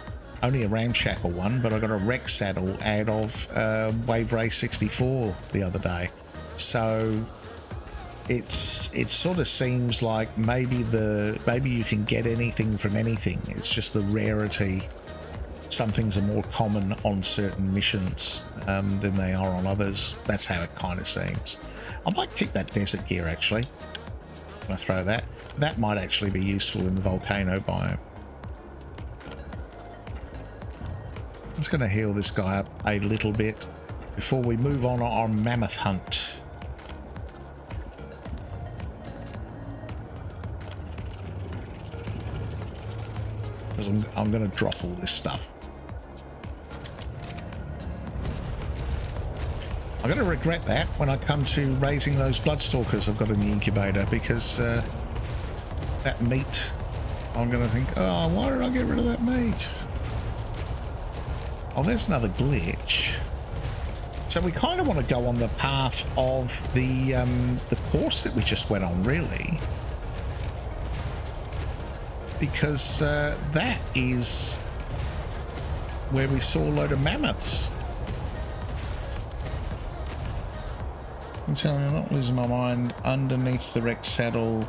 only a ramshackle one, but I got a Rex saddle out of Wave Race 64 the other day. So it sort of seems like maybe you can get anything from anything. It's just the rarity. Some things are more common on certain missions than they are on others. That's how it kind of seems. I might keep that desert gear actually. I'm gonna throw that. That might actually be useful in the volcano biome. I'm just gonna heal this guy up a little bit before we move on our mammoth hunt. Because I'm going to drop all this stuff. I'm going to regret that when I come to raising those bloodstalkers I've got in the incubator, because that meat, I'm going to think, oh, why did I get rid of that meat? Oh, there's another glitch. So we kind of want to go on the path of the course that we just went on, really. Because that is where we saw a load of mammoths. I'm telling you, I'm not losing my mind. Underneath the Rex saddle.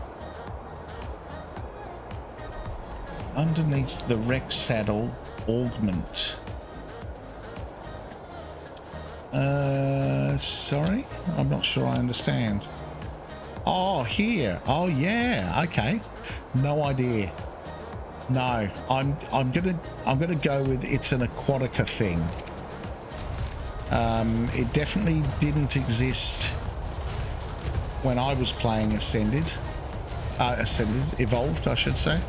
Underneath the Rex saddle, augment. Sorry? I'm not sure I understand. Oh, here. Oh, yeah. Okay. No idea. No, I'm gonna go with it's an Aquatica thing. It definitely didn't exist when I was playing Ascended, Evolved, I should say.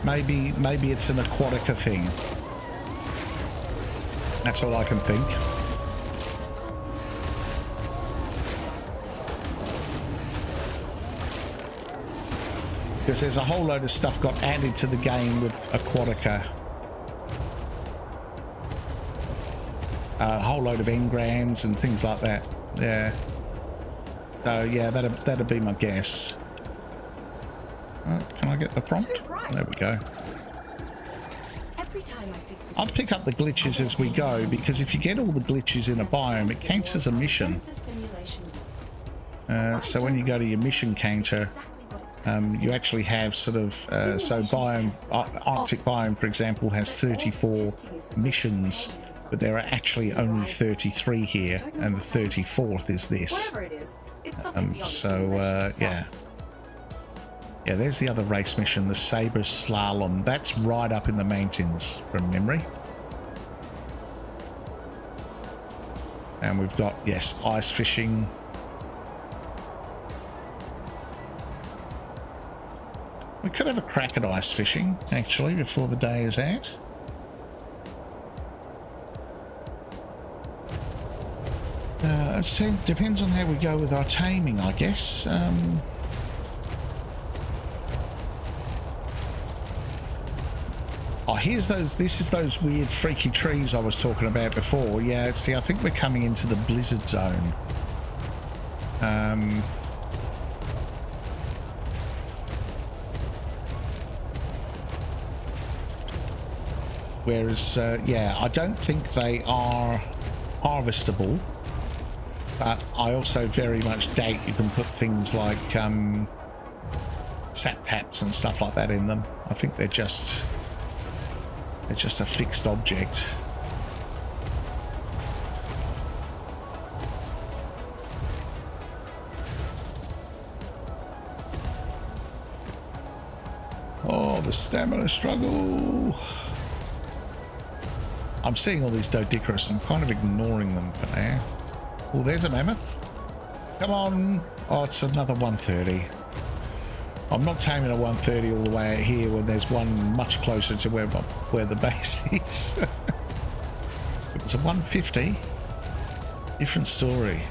Maybe it's an Aquatica thing. That's all I can think. Because there's a whole load of stuff got added to the game with Aquatica. A whole load of engrams and things like that. Yeah. So yeah, that'd be my guess. Can I get the prompt? There we go. Every time I fix it, I'll pick up the glitches as we go, because if you get all the glitches in a biome, it counts as a mission. So when you go to your mission counter, you actually have sort of, so Arctic biome, for example, has 34 missions, but there are actually only 33 here, and the 34th is this. Yeah. Yeah, there's the other race mission, the Saber Slalom. That's right up in the mountains from memory. And we've got, yes, ice fishing. We could have a crack at ice fishing, actually, before the day is out. It depends on how we go with our taming, I guess. Oh, this is those weird freaky trees I was talking about before. Yeah, see, I think we're coming into the blizzard zone. Whereas, yeah, I don't think they are harvestable, but I also very much doubt you can put things like sap taps and stuff like that in them. I think they're just a fixed object. Oh, the stamina struggle. I'm seeing all these Doedicurus. I'm kind of ignoring them for now. Oh, there's a mammoth. Come on. Oh, it's another 130. I'm not taming a 130 all the way out here when there's one much closer to where the base is. If it's a 150, different story.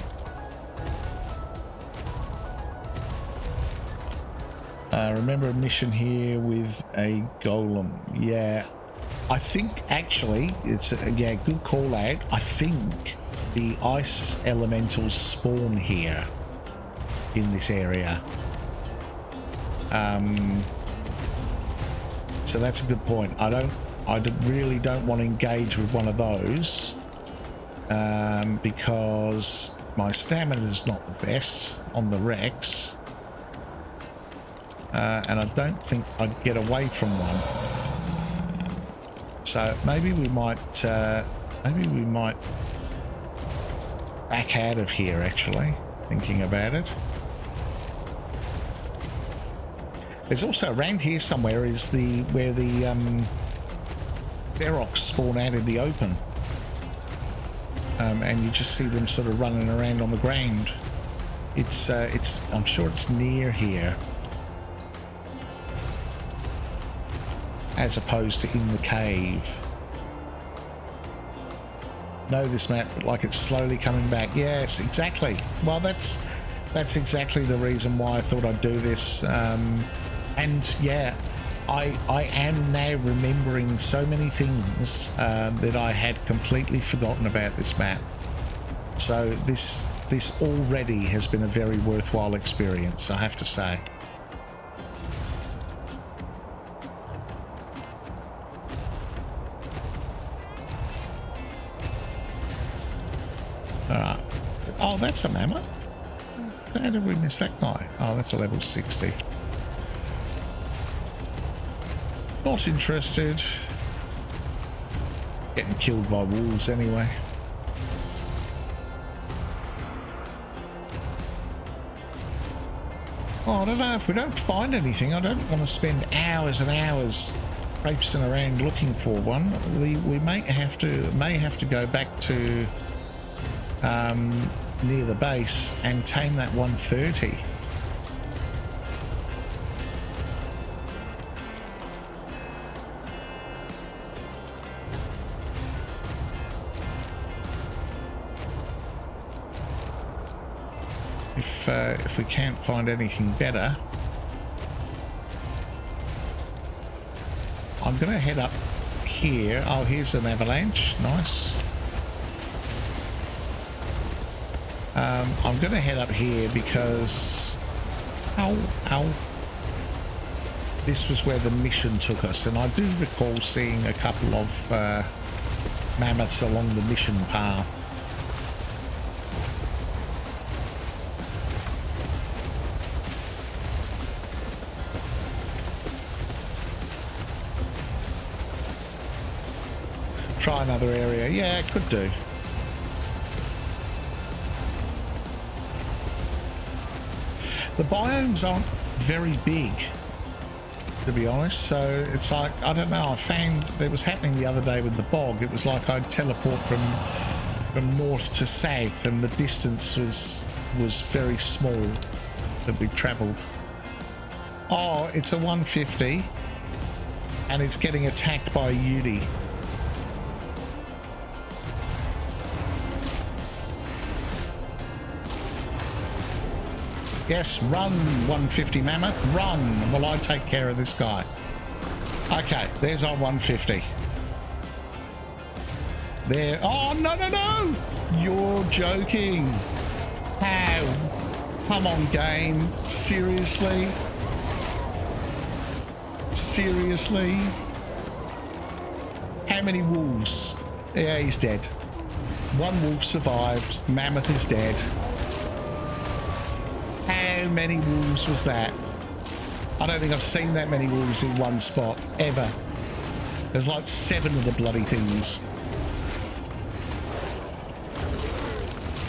Remember a mission here with a golem. Yeah, I think actually it's yeah, good call out. I think the ice elementals spawn here in this area. So that's a good point. I really don't want to engage with one of those because my stamina is not the best on the Rex, and I don't think I'd get away from one. So maybe we might back out of here. Actually, thinking about it. There's also around here somewhere is where the Ferox spawn out in the open, and you just see them sort of running around on the ground. It's I'm sure it's near here, as opposed to in the cave. No, this map, like it's slowly coming back. Yes, exactly. Well, that's exactly the reason why I thought I'd do this. And yeah, I am now remembering so many things that I had completely forgotten about this map. So this already has been a very worthwhile experience, I have to say. Alright. Oh, that's a mammoth. How did we miss that guy? Oh, that's a level 60. Not interested. Getting killed by wolves anyway. Oh, I don't know, if we don't find anything, I don't want to spend hours and hours traipsing around looking for one. We may have to go back to near the base and tame that 130. If we can't find anything better, I'm going to head up here. Oh, here's an avalanche. Nice. I'm going to head up here because... Ow, ow. this was where the mission took us, and I do recall seeing a couple of mammoths along the mission path. Try another area. Yeah, could do. The biomes aren't very big, to be honest, so it's like, I don't know, I found that was happening the other day with the bog. It was like I'd teleport from north to south, and the distance was very small that we travelled. Oh, it's a 150, and it's getting attacked by a Yudi. Yes, run, 150 mammoth, run, while I take care of this guy. Okay, there's our 150. There. Oh, no, no, no! You're joking. How? Come on, game. Seriously? Seriously? How many wolves? Yeah, he's dead. One wolf survived. Mammoth is dead. How many wolves was that? I don't think I've seen that many wolves in one spot, ever. There's like 7 of the bloody things.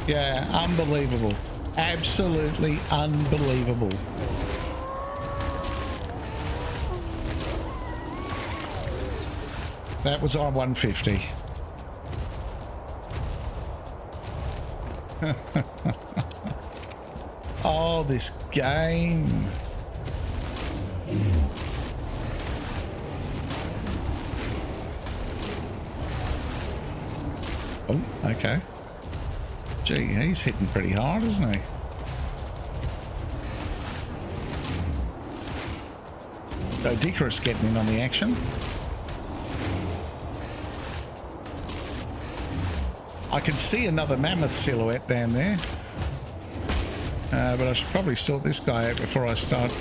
Yeah, unbelievable. Absolutely unbelievable. That was our 150. Oh, this game. Oh, okay. Gee, he's hitting pretty hard, isn't he? Dodicarus getting in on the action. I can see another mammoth silhouette down there. But I should probably sort this guy out before I start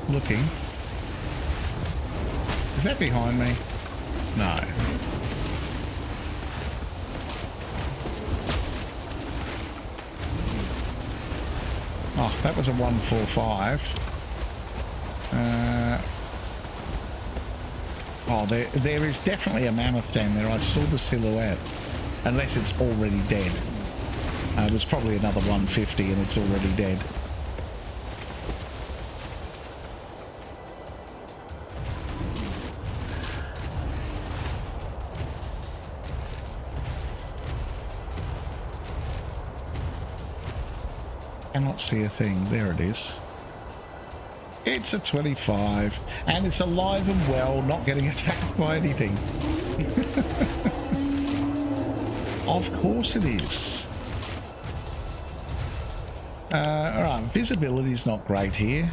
looking. Is that behind me? No. Oh, that was a 145. Oh, there is definitely a mammoth down there. I saw the silhouette. Unless it's already dead. It was probably another 150 and it's already dead. Cannot see a thing. There it is. It's a 25 and it's alive and well, not getting attacked by anything. Of course it is. Alright, visibility is not great here.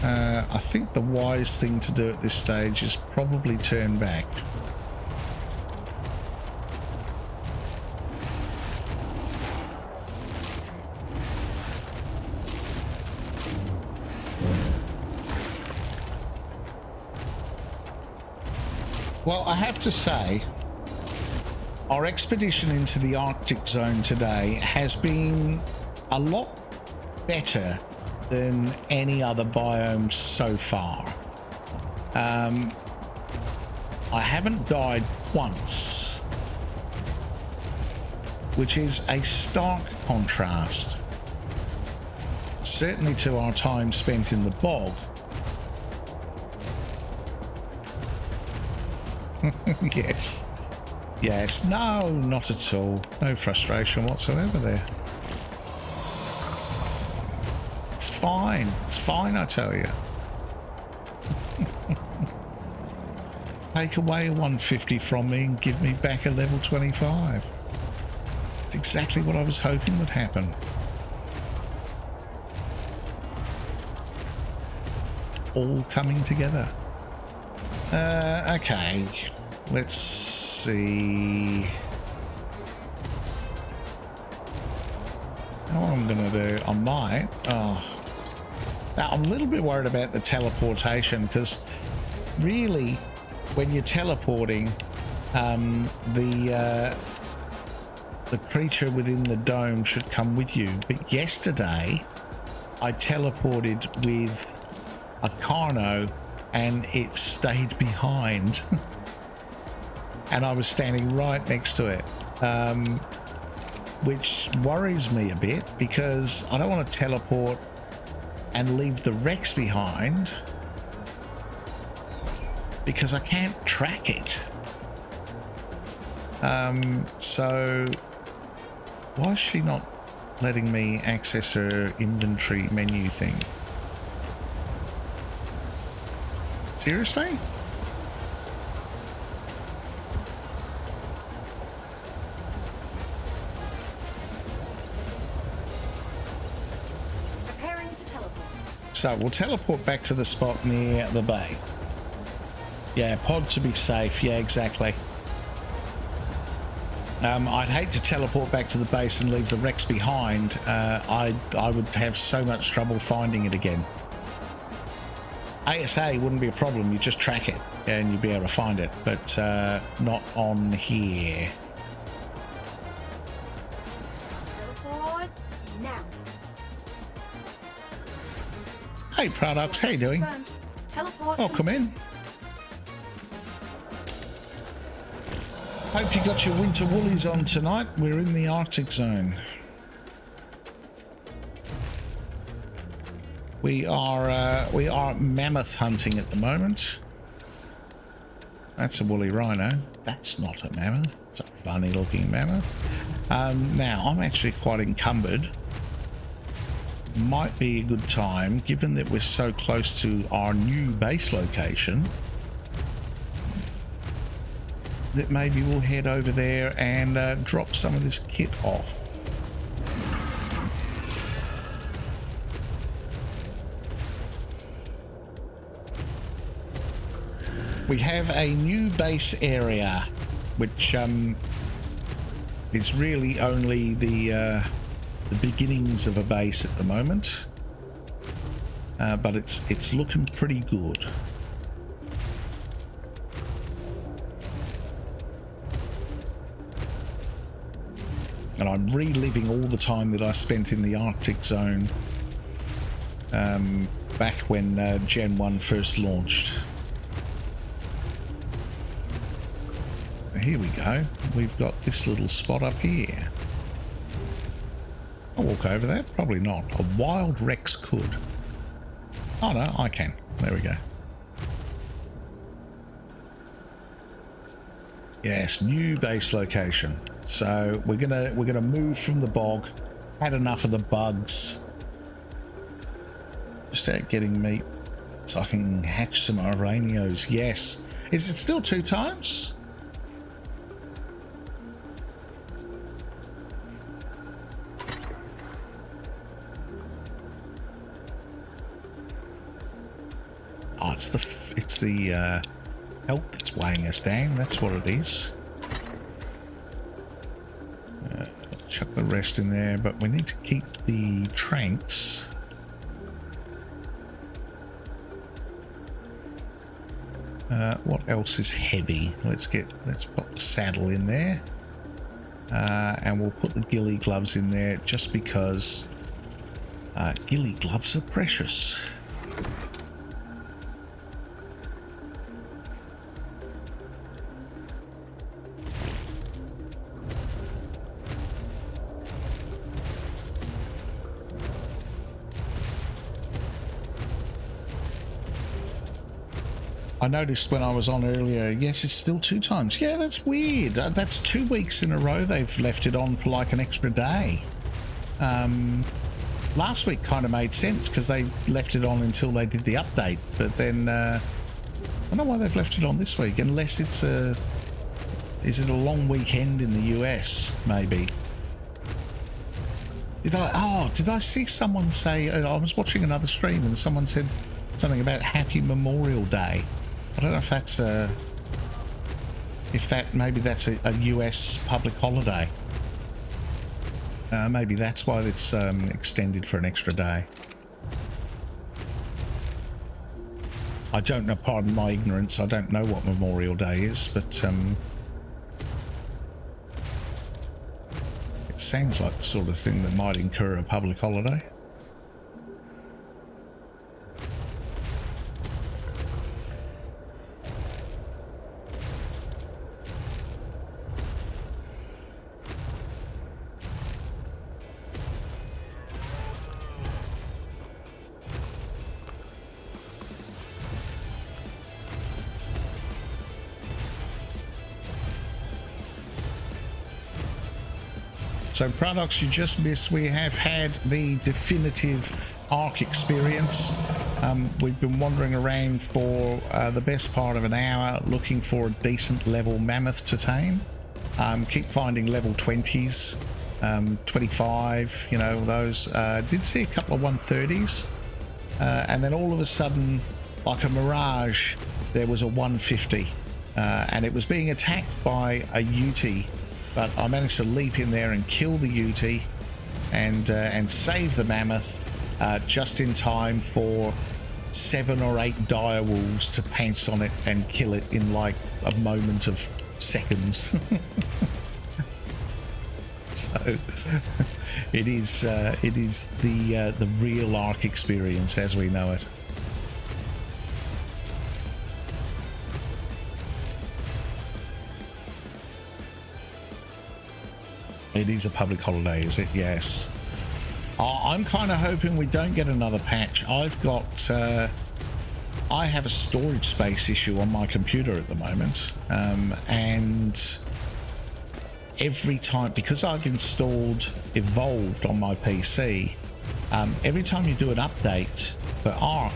I think the wise thing to do at this stage is probably turn back. Well, I have to say, our expedition into the Arctic zone today has been a lot better than any other biome so far. I haven't died once, which is a stark contrast, certainly to our time spent in the bog. Yes. Yes. No, not at all. No frustration whatsoever there. It's fine. It's fine, I tell you. Take away a 150 from me and give me back a level 25. It's exactly what I was hoping would happen. It's all coming together. Okay, let's see how I'm gonna do. I might. Oh, Now, I'm a little bit worried about the teleportation because really, when you're teleporting, the creature within the dome should come with you. But yesterday, I teleported with a Carno and it stayed behind. And I was standing right next to it, which worries me a bit because I don't want to teleport and leave the Rex behind because I can't track it. So why is she not letting me access her inventory menu thing? Seriously? Preparing to teleport. So we'll teleport back to the spot near the bay. Yeah, pod to be safe. Yeah, exactly. I'd hate to teleport back to the base and leave the Rex behind. I would have so much trouble finding it again. ASA wouldn't be a problem. You just track it and you'd be able to find it, but not on here. Teleport now. Hey, Products, how you doing? Confirmed. Teleport. Welcome in. Hope you got your winter woolies on tonight. We're in the Arctic zone. We are mammoth hunting at the moment. That's a woolly rhino. That's not a mammoth. It's a funny looking mammoth. Now I'm actually quite encumbered. Might be a good time, given that we're so close to our new base location, that maybe we'll head over there and drop some of this kit off. We have a new base area, which is really only the beginnings of a base at the moment, but it's looking pretty good. And I'm reliving all the time that I spent in the Arctic zone back when Gen 1 first launched. Here we go. We've got this little spot up here. I'll walk over that. Probably not. A wild Rex could. Oh no, I can. There we go. Yes, new base location. So we're gonna move from the bog. Had enough of the bugs. Just out getting meat so I can hatch some Iranios. Yes. Is it still 2 times? Oh, it's the health that's weighing us down. That's what it is. Chuck the rest in there, but we need to keep the tranks. What else is heavy? Let's put the saddle in there, and we'll put the ghillie gloves in there just because ghillie gloves are precious. I noticed when I was on earlier, yes, it's still 2 times. Yeah, that's weird. That's 2 weeks in a row they've left it on for like an extra day. Last week kind of made sense because they left it on until they did the update. But then I don't know why they've left it on this week, unless it's is it a long weekend in the US, maybe? Did I see someone say, I was watching another stream and someone said something about Happy Memorial Day. I don't know if that's maybe that's a US public holiday. Maybe that's why it's extended for an extra day. I don't know, pardon my ignorance, I don't know what Memorial Day is, but it seems like the sort of thing that might incur a public holiday. So Paradox, you just missed, we have had the definitive Ark experience. We've been wandering around for the best part of an hour looking for a decent level mammoth to tame. Keep finding level 20s, 25, you know, those. Did see a couple of 130s, and then all of a sudden, like a mirage, there was a 150, and it was being attacked by a Ute. But I managed to leap in there and kill the Ute and save the mammoth just in time for 7 or 8 dire wolves to pounce on it and kill it in like a moment of seconds. So it is the real Ark experience as we know it. It is a public holiday, is it? Yes. I'm kind of hoping we don't get another patch. I've got I have a storage space issue on my computer at the moment, and every time, because I've installed Evolved on my PC, every time you do an update for Ark,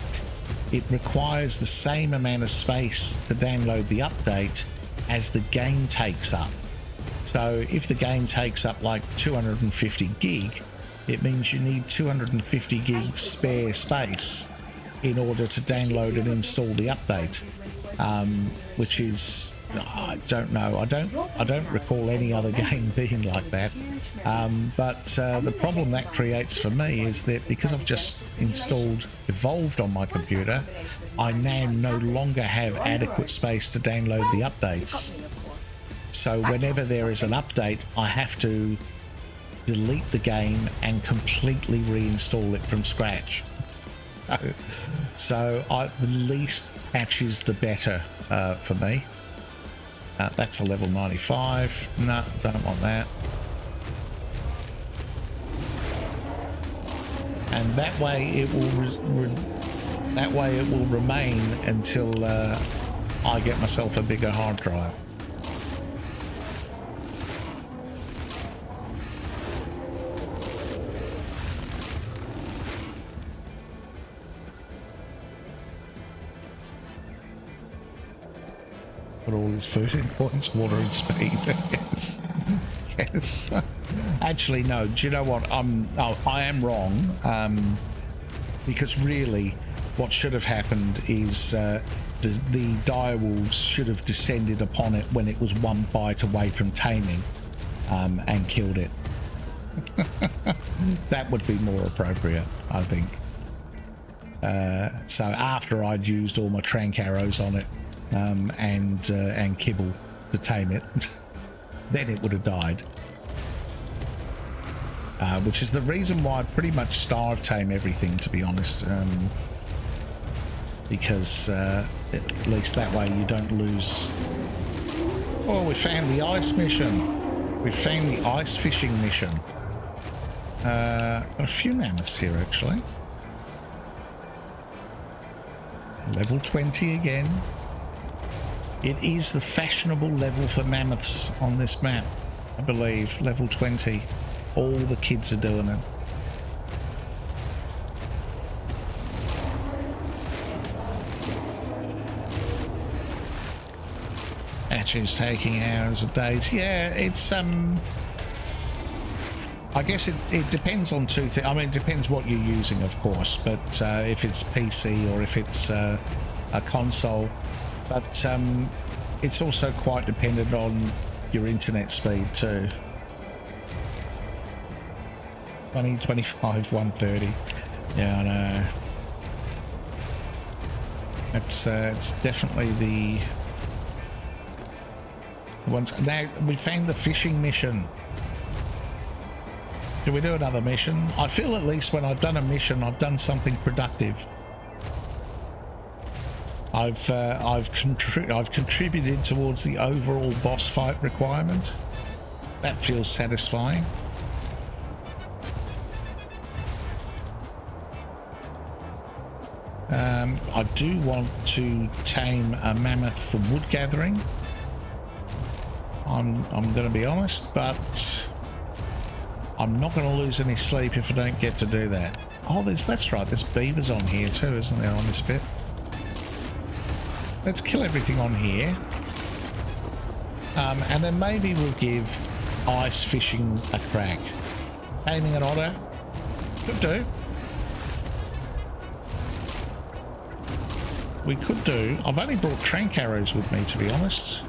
it requires the same amount of space to download the update as the game takes up. So if the game takes up like 250 gig, it means you need 250 gig spare space in order to download and install the update, which is, I don't know, I don't recall any other game being like that. But the problem that creates for me is that because I've just installed Evolved on my computer, I now no longer have adequate space to download the updates. So whenever there is an update, I have to delete the game and completely reinstall it from scratch. So the least patches, the better for me. That's a level 95. No, don't want that. And that way it will remain until I get myself a bigger hard drive. Put all his food in points, water and speed. Yes. Yes. Actually, no. Do you know what? I am wrong. Because really, what should have happened is the direwolves should have descended upon it when it was one bite away from taming, and killed it. That would be more appropriate, I think. So after I'd used all my trank arrows on it, and kibble to tame it, then it would have died. Which is the reason why I pretty much starve tame everything, to be honest, because at least that way you don't lose. Oh, we found the ice mission. We found the ice fishing mission. Got a few mammoths here actually. Level 20 again. It is the fashionable level for mammoths on this map, I believe. Level 20. All the kids are doing it. Actually, taking hours or days. Yeah, it's I guess it depends on two things. I mean, it depends what you're using, of course. But if it's PC or if it's a console. But it's also quite dependent on your internet speed too. 20, 25, 130. Yeah, I know. It's definitely the ones. Now we found the fishing mission. Do we do another mission? I feel at least when I've done a mission, I've done something productive. I've contributed towards the overall boss fight requirement. That feels satisfying. I do want to tame a mammoth for wood gathering. I'm going to be honest, but I'm not going to lose any sleep if I don't get to do that. Oh, that's right. There's beavers on here too, isn't there, on this bit? Let's kill everything on here. And then maybe we'll give ice fishing a crack. Taming an otter. Could do. We could do. I've only brought trank arrows with me, to be honest.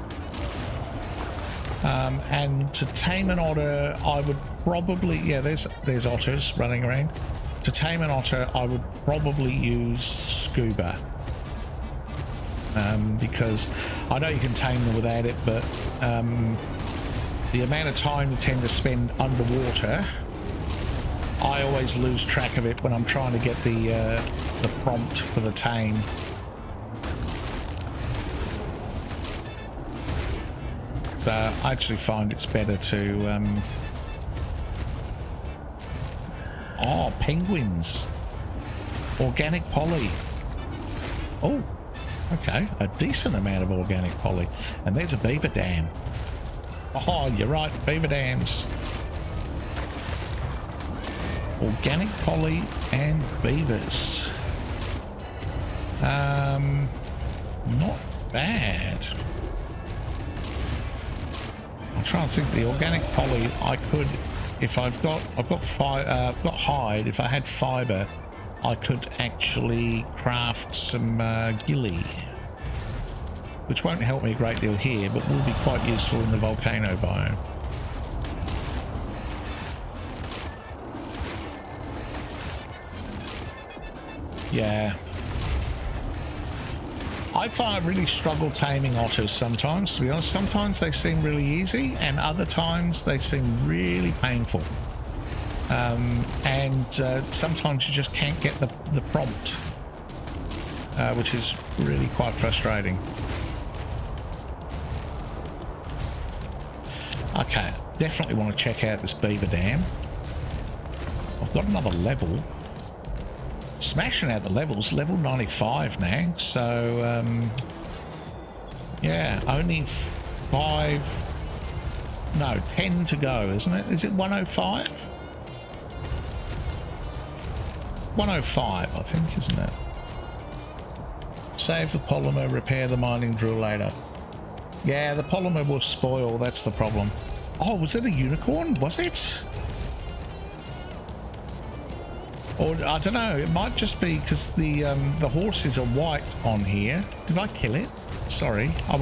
And to tame an otter, I would probably... Yeah, there's otters running around. To tame an otter, I would probably use scuba. Because I know you can tame them without it, but the amount of time you tend to spend underwater, I always lose track of it when I'm trying to get the prompt for the tame. So I actually find it's better to... Oh, penguins. Organic poly. Oh, okay. A decent amount of organic poly. And there's a beaver dam. Oh, you're right. Beaver dams. Organic poly and beavers. Not bad. I'm trying to think. The organic poly I could, if I've got hide. If I had fiber, I could actually craft some gilly, which won't help me a great deal here, but will be quite useful in the volcano biome. Yeah. I find I really struggle taming otters sometimes, to be honest. Sometimes they seem really easy, and other times they seem really painful. And sometimes you just can't get the prompt, which is really quite frustrating. Okay, definitely want to check out this beaver dam. I've got another level. Smashing out the levels, level 95 now, so yeah, only 10 to go, isn't it? Is it 105? 105, I think, isn't it? Save the polymer, repair the mining drill later. Yeah, the polymer will spoil, that's the problem. Oh, was it a unicorn? Was it? Or I don't know, it might just be because the horses are white on here. Did I kill it? Sorry, I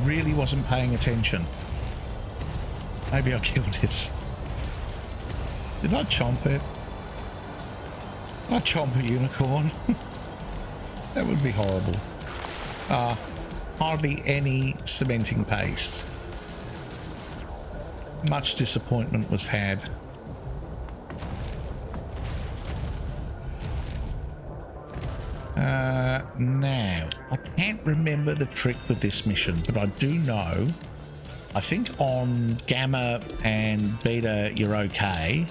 really wasn't paying attention. Maybe I killed it. Did I chomp it? Did I chomp a unicorn? That would be horrible. Hardly any cementing paste. Much disappointment was had. Now, I can't remember the trick with this mission, but I do know, I think on Gamma and Beta you're okay,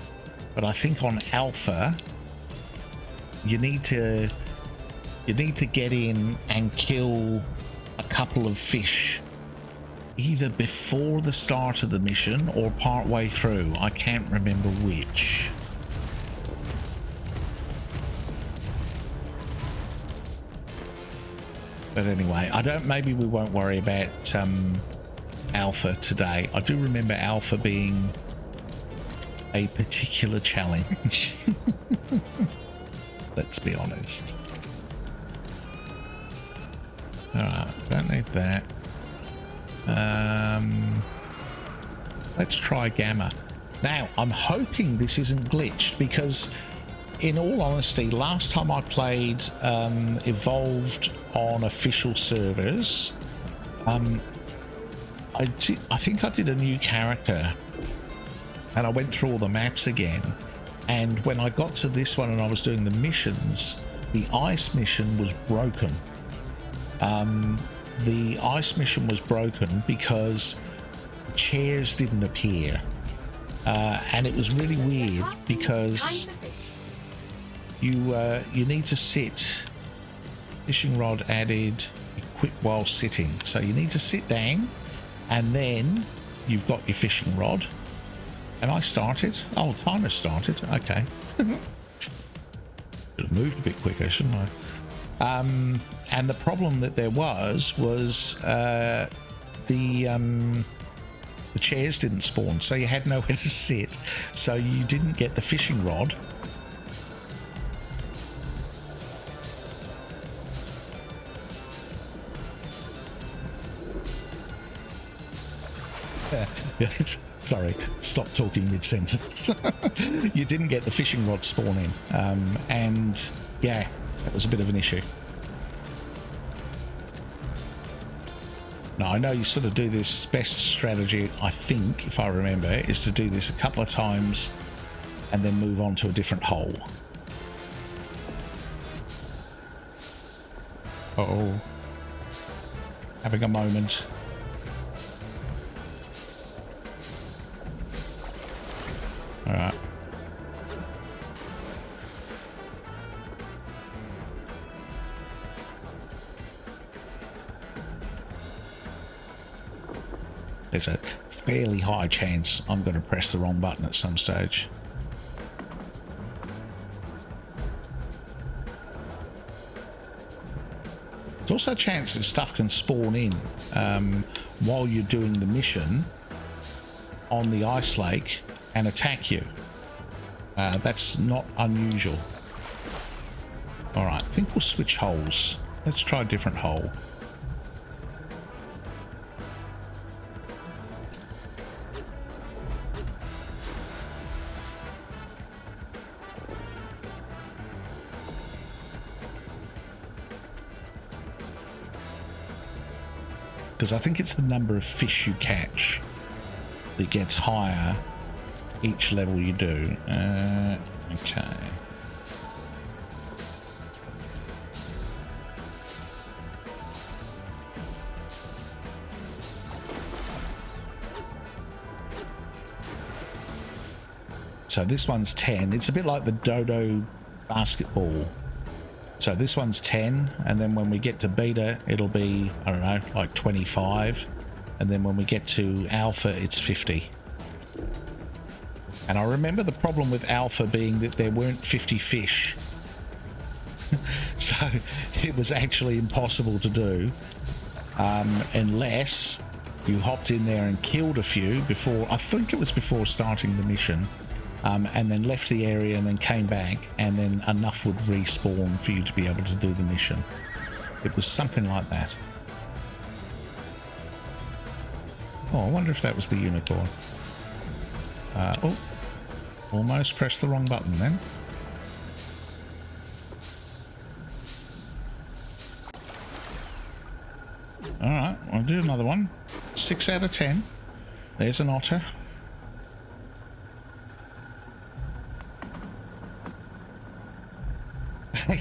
but I think on Alpha you need to get in and kill a couple of fish either before the start of the mission or part way through. I can't remember which. But anyway, maybe we won't worry about Alpha today. I do remember Alpha being a particular challenge. Let's be honest. Alright, don't need that. Let's try Gamma. Now, I'm hoping this isn't glitched, because in all honesty, last time I played Evolved on official servers, I think I did a new character and I went through all the maps again, and when I got to this one and I was doing the missions, the ice mission was broken. The ice mission was broken because chairs didn't appear, and it was really weird because you need to sit. Fishing rod added, equip while sitting. So you need to sit down, and then you've got your fishing rod. And I started. Oh, timer started. Okay. Should have moved a bit quicker, shouldn't I? And the problem that there was the chairs didn't spawn, so you had nowhere to sit, so you didn't get the fishing rod. Sorry, stop talking mid-sentence. You didn't get the fishing rod spawn in, and yeah, that was a bit of an issue. Now, I know you sort of do this, best strategy, I think, if I remember, is to do this a couple of times and then move on to a different hole. Uh-oh. Having a moment. Alright. There's a fairly high chance I'm going to press the wrong button at some stage. There's also a chance that stuff can spawn in while you're doing the mission on the ice lake and attack you. That's not unusual. Alright, I think we'll switch holes. Let's try a different hole. Because I think it's the number of fish you catch that gets higher each level you do. Okay. So this one's 10. It's a bit like the dodo basketball. So this one's 10, and then when we get to beta, it'll be, I don't know, like 25. And then when we get to alpha, it's 50. And I remember the problem with alpha being that there weren't 50 fish. So it was actually impossible to do unless you hopped in there and killed a few before, I think it was before starting the mission. And then left the area and then came back, and then enough would respawn for you to be able to do the mission. It was something like that. Oh, I wonder if that was the unicorn. Oh, almost pressed the wrong button then. Alright, I'll do another one. 6 out of 10. There's an otter.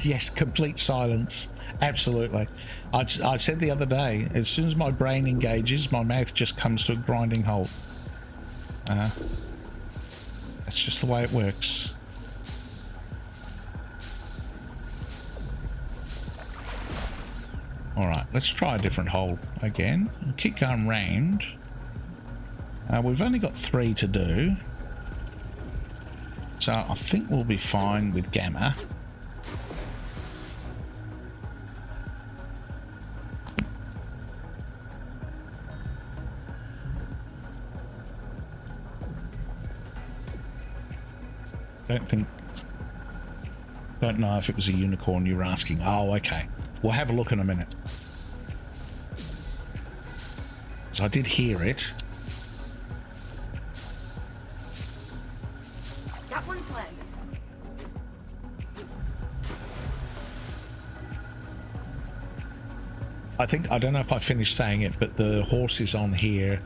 Yes, complete silence. Absolutely. I said the other day, as soon as my brain engages, my mouth just comes to a grinding halt. That's just the way it works. Alright, let's try a different hole again. We'll keep going round. We've only got 3 to do. So I think we'll be fine with Gamma. Don't know if it was a unicorn you were asking. Oh, okay. We'll have a look in a minute. So I did hear it. That one's landed. I think, I don't know if I finished saying it, but the horses on here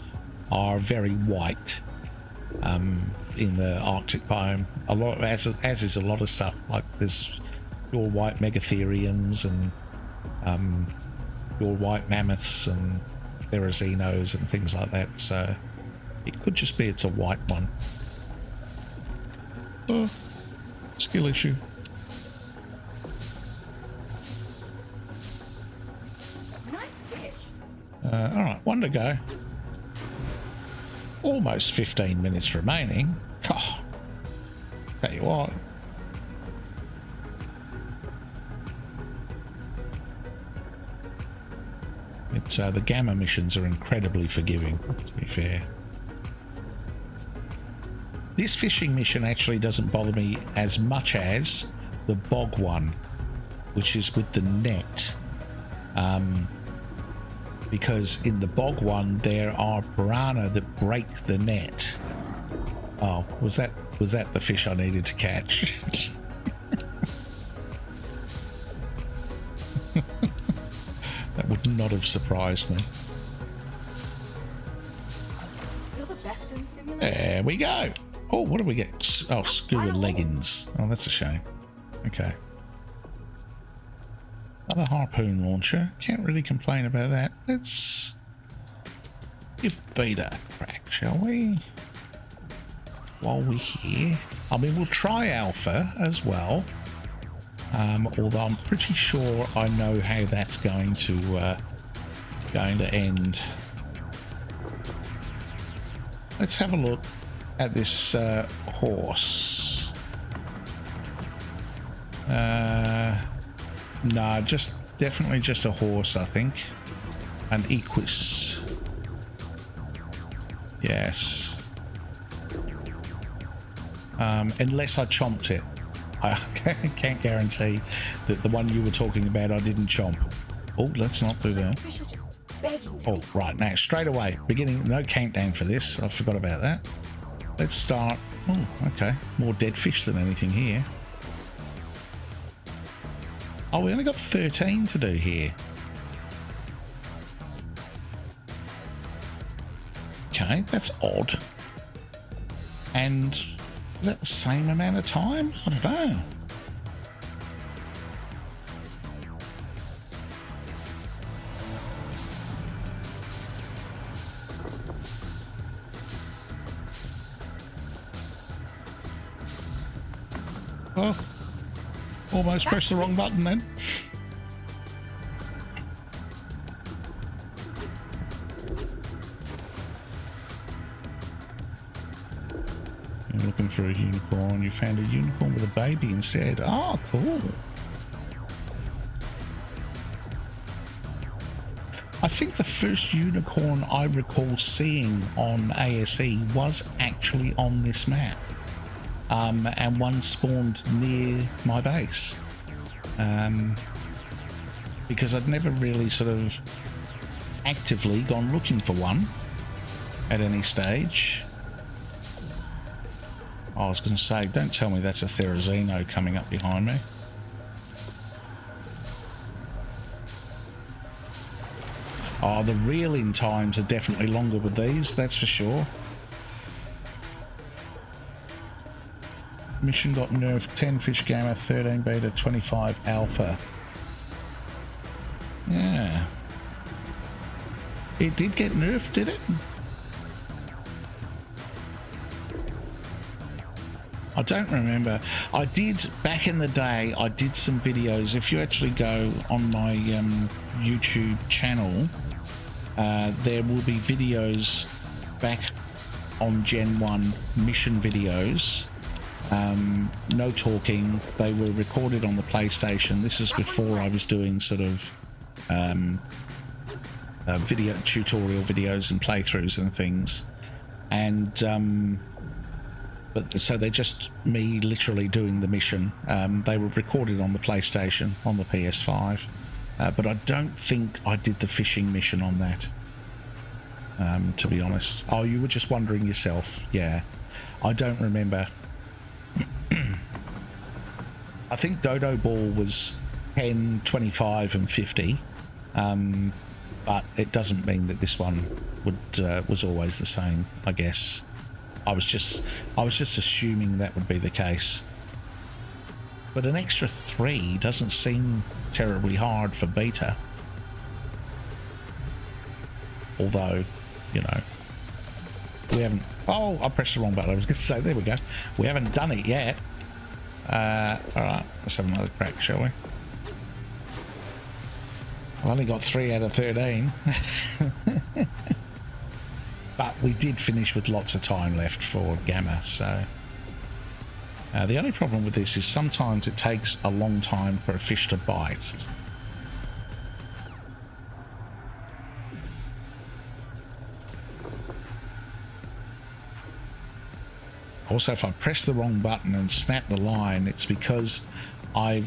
are very white. In the Arctic biome, a lot, as is a lot of stuff. Like there's your white megatheriums and your white mammoths and therazinos and things like that. So it could just be it's a white one. Oh, skill issue. Nice fish. All right, one to go. Almost 15 minutes remaining. Oh, tell you what. It's the gamma missions are incredibly forgiving, to be fair. This fishing mission actually doesn't bother me as much as the bog one, which is with the net. Because in the bog one there are piranha that break the net. Oh, was that the fish I needed to catch? That would not have surprised me. You're the best in simulation. There we go. Oh, what do we get? Oh, scuba leggings. Oh, that's a shame. Okay. Another harpoon launcher. Can't really complain about that. Let's give beta a crack, shall we? While we're here. I mean, we'll try alpha as well. Although I'm pretty sure I know how that's going to end. Let's have a look at this horse. No, definitely just a horse, I think. An equus. Yes. Unless I chomped it. I can't guarantee that the one you were talking about I didn't chomp. Oh, let's not do that. Fish are just begging to Oh, be right, now, straight away. Beginning, no countdown for this. I forgot about that. Let's start. Oh, okay. More dead fish than anything here. Oh, we only got 13 to do here. Okay, that's odd. And is that the same amount of time? I don't know. Oh, almost pressed the wrong button then. You're looking for a unicorn. You found a unicorn with a baby instead. Oh, cool. I think the first unicorn I recall seeing on ASE was actually on this map. And one spawned near my base. Because I'd never really sort of actively gone looking for one at any stage. I was going to say, don't tell me that's a Therizino coming up behind me. Oh, the reeling times are definitely longer with these, that's for sure. Mission got nerfed, 10 fish gamma, 13 beta, 25 alpha. Yeah. It did get nerfed, did it? I don't remember. I did, back in the day, I did some videos. If you actually go on my YouTube channel, there will be videos back on Gen 1 mission videos. No talking. They were recorded on the PlayStation. This is before I was doing sort of video tutorial videos and playthroughs and things. And but so they're just me literally doing the mission. They were recorded on the PlayStation, on the PS5, but I don't think I did the fishing mission on that, to be honest. Oh, you were just wondering yourself. Yeah, I don't remember. I think Dodo Ball was 10, 25 and 50, But it doesn't mean that this one was always the same, I guess. I was just assuming that would be the case. But an extra 3 doesn't seem terribly hard for beta. Although, you know, we haven't... Oh, I pressed the wrong button. I was going to say, there we go. We haven't done it yet. Alright, let's have another crack, shall we? I've only got 3 out of 13. But we did finish with lots of time left for Gamma, so... the only problem with this is sometimes it takes a long time for a fish to bite. Also, if I press the wrong button and snap the line, it's because I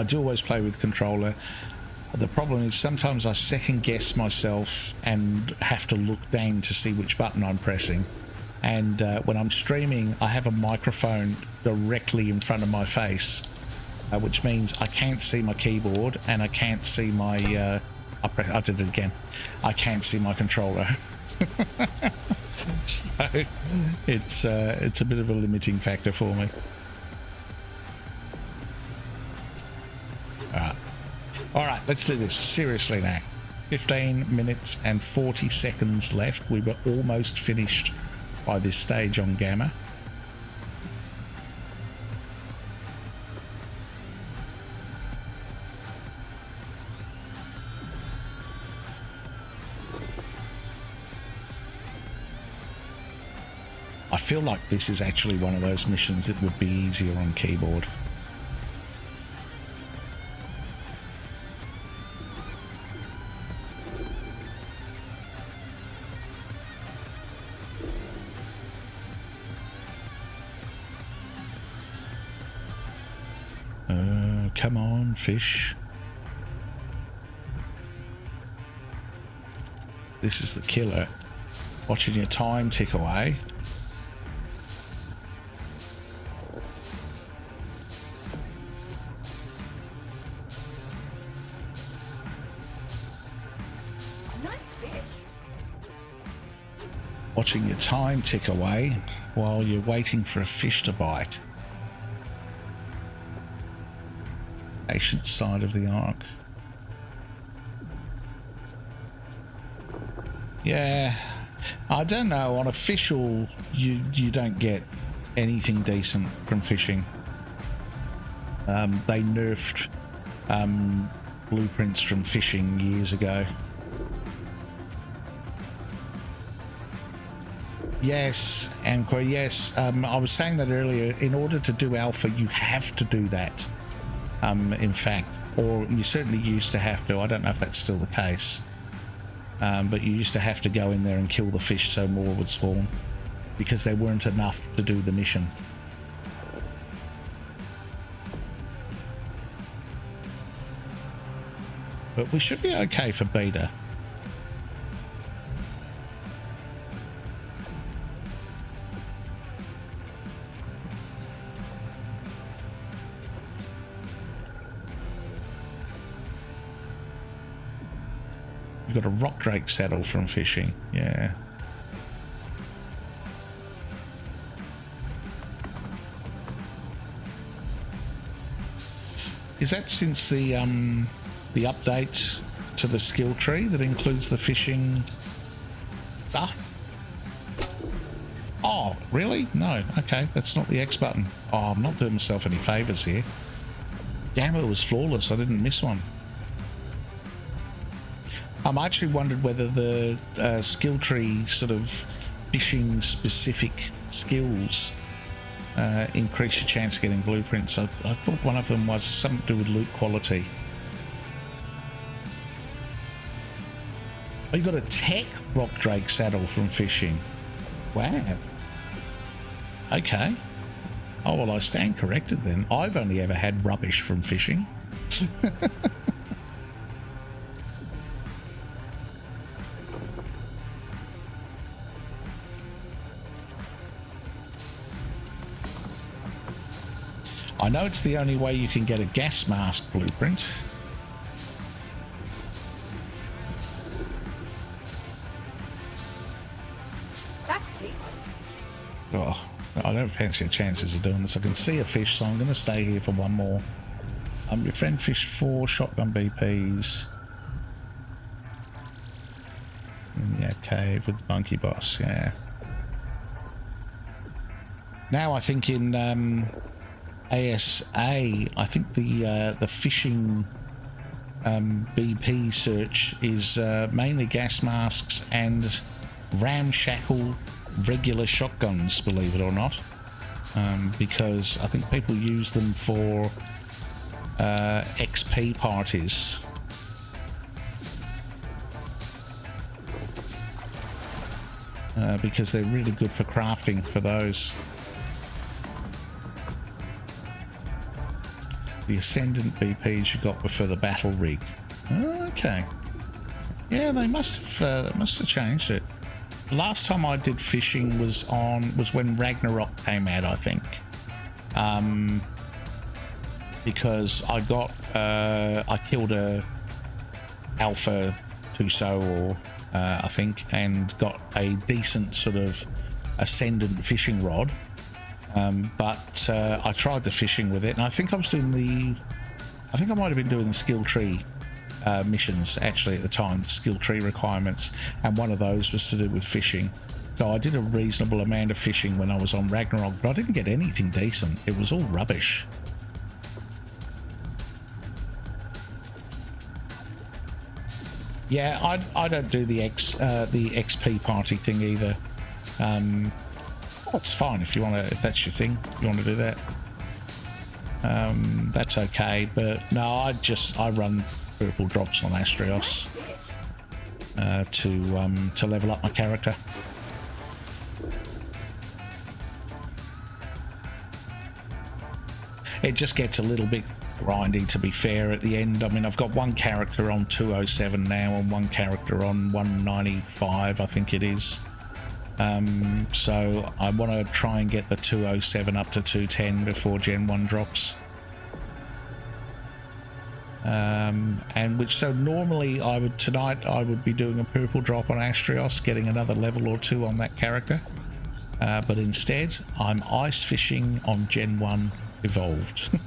do always play with controller. The problem is sometimes I second guess myself and have to look down to see which button I'm pressing. And when I'm streaming, I have a microphone directly in front of my face, which means I can't see my keyboard and I can't see my... I did it again. I can't see my controller. So it's a bit of a limiting factor for me. All right, let's do this seriously now. 15 minutes and 40 seconds left. We were almost finished by this stage on Gamma. I feel like this is actually one of those missions that would be easier on keyboard. Come on, fish. This is the killer. Watching your time tick away. Nice fish. Watching your time tick away while you're waiting for a fish to bite. Patient side of the Ark. Yeah, I don't know. On official, you don't get anything decent from fishing. They nerfed blueprints from fishing years ago. Yes, Amqua, yes. I was saying that earlier. In order to do alpha, you have to do that. In fact, or you certainly used to have to. I don't know if that's still the case. But you used to have to go in there and kill the fish so more would spawn, because there weren't enough to do the mission. But we should be okay for beta. We've got a rock drake saddle from fishing. Yeah. Is that since the update to the skill tree that includes the fishing stuff? Oh, really? No. Okay, that's not the X button. Oh, I'm not doing myself any favors here. Gamma was flawless. I didn't miss one. I actually wondered whether the skill tree sort of fishing specific skills increase your chance of getting blueprints. I thought one of them was something to do with loot quality. Oh, you got a tech rock drake saddle from fishing. Wow. Okay. Oh, well, I stand corrected then. I've only ever had rubbish from fishing. I know it's the only way you can get a gas mask blueprint. Oh, I don't fancy the chances of doing this. I can see a fish, so I'm going to stay here for one more. Your friend fished 4 shotgun BPs in the cave with the monkey boss. Yeah. Now I think in ASA, I think the fishing BP search is mainly gas masks and ramshackle regular shotguns, believe it or not, because I think people use them for XP parties. Because they're really good for crafting for those. The Ascendant BPs you got before the battle rig. Okay. Yeah, they must have changed it. Last time I did fishing was when Ragnarok came out, I think. Because I killed a alpha Tuso, or I think, and got a decent sort of Ascendant fishing rod. But I tried the fishing with it, and I think I might have been doing the skill tree missions actually at the time, the skill tree requirements, and one of those was to do with fishing. So I did a reasonable amount of fishing when I was on Ragnarok, but I didn't get anything decent. It was all rubbish. Yeah, I don't do the XP party thing either. That's fine if that's your thing, you want to do that. That's okay, but no, I run purple drops on Astrios to level up my character. It just gets a little bit grindy, to be fair, at the end. I mean, I've got one character on 207 now and one character on 195, I think it is. So I want to try and get the 207 up to 210 before Gen 1 drops. So normally tonight I would be doing a purple drop on Astrios, getting another level or 2 on that character. But instead, I'm ice fishing on Gen 1 Evolved.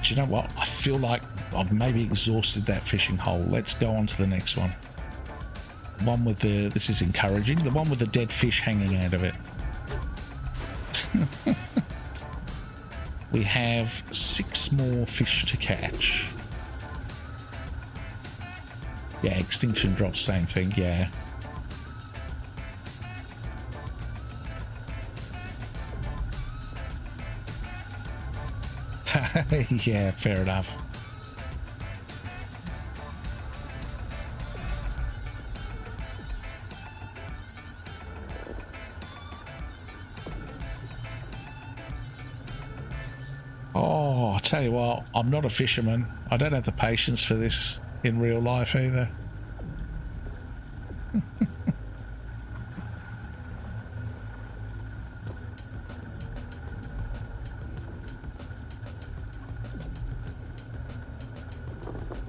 Do you know what? I feel like I've maybe exhausted that fishing hole. Let's go on to the next one. One with this is encouraging, the one with the dead fish hanging out of it. We have 6 more fish to catch. Yeah, extinction drops, same thing, yeah. Yeah, fair enough. Oh, I tell you what, I'm not a fisherman. I don't have the patience for this in real life either.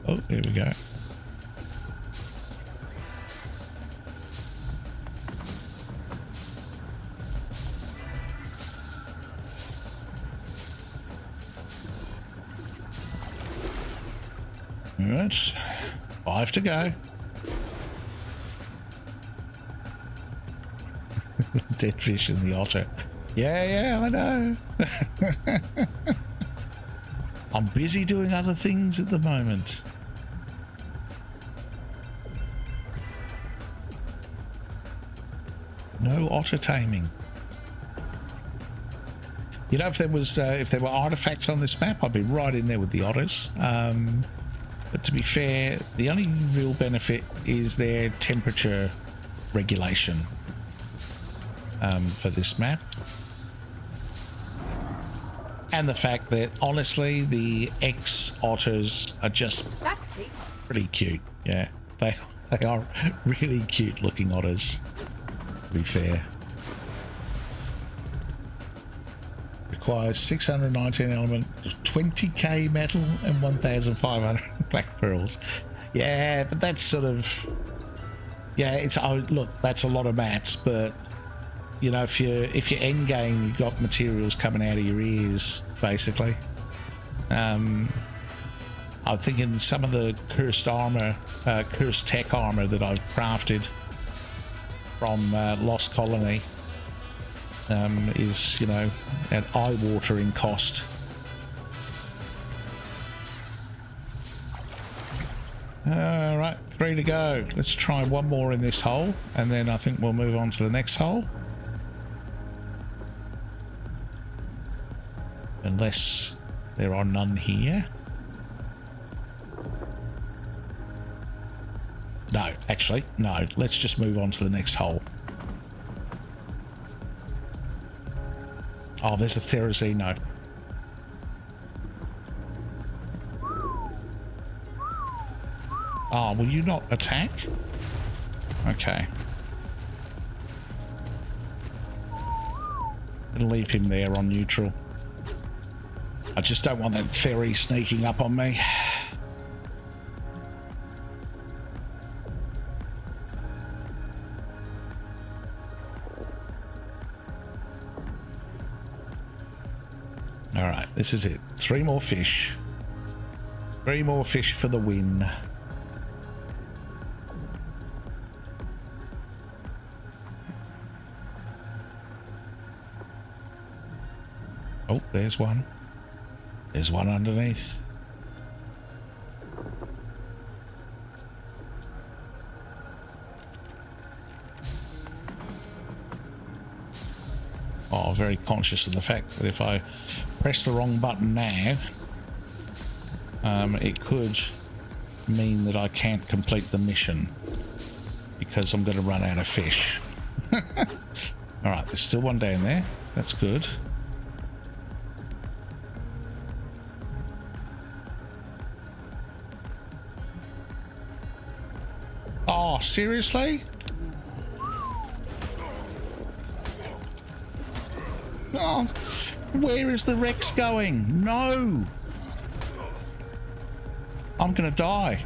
Oh, here we go. All right, 5 to go. Dead fish in the otter. Yeah, I know. I'm busy doing other things at the moment. No otter taming. You know, if there were artifacts on this map, I'd be right in there with the otters. But to be fair, the only real benefit is their temperature regulation for this map. And the fact that, honestly, the X-otters are just pretty cute. Yeah, they are really cute looking otters, to be fair. Requires 619 element, 20k metal and 1,500 black pearls. Yeah, but that's sort of Yeah, it's look, that's a lot of mats, but you know, if you end game, you've got materials coming out of your ears, basically. I'm thinking some of the cursed armor, cursed tech armor that I've crafted from Lost Colony is, you know, at eye-watering cost. All right, 3 to go. Let's try one more in this hole, and then I think we'll move on to the next hole. Unless there are none here. No, actually, no. Let's just move on to the next hole. Oh, there's a Therizino. Oh, will you not attack? Okay. I'll leave him there on neutral. I just don't want that Theri sneaking up on me. All right, this is it. 3 more fish. 3 more fish for the win. Oh, there's one. There's one underneath. Oh, very conscious of the fact that if I press the wrong button now, it could mean that I can't complete the mission because I'm going to run out of fish. All right, there's still one down there. That's good. Oh, seriously? Oh, where is the Rex going? No! I'm gonna die.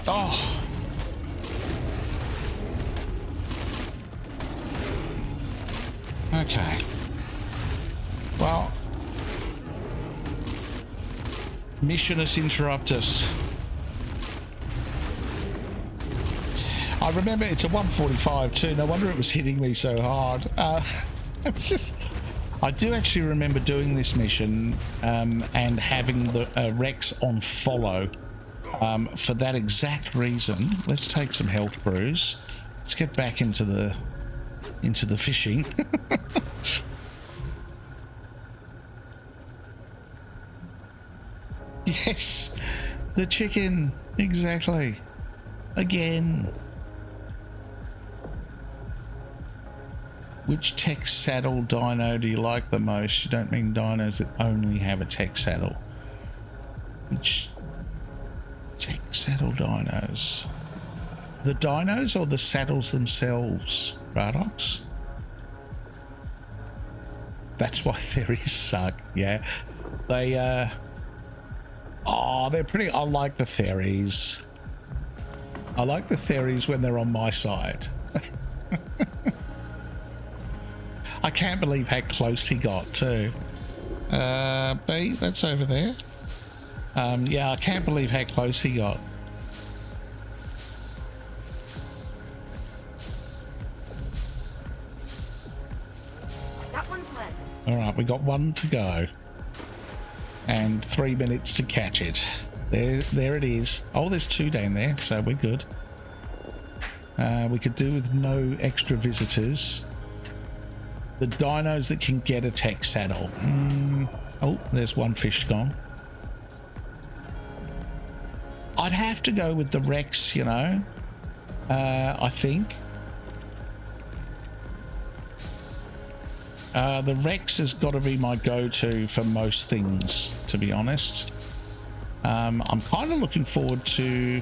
Oh. Okay. Well, missionus interruptus. I remember it's a 145 too. No wonder it was hitting me so hard. It's just, I do actually remember doing this mission and having the Rex on follow for that exact reason. Let's take some health brews. Let's get back into the fishing. Yes, the chicken, exactly. Again. Which tech saddle dino do you like the most? You don't mean dinos that only have a tech saddle. Which tech saddle dinos? The dinos or the saddles themselves, Radox? That's why Theris suck, yeah. They, oh, they're pretty, I like the Theris. I like the Theris when they're on my side. I can't believe how close he got too. B, that's over there. Yeah, I can't believe how close he got. That one's landed. All right, we got 1 to go. And 3 minutes to catch it. There it is. Oh, there's 2 down there, so we're good. We could do with no extra visitors. The dinos that can get a tech saddle. Oh, there's 1 fish gone. I'd have to go with the Rex, you know. I think. The Rex has got to be my go-to for most things, to be honest. I'm kind of looking forward to...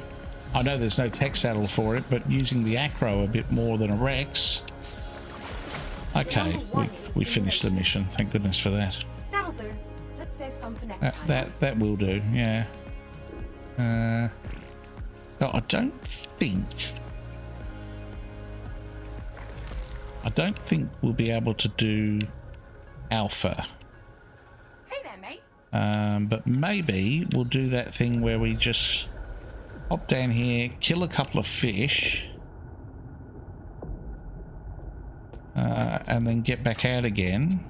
I know there's no tech saddle for it, but using the Acro a bit more than a Rex. Okay, we finished the mission. Thank goodness for that. That'll do. Let's save some for next time. That will do, yeah. So I don't think we'll be able to do alpha. Hey there, mate. But maybe we'll do that thing where we just hop down here, kill a couple of fish, and then get back out again.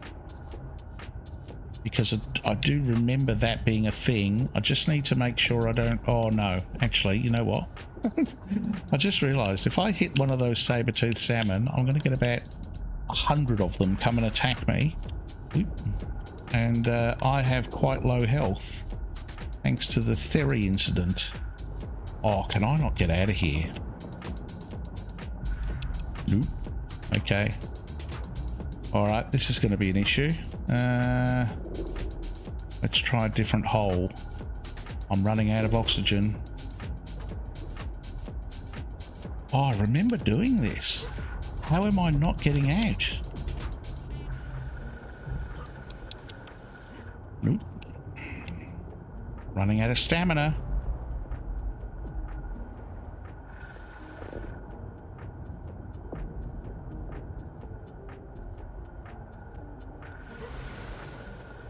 Because I do remember that being a thing. I just need to make sure I don't... Oh, no. Actually, you know what? I just realised if I hit one of those saber-toothed salmon, I'm going to get about 100 of them come and attack me. And I have quite low health, thanks to the Theory incident. Oh, can I not get out of here? Nope. Okay. Alright, this is going to be an issue. Let's try a different hole. I'm running out of oxygen. Oh, I remember doing this. How am I not getting out? Nope. Running out of stamina.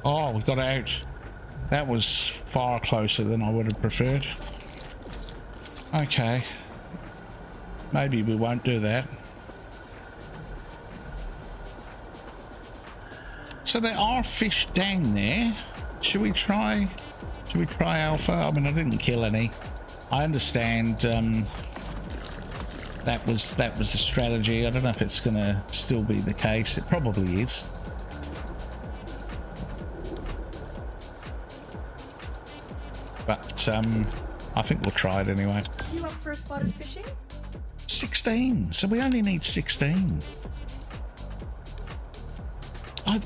Oh, we got out. That was far closer than I would have preferred. Okay. Maybe we won't do that. So there are fish down there. Should we try alpha? I mean, I didn't kill any. I understand that was the strategy. I don't know if it's gonna still be the case. It probably is. But I think we'll try it anyway. You up for a spot of fishing? 16. So we only need 16.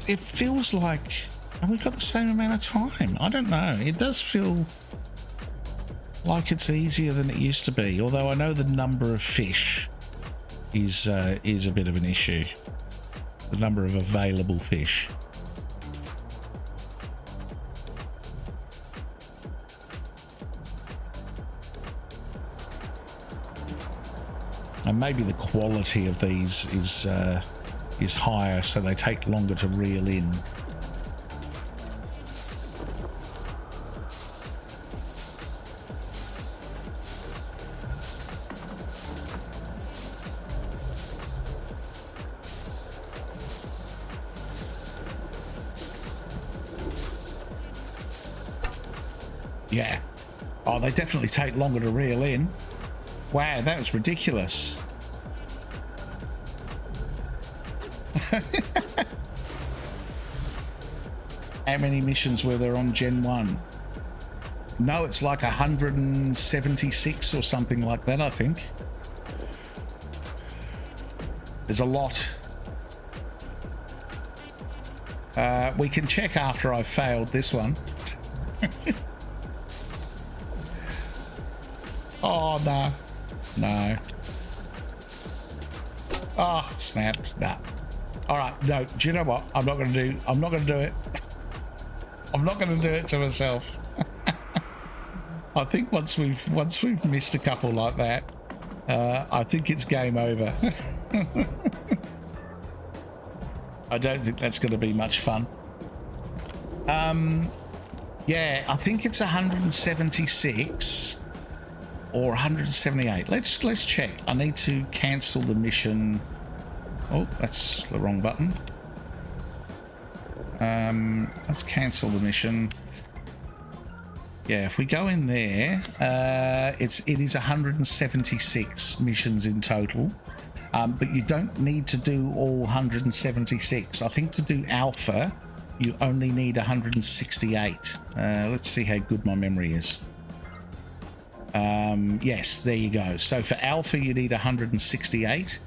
It feels like we've got the same amount of time. I don't know. It does feel like it's easier than it used to be. Although I know the number of fish is a bit of an issue. The number of available fish. And maybe the quality of these is higher, so they take longer to reel in. Yeah. Oh, they definitely take longer to reel in. Wow, that was ridiculous. How many missions were there on Gen 1? No, it's like 176 or something like that, I think. There's a lot. We can check after I've failed this one. Oh, no. No. Oh, snapped. Nah. All right. No, do you know what? I'm not going to do it. I'm not going to do it to myself. I think once we've missed a couple like that, I think it's game over. I don't think that's going to be much fun. Yeah, I think it's 176 or 178. Let's check. I need to cancel the mission. Oh, that's the wrong button. Let's cancel the mission. Yeah, if we go in there, it is 176 missions in total. But you don't need to do all 176. I think to do alpha, you only need 168. Let's see how good my memory is. Yes, there you go. So for alpha, you need 168.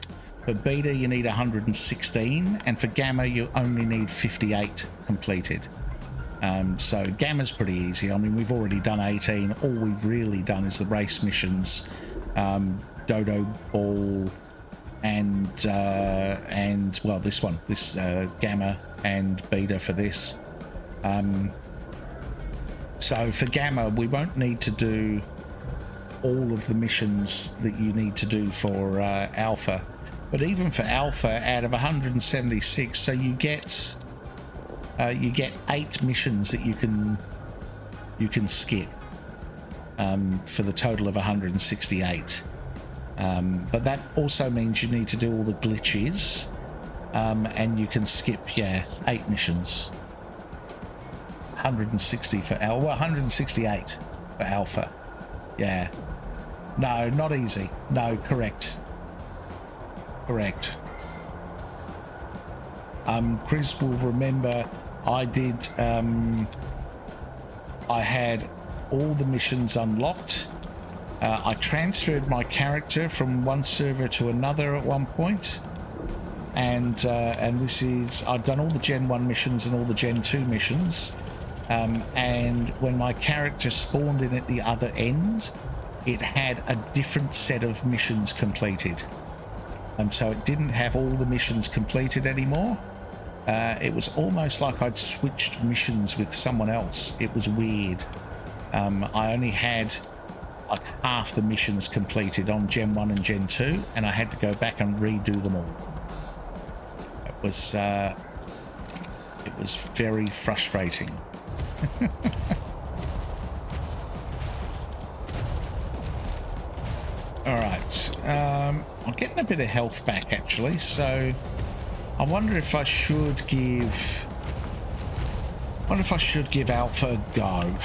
For beta, you need 116. And for gamma, you only need 58 completed. So gamma's pretty easy. I mean, we've already done 18. All we've really done is the race missions, Dodo Ball, and well, this gamma and beta for this. So for gamma, we won't need to do all of the missions that you need to do for Alpha. But even for Alpha, out of 176, so you get 8 missions that you can skip for the total of 168. But that also means you need to do all the glitches, and you can skip 8 missions. 160 for Alpha, well, 168 for Alpha. Yeah. No, not easy. No, correct. Chris will remember I did, I had all the missions unlocked. I transferred my character from one server to another at one point. And this is, I've done all the Gen 1 missions and all the Gen 2 missions. And when my character spawned in at the other end, it had a different set of missions completed. So it didn't have all the missions completed anymore. It was almost like I'd switched missions with someone else. It was weird. I only had like half the missions completed on Gen 1 and Gen 2, and I had to go back and redo them all. It was very frustrating. All right, I'm getting a bit of health back actually, so I wonder if I should give Alpha a go,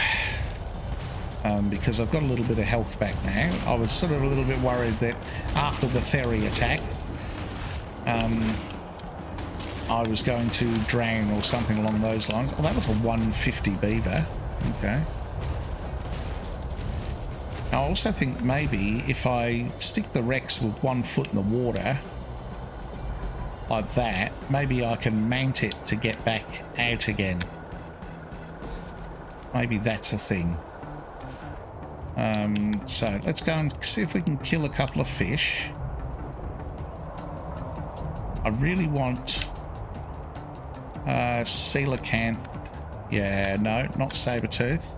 because I've got a little bit of health back now. I was sort of a little bit worried that after the ferry attack, I was going to drown or something along those lines. Oh, that was a 150 beaver. Okay. I also think maybe if I stick the Rex with 1 foot in the water, like that, maybe I can mount it to get back out again. Maybe that's a thing. So let's go and see if we can kill a couple of fish. I really want coelacanth. Yeah, no, not saber-tooth.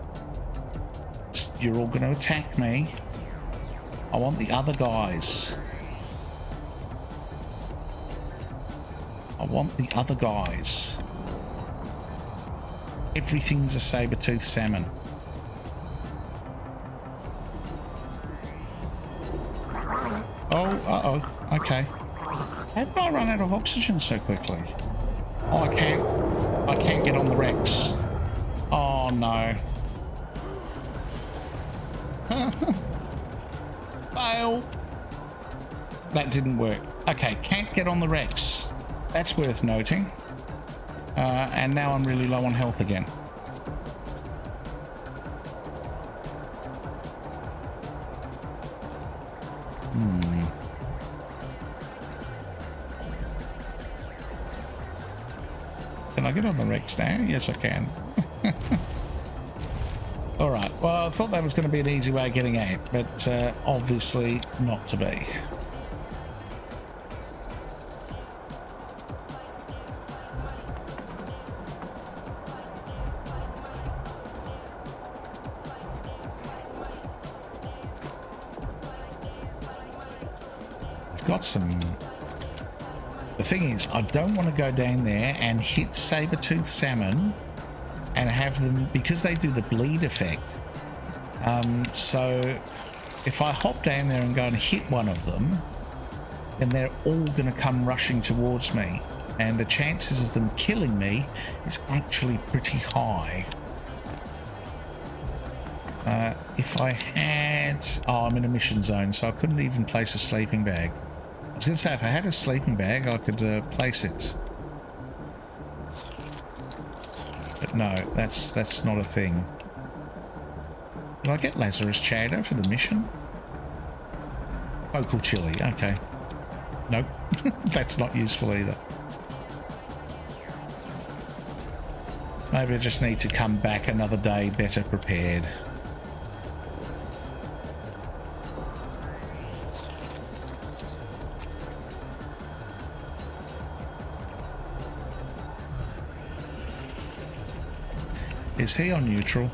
You're all going to attack me. I want the other guys. I want the other guys. Everything's a saber-toothed salmon. Oh, uh-oh. Okay. How did I run out of oxygen so quickly? Oh, I can't get on the Rex. Oh, no. Fail. That didn't work. Okay, can't get on the Rex. That's worth noting. And now I'm really low on health again. Can I get on the Rex now? Yes, I can. Alright, well, I thought that was going to be an easy way of getting out, but obviously not to be. It's got some... The thing is, I don't want to go down there and hit saber-toothed salmon and have them, because they do the bleed effect. So if I hop down there and go and hit one of them, then they're all going to come rushing towards me, and the chances of them killing me is actually pretty high. If I had... Oh, I'm in a mission zone, so I couldn't even place a sleeping bag. I was going to say, if I had a sleeping bag, I could place it. But no, that's not a thing. Did I get Lazarus chowder for the mission? Vocal chili, okay. Nope, that's not useful either. Maybe I just need to come back another day better prepared. Is he on neutral?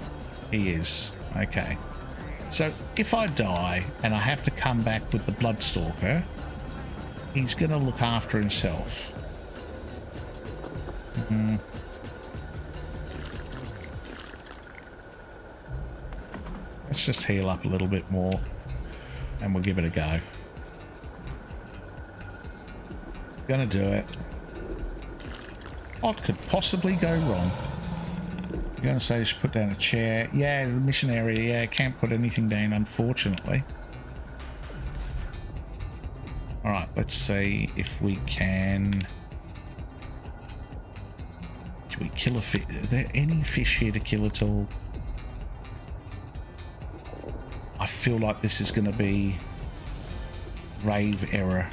He is. Okay. So if I die and I have to come back with the Bloodstalker, he's going to look after himself. Let's just heal up a little bit more and we'll give it a go. Gonna do it. What could possibly go wrong? You're gonna say you should put down a chair. Yeah, the mission area. Yeah, can't put anything down, unfortunately. All right, let's see if we can. Can we kill a fish? Are there any fish here to kill at all? I feel like this is going to be grave error.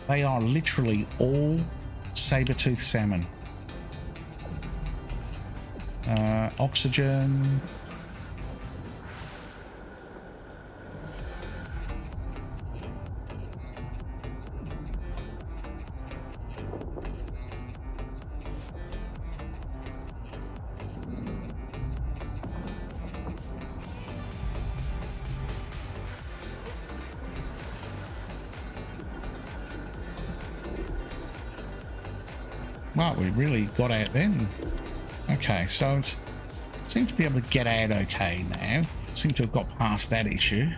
They are literally all saber-toothed salmon. Oxygen. Well, we really got out then. Okay, so seem to be able to get out okay now. Seem to have got past that issue.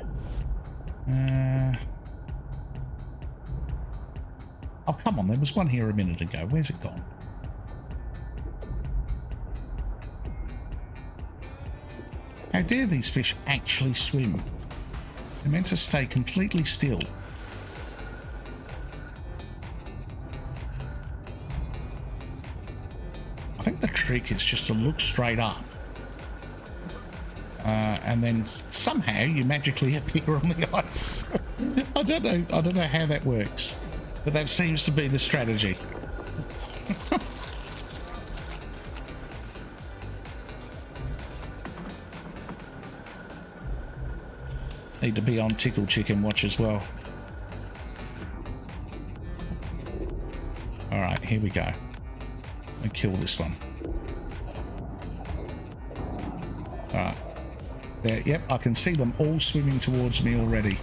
Oh, come on, there was one here a minute ago. Where's it gone? How dare these fish actually swim? They're meant to stay completely still. I think the trick is just to look straight up. And then somehow you magically appear on the ice. I don't know how that works, but that seems to be the strategy. Need to be on Tickle Chicken watch as well. All right, here we go. And kill this one. All right. There, yep, I can see them all swimming towards me already.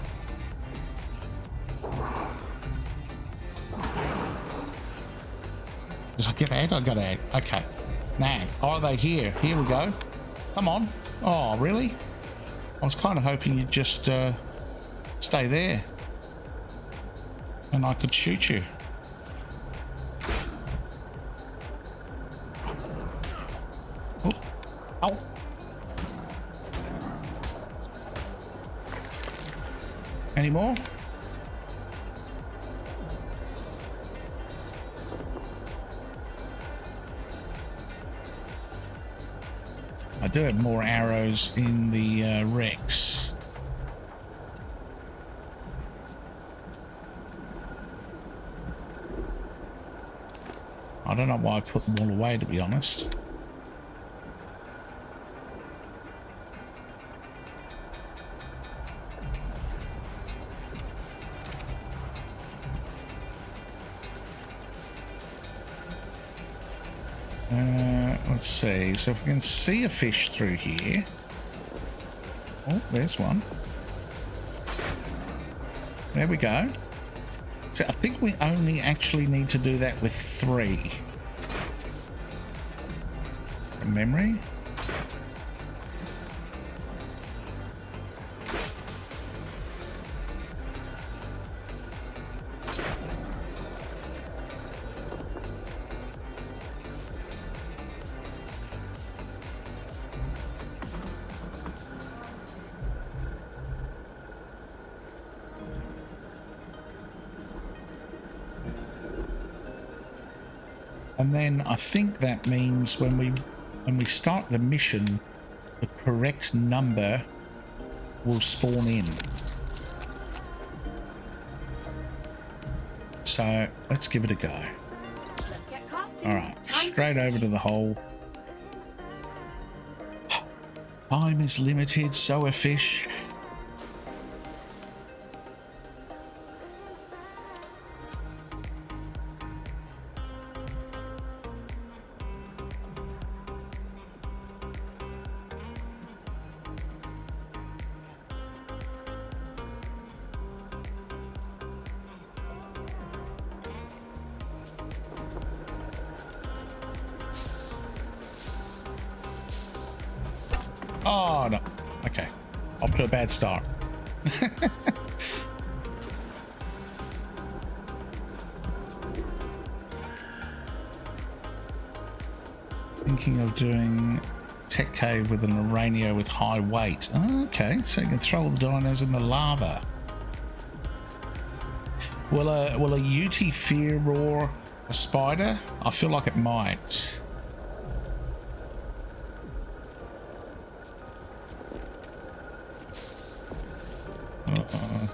Did I get out? I got out. Okay. Now, are they here? Here we go. Come on. Oh, really? I was kind of hoping you'd just stay there. And I could shoot you. Oh. Ow. Any more? I do have more arrows in the Rex. I don't know why I put them all away, to be honest. Let's see, so if we can see a fish through here. Oh, there's one. There we go. So I think we only actually need to do that with 3. From memory. And then I think that means when we start the mission, the correct number will spawn in. So let's give it a go. Let's get casting. All right, straight over to the hole. Time is limited, so are fish. Off to a bad start. Thinking of doing tech cave with an Uranio with high weight. Oh, okay, so you can throw all the dinos in the lava. Will a UT fear roar a spider? I feel like it might. Uh-oh.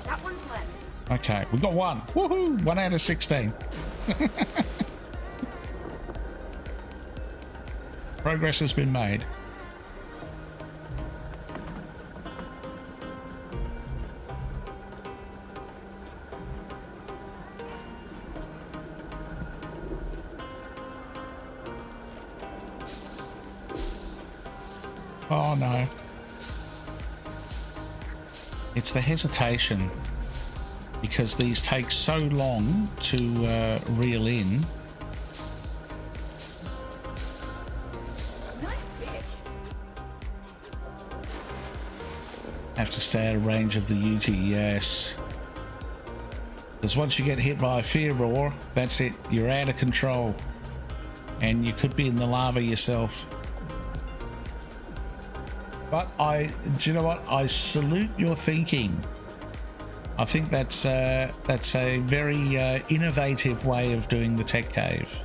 That one's left. Okay, we got one. Woohoo! 1 out of 16. Progress has been made. Oh no. It's the hesitation, because these take so long to reel in. Nice fish. Have to stay out of range of the UT, yes. Because once you get hit by a fear roar, that's it. You're out of control. And you could be in the lava yourself. But do you know what? I salute your thinking. I think that's a very innovative way of doing the tech cave.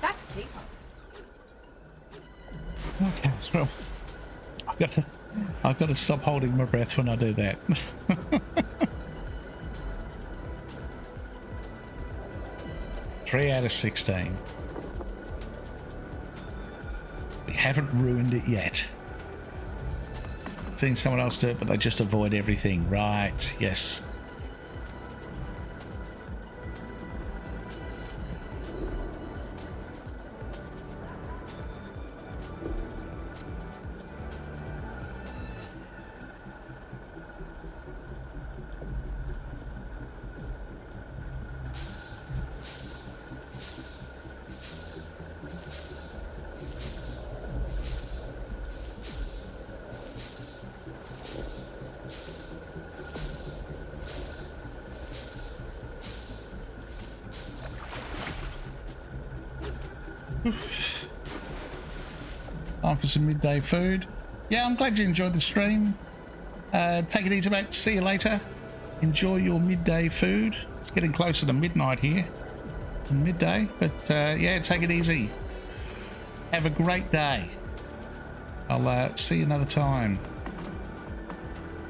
That's a keeper. Okay, so I've got to stop holding my breath when I do that. 3 out of 16. We haven't ruined it yet. Seen someone else do it, but they just avoid everything. Right, yes. Time for some midday food. Yeah, I'm glad you enjoyed the stream. Take it easy, mate. See you later. Enjoy your midday food. It's getting closer to midnight here. Midday, but yeah, take it easy. Have a great day. I'll see you another time.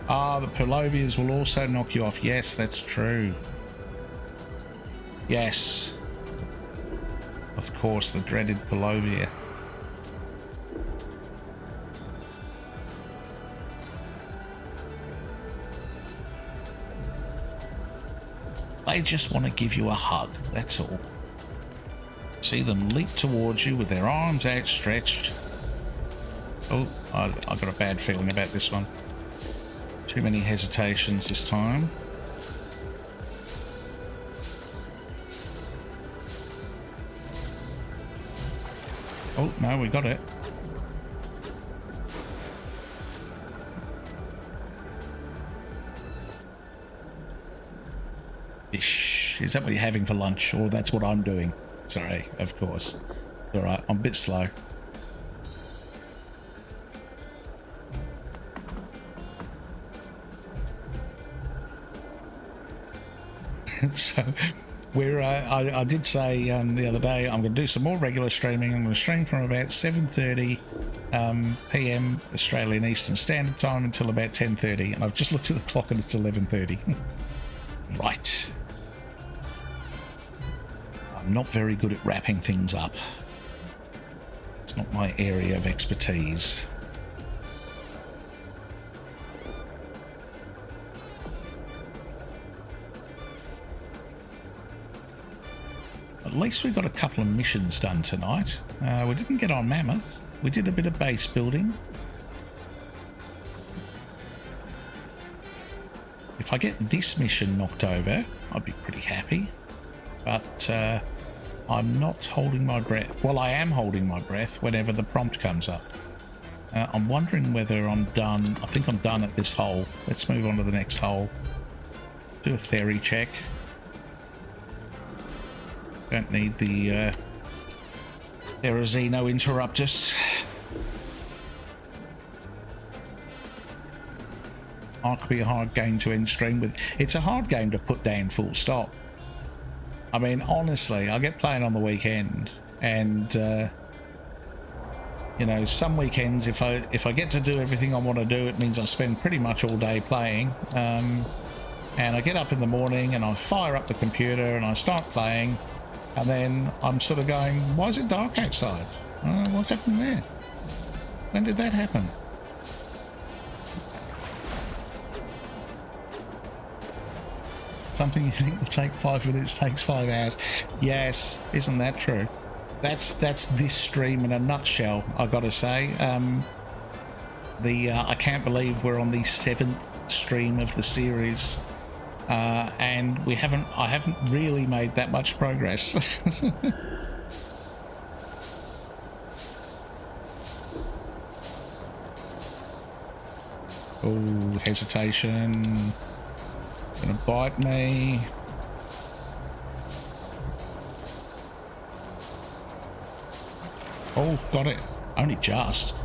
Ah, the Polovias will also knock you off. Yes, that's true. Yes. Of course, the dreaded Polovia. They just want to give you a hug, that's all. See them leap towards you with their arms outstretched. Oh, I've got a bad feeling about this one. Too many hesitations this time. Oh, no, we got it. Ish. Is that what you're having for lunch? Or that's what I'm doing? Sorry, of course. All right, I'm a bit slow. So we're I did say the other day I'm going to do some more regular streaming. I'm going to stream from about 7:30 p.m. Australian Eastern Standard Time until about 10:30, and I've just looked at the clock and it's 11:30. Right. I'm not very good at wrapping things up. It's not my area of expertise. At least we got a couple of missions done tonight. We didn't get on Mammoth. We did a bit of base building. If I get this mission knocked over, I'd be pretty happy. But I'm not holding my breath. Well, I am holding my breath whenever the prompt comes up. I'm wondering whether I'm done. I think I'm done at this hole. Let's move on to the next hole. Do a theory check. Don't need the Terrazino interrupters. Ark be a hard game to end stream with. It's a hard game to put down full stop. I mean, honestly, I get playing on the weekend, and you know, some weekends if I get to do everything I want to do, it means I spend pretty much all day playing. And I get up in the morning and I fire up the computer and I start playing. And then I'm sort of going, why is it dark outside? What happened there? When did that happen? Something you think will take 5 minutes takes 5 hours. Yes, isn't that true? That's this stream in a nutshell, I gotta say. I can't believe we're on the 7th stream of the series. And I haven't really made that much progress. Oh, hesitation. Gonna bite me. Oh, got it. Only just.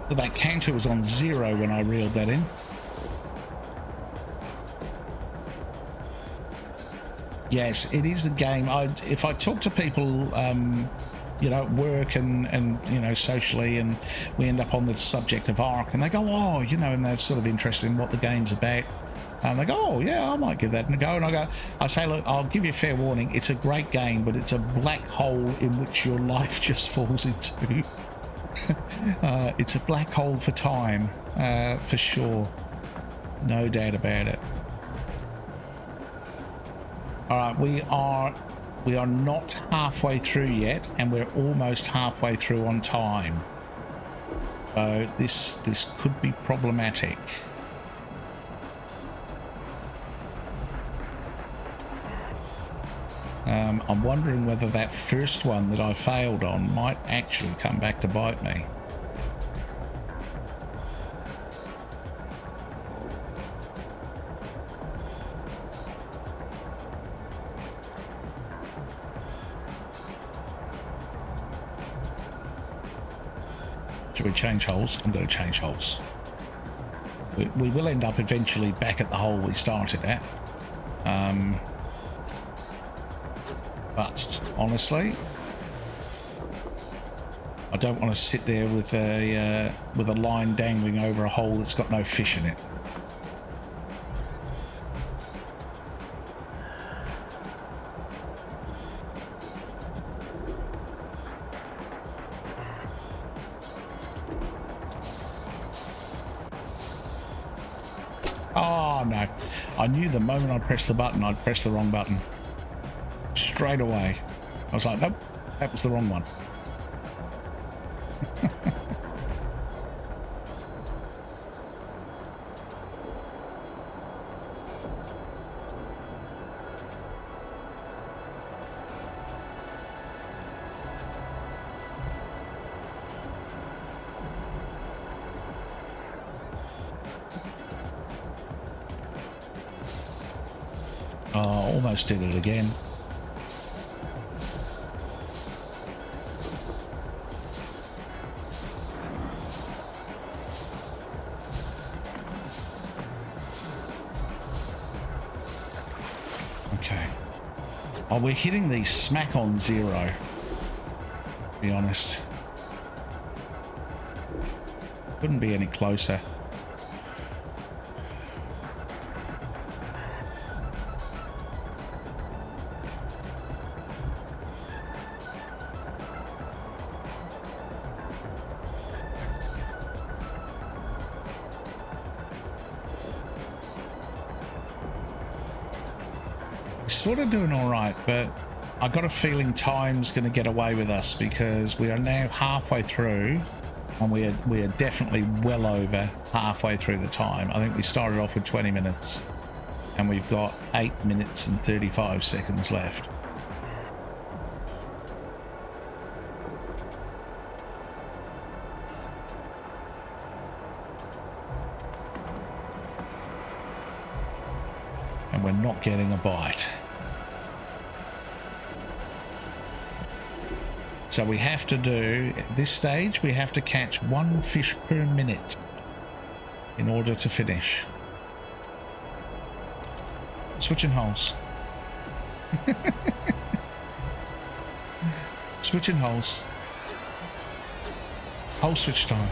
But that counter was on 0 when I reeled that in. Yes, it is the game. If I talk to people, you know, at work and you know, socially, and we end up on the subject of Ark, and they go, oh, you know, and they're sort of interested in what the game's about, and they go, oh yeah, I might give that a go. And I say, look, I'll give you a fair warning. It's a great game, but it's a black hole in which your life just falls into. It's a black hole for time, for sure, no doubt about it. All right, we are not halfway through yet, and we're almost halfway through on time. So this could be problematic. I'm wondering whether that first one that I failed on might actually come back to bite me. Should we change holes? I'm going to change holes. We will end up eventually back at the hole we started at. But honestly, I don't want to sit there with a line dangling over a hole that's got no fish in it. Oh no, I knew the moment I pressed the button, I'd press the wrong button. Straight away. I was like, nope, that was the wrong one. Oh, almost did it again. Okay. Oh, we're hitting these smack on zero, to be honest. Couldn't be any closer. Sort of doing all right, but I got a feeling time's going to get away with us because we are now halfway through, and we are definitely well over halfway through the time. I think we started off with 20 minutes, and we've got 8 minutes and 35 seconds left. And we're not getting a bite. So we have to do, at this stage, we have to catch 1 fish per minute in order to finish. Switching holes. Switching holes. Hole switch time.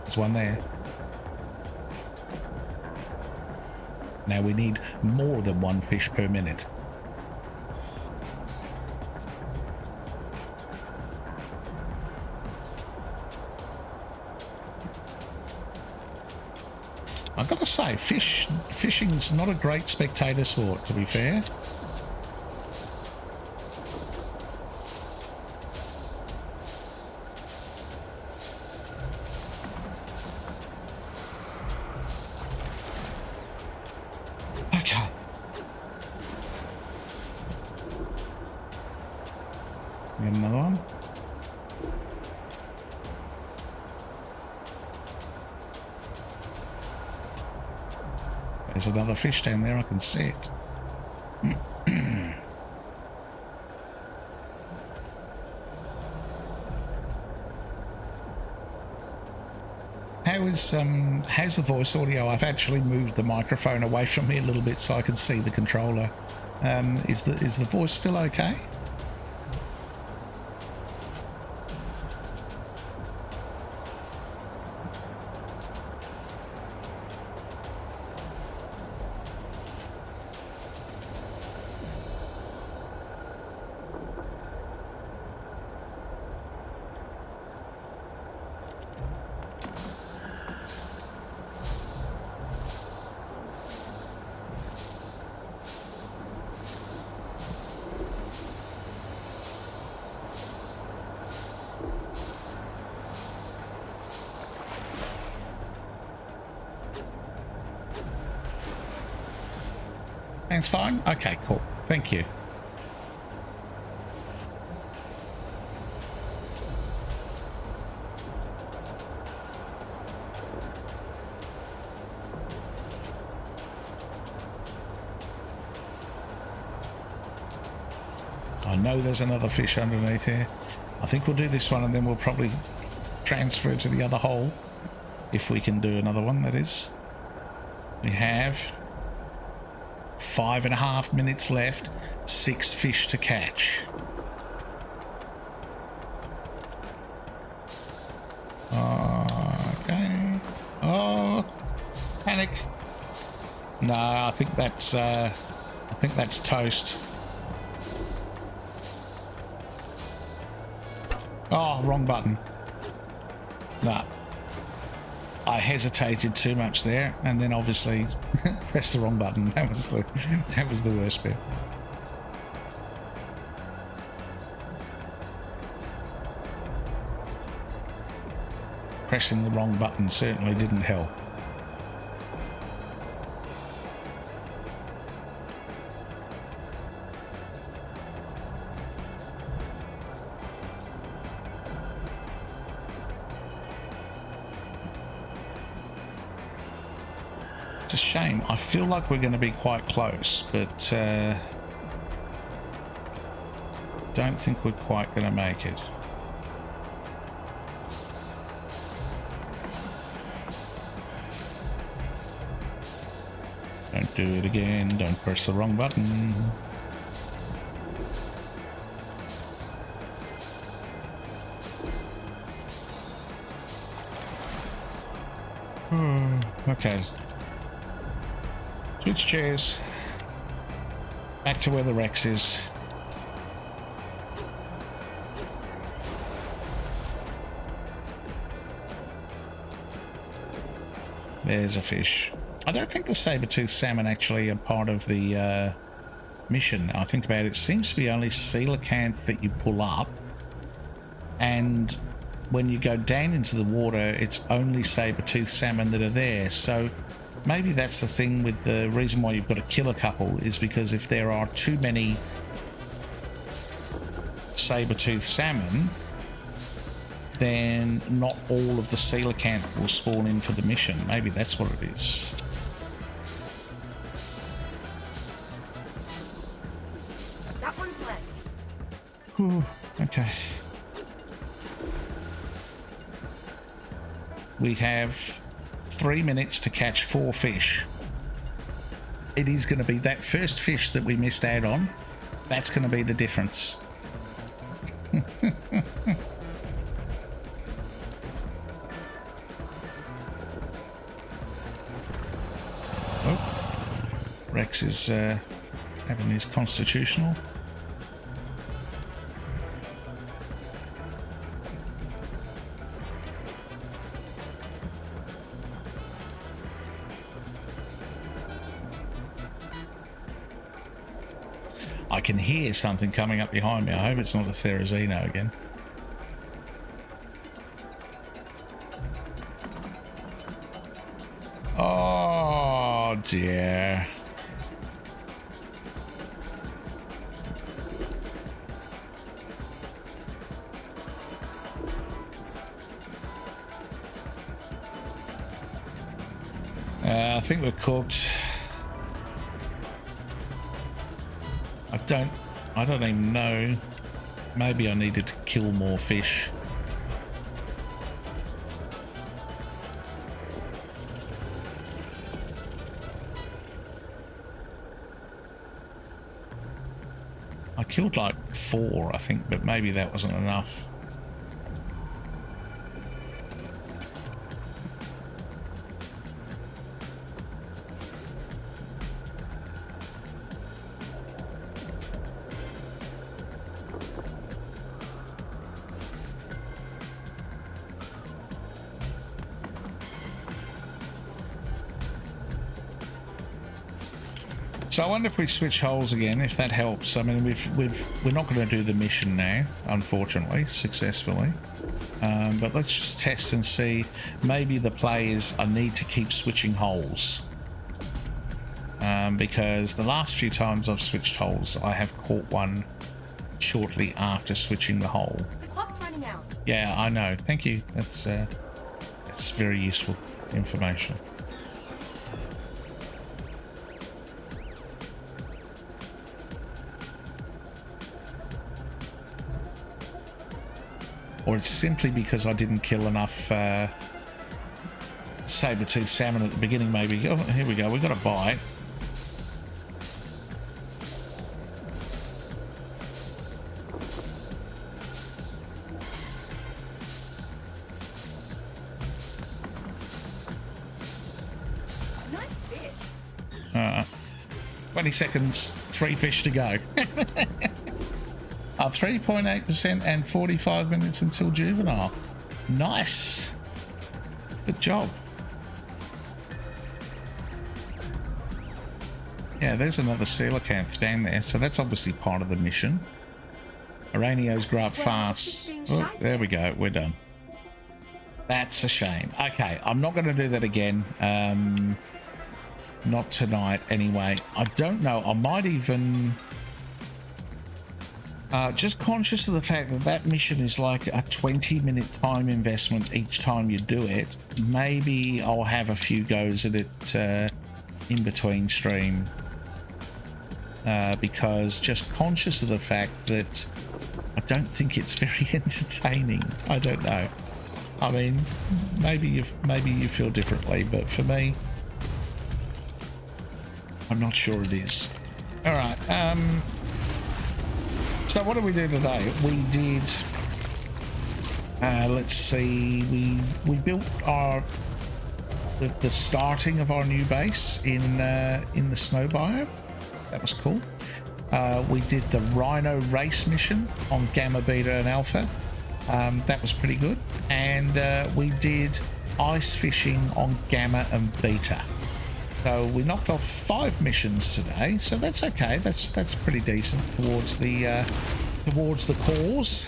There's one there. Now we need more than 1 fish per minute. I've got to say, fishing's not a great spectator sport, to be fair. Okay. Get another one. There's another fish down there, I can see it. How's the voice audio? I've actually moved the microphone away from me a little bit so I can see the controller. Is the voice still okay? Sounds fine? Okay, cool. Thank you. I know there's another fish underneath here. I think we'll do this one and then we'll probably transfer to the other hole. If we can do another one, that is. We have 5.5 minutes left, 6 fish to catch. Okay. Oh, panic. No, I think that's toast. Oh, wrong button. No. I hesitated too much there, and then obviously pressed the wrong button. That was the worst bit. Pressing the wrong button certainly didn't help. It's a shame. I feel like we're going to be quite close, but don't think we're quite going to make it. Don't do it again. Don't press the wrong button. Okay. Switch chairs. Back to where the Rex is. There's a fish. I don't think the saber-toothed salmon actually are part of the mission. I think about it, it seems to be only coelacanth that you pull up, and when you go down into the water, it's only saber-toothed salmon that are there. So maybe that's the thing with the reason why you've got to kill a couple, is because if there are too many saber-toothed salmon, then not all of the coelacanth will spawn in for the mission. Maybe that's what it is. That one's left. Whew, okay. We have 3 minutes to catch 4 fish. It is going to be that first fish that we missed out on. That's going to be the difference. Rex is having his constitutional. I can hear something coming up behind me. I hope it's not a Therizino again. Oh dear. I think we're cooked. I don't even know. Maybe I needed to kill more fish. I killed like 4, I think, but maybe that wasn't enough. So I wonder if we switch holes again, if that helps. I mean, we're not going to do the mission now, unfortunately, successfully. But let's just test and see. Maybe the players, I need to keep switching holes. Because the last few times I've switched holes, I have caught one shortly after switching the hole. The clock's running out. Yeah, I know. Thank you. That's very useful information. Or it's simply because I didn't kill enough saber-toothed salmon at the beginning, maybe. Oh, here we go. We've got a bite. Nice fish. 20 seconds, 3 fish to go. 3.8% and 45 minutes until juvenile. Nice. Good job. Yeah, there's another coelacanth down there, so that's obviously part of the mission. Aranios grow up fast. Oh, there we go. We're done. That's a shame. Okay, I'm not going to do that again. Not tonight, anyway. I don't know. I might even... just conscious of the fact that that mission is like a 20-minute time investment each time you do it. Maybe I'll have a few goes at it in between stream. Because just conscious of the fact that I don't think it's very entertaining. I don't know. I mean, maybe you feel differently, but for me, I'm not sure it is. All right. So what did we do today? We did. Let's see. We built the starting of our new base in the snow biome. That was cool. We did the Rhino race mission on Gamma, Beta, and Alpha. That was pretty good. And we did ice fishing on Gamma and Beta. So we knocked off 5 missions today. So that's okay. That's pretty decent towards the cause.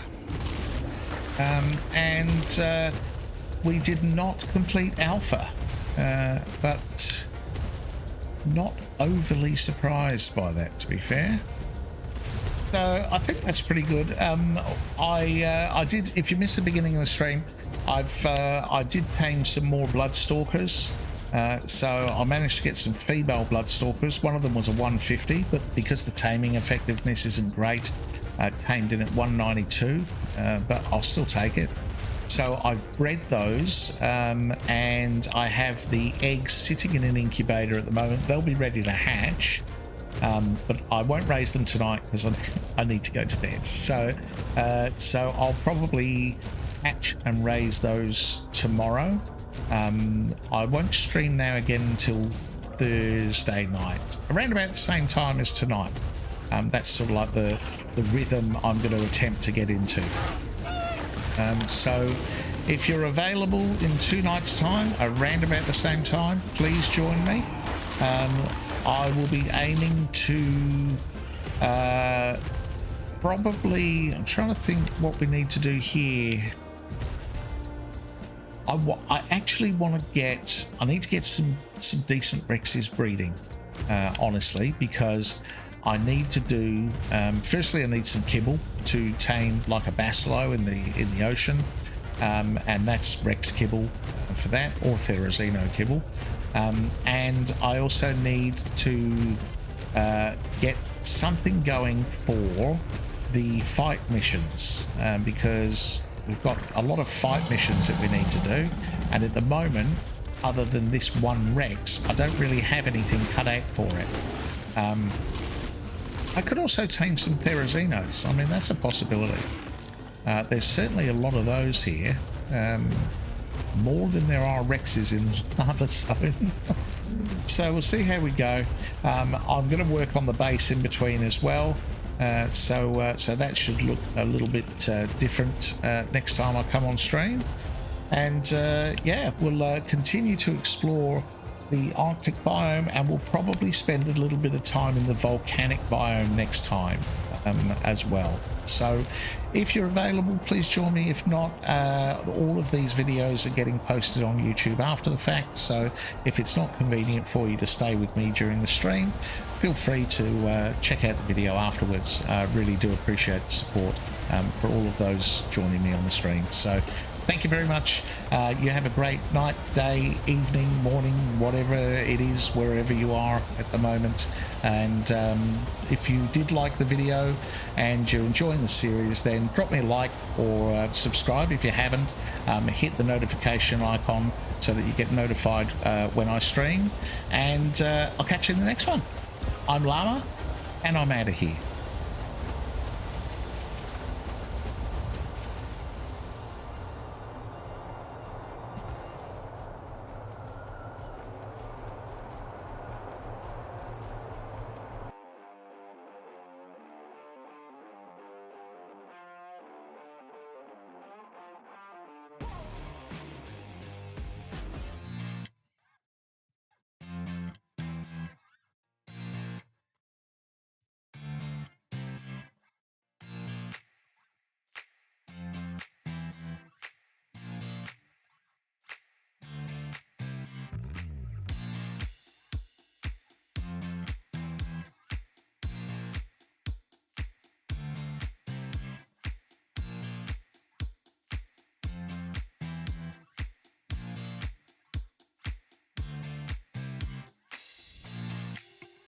And we did not complete Alpha, but not overly surprised by that, to be fair. So I think that's pretty good. I did. If you missed the beginning of the stream, I did tame some more Bloodstalkers. So I managed to get some female Bloodstalkers. One of them was a 150, but because the taming effectiveness isn't great, tamed in at 192. But I'll still take it. So I've bred those, and I have the eggs sitting in an incubator at the moment. They'll be ready to hatch. But I won't raise them tonight because I need to go to bed. So I'll probably hatch and raise those tomorrow. I won't stream now again until Thursday night, around about the same time as tonight. That's sort of like the rhythm I'm going to attempt to get into. So if you're available in 2 nights' time, around about the same time, please join me. I will be aiming to probably, I'm trying to think what we need to do here. I actually want to get, I need to get some decent Rexes breeding, honestly, because I need to do, firstly I need some kibble to tame like a Basilo in the ocean, and that's Rex kibble for that, or Therizino kibble. And I also need to get something going for the fight missions, because we've got a lot of fight missions that we need to do, and at the moment, other than this one Rex, I don't really have anything cut out for it. I could also tame some Therazinos. I mean, that's a possibility. There's certainly a lot of those here. More than there are Rexes in Lava Zone. So we'll see how we go. I'm going to work on the base in between as well. So that should look a little bit different next time I come on stream. And yeah, we'll continue to explore the Arctic biome, and we'll probably spend a little bit of time in the volcanic biome next time as well. So if you're available, please join me. If not, all of these videos are getting posted on YouTube after the fact, so if it's not convenient for you to stay with me during the stream, feel free to check out the video afterwards. I really do appreciate the support for all of those joining me on the stream. So thank you very much. You have a great night, day, evening, morning, whatever it is, wherever you are at the moment. And if you did like the video and you're enjoying the series, then drop me a like or subscribe if you haven't. Hit the notification icon so that you get notified when I stream. And I'll catch you in the next one. I'm Llama, and I'm out of here.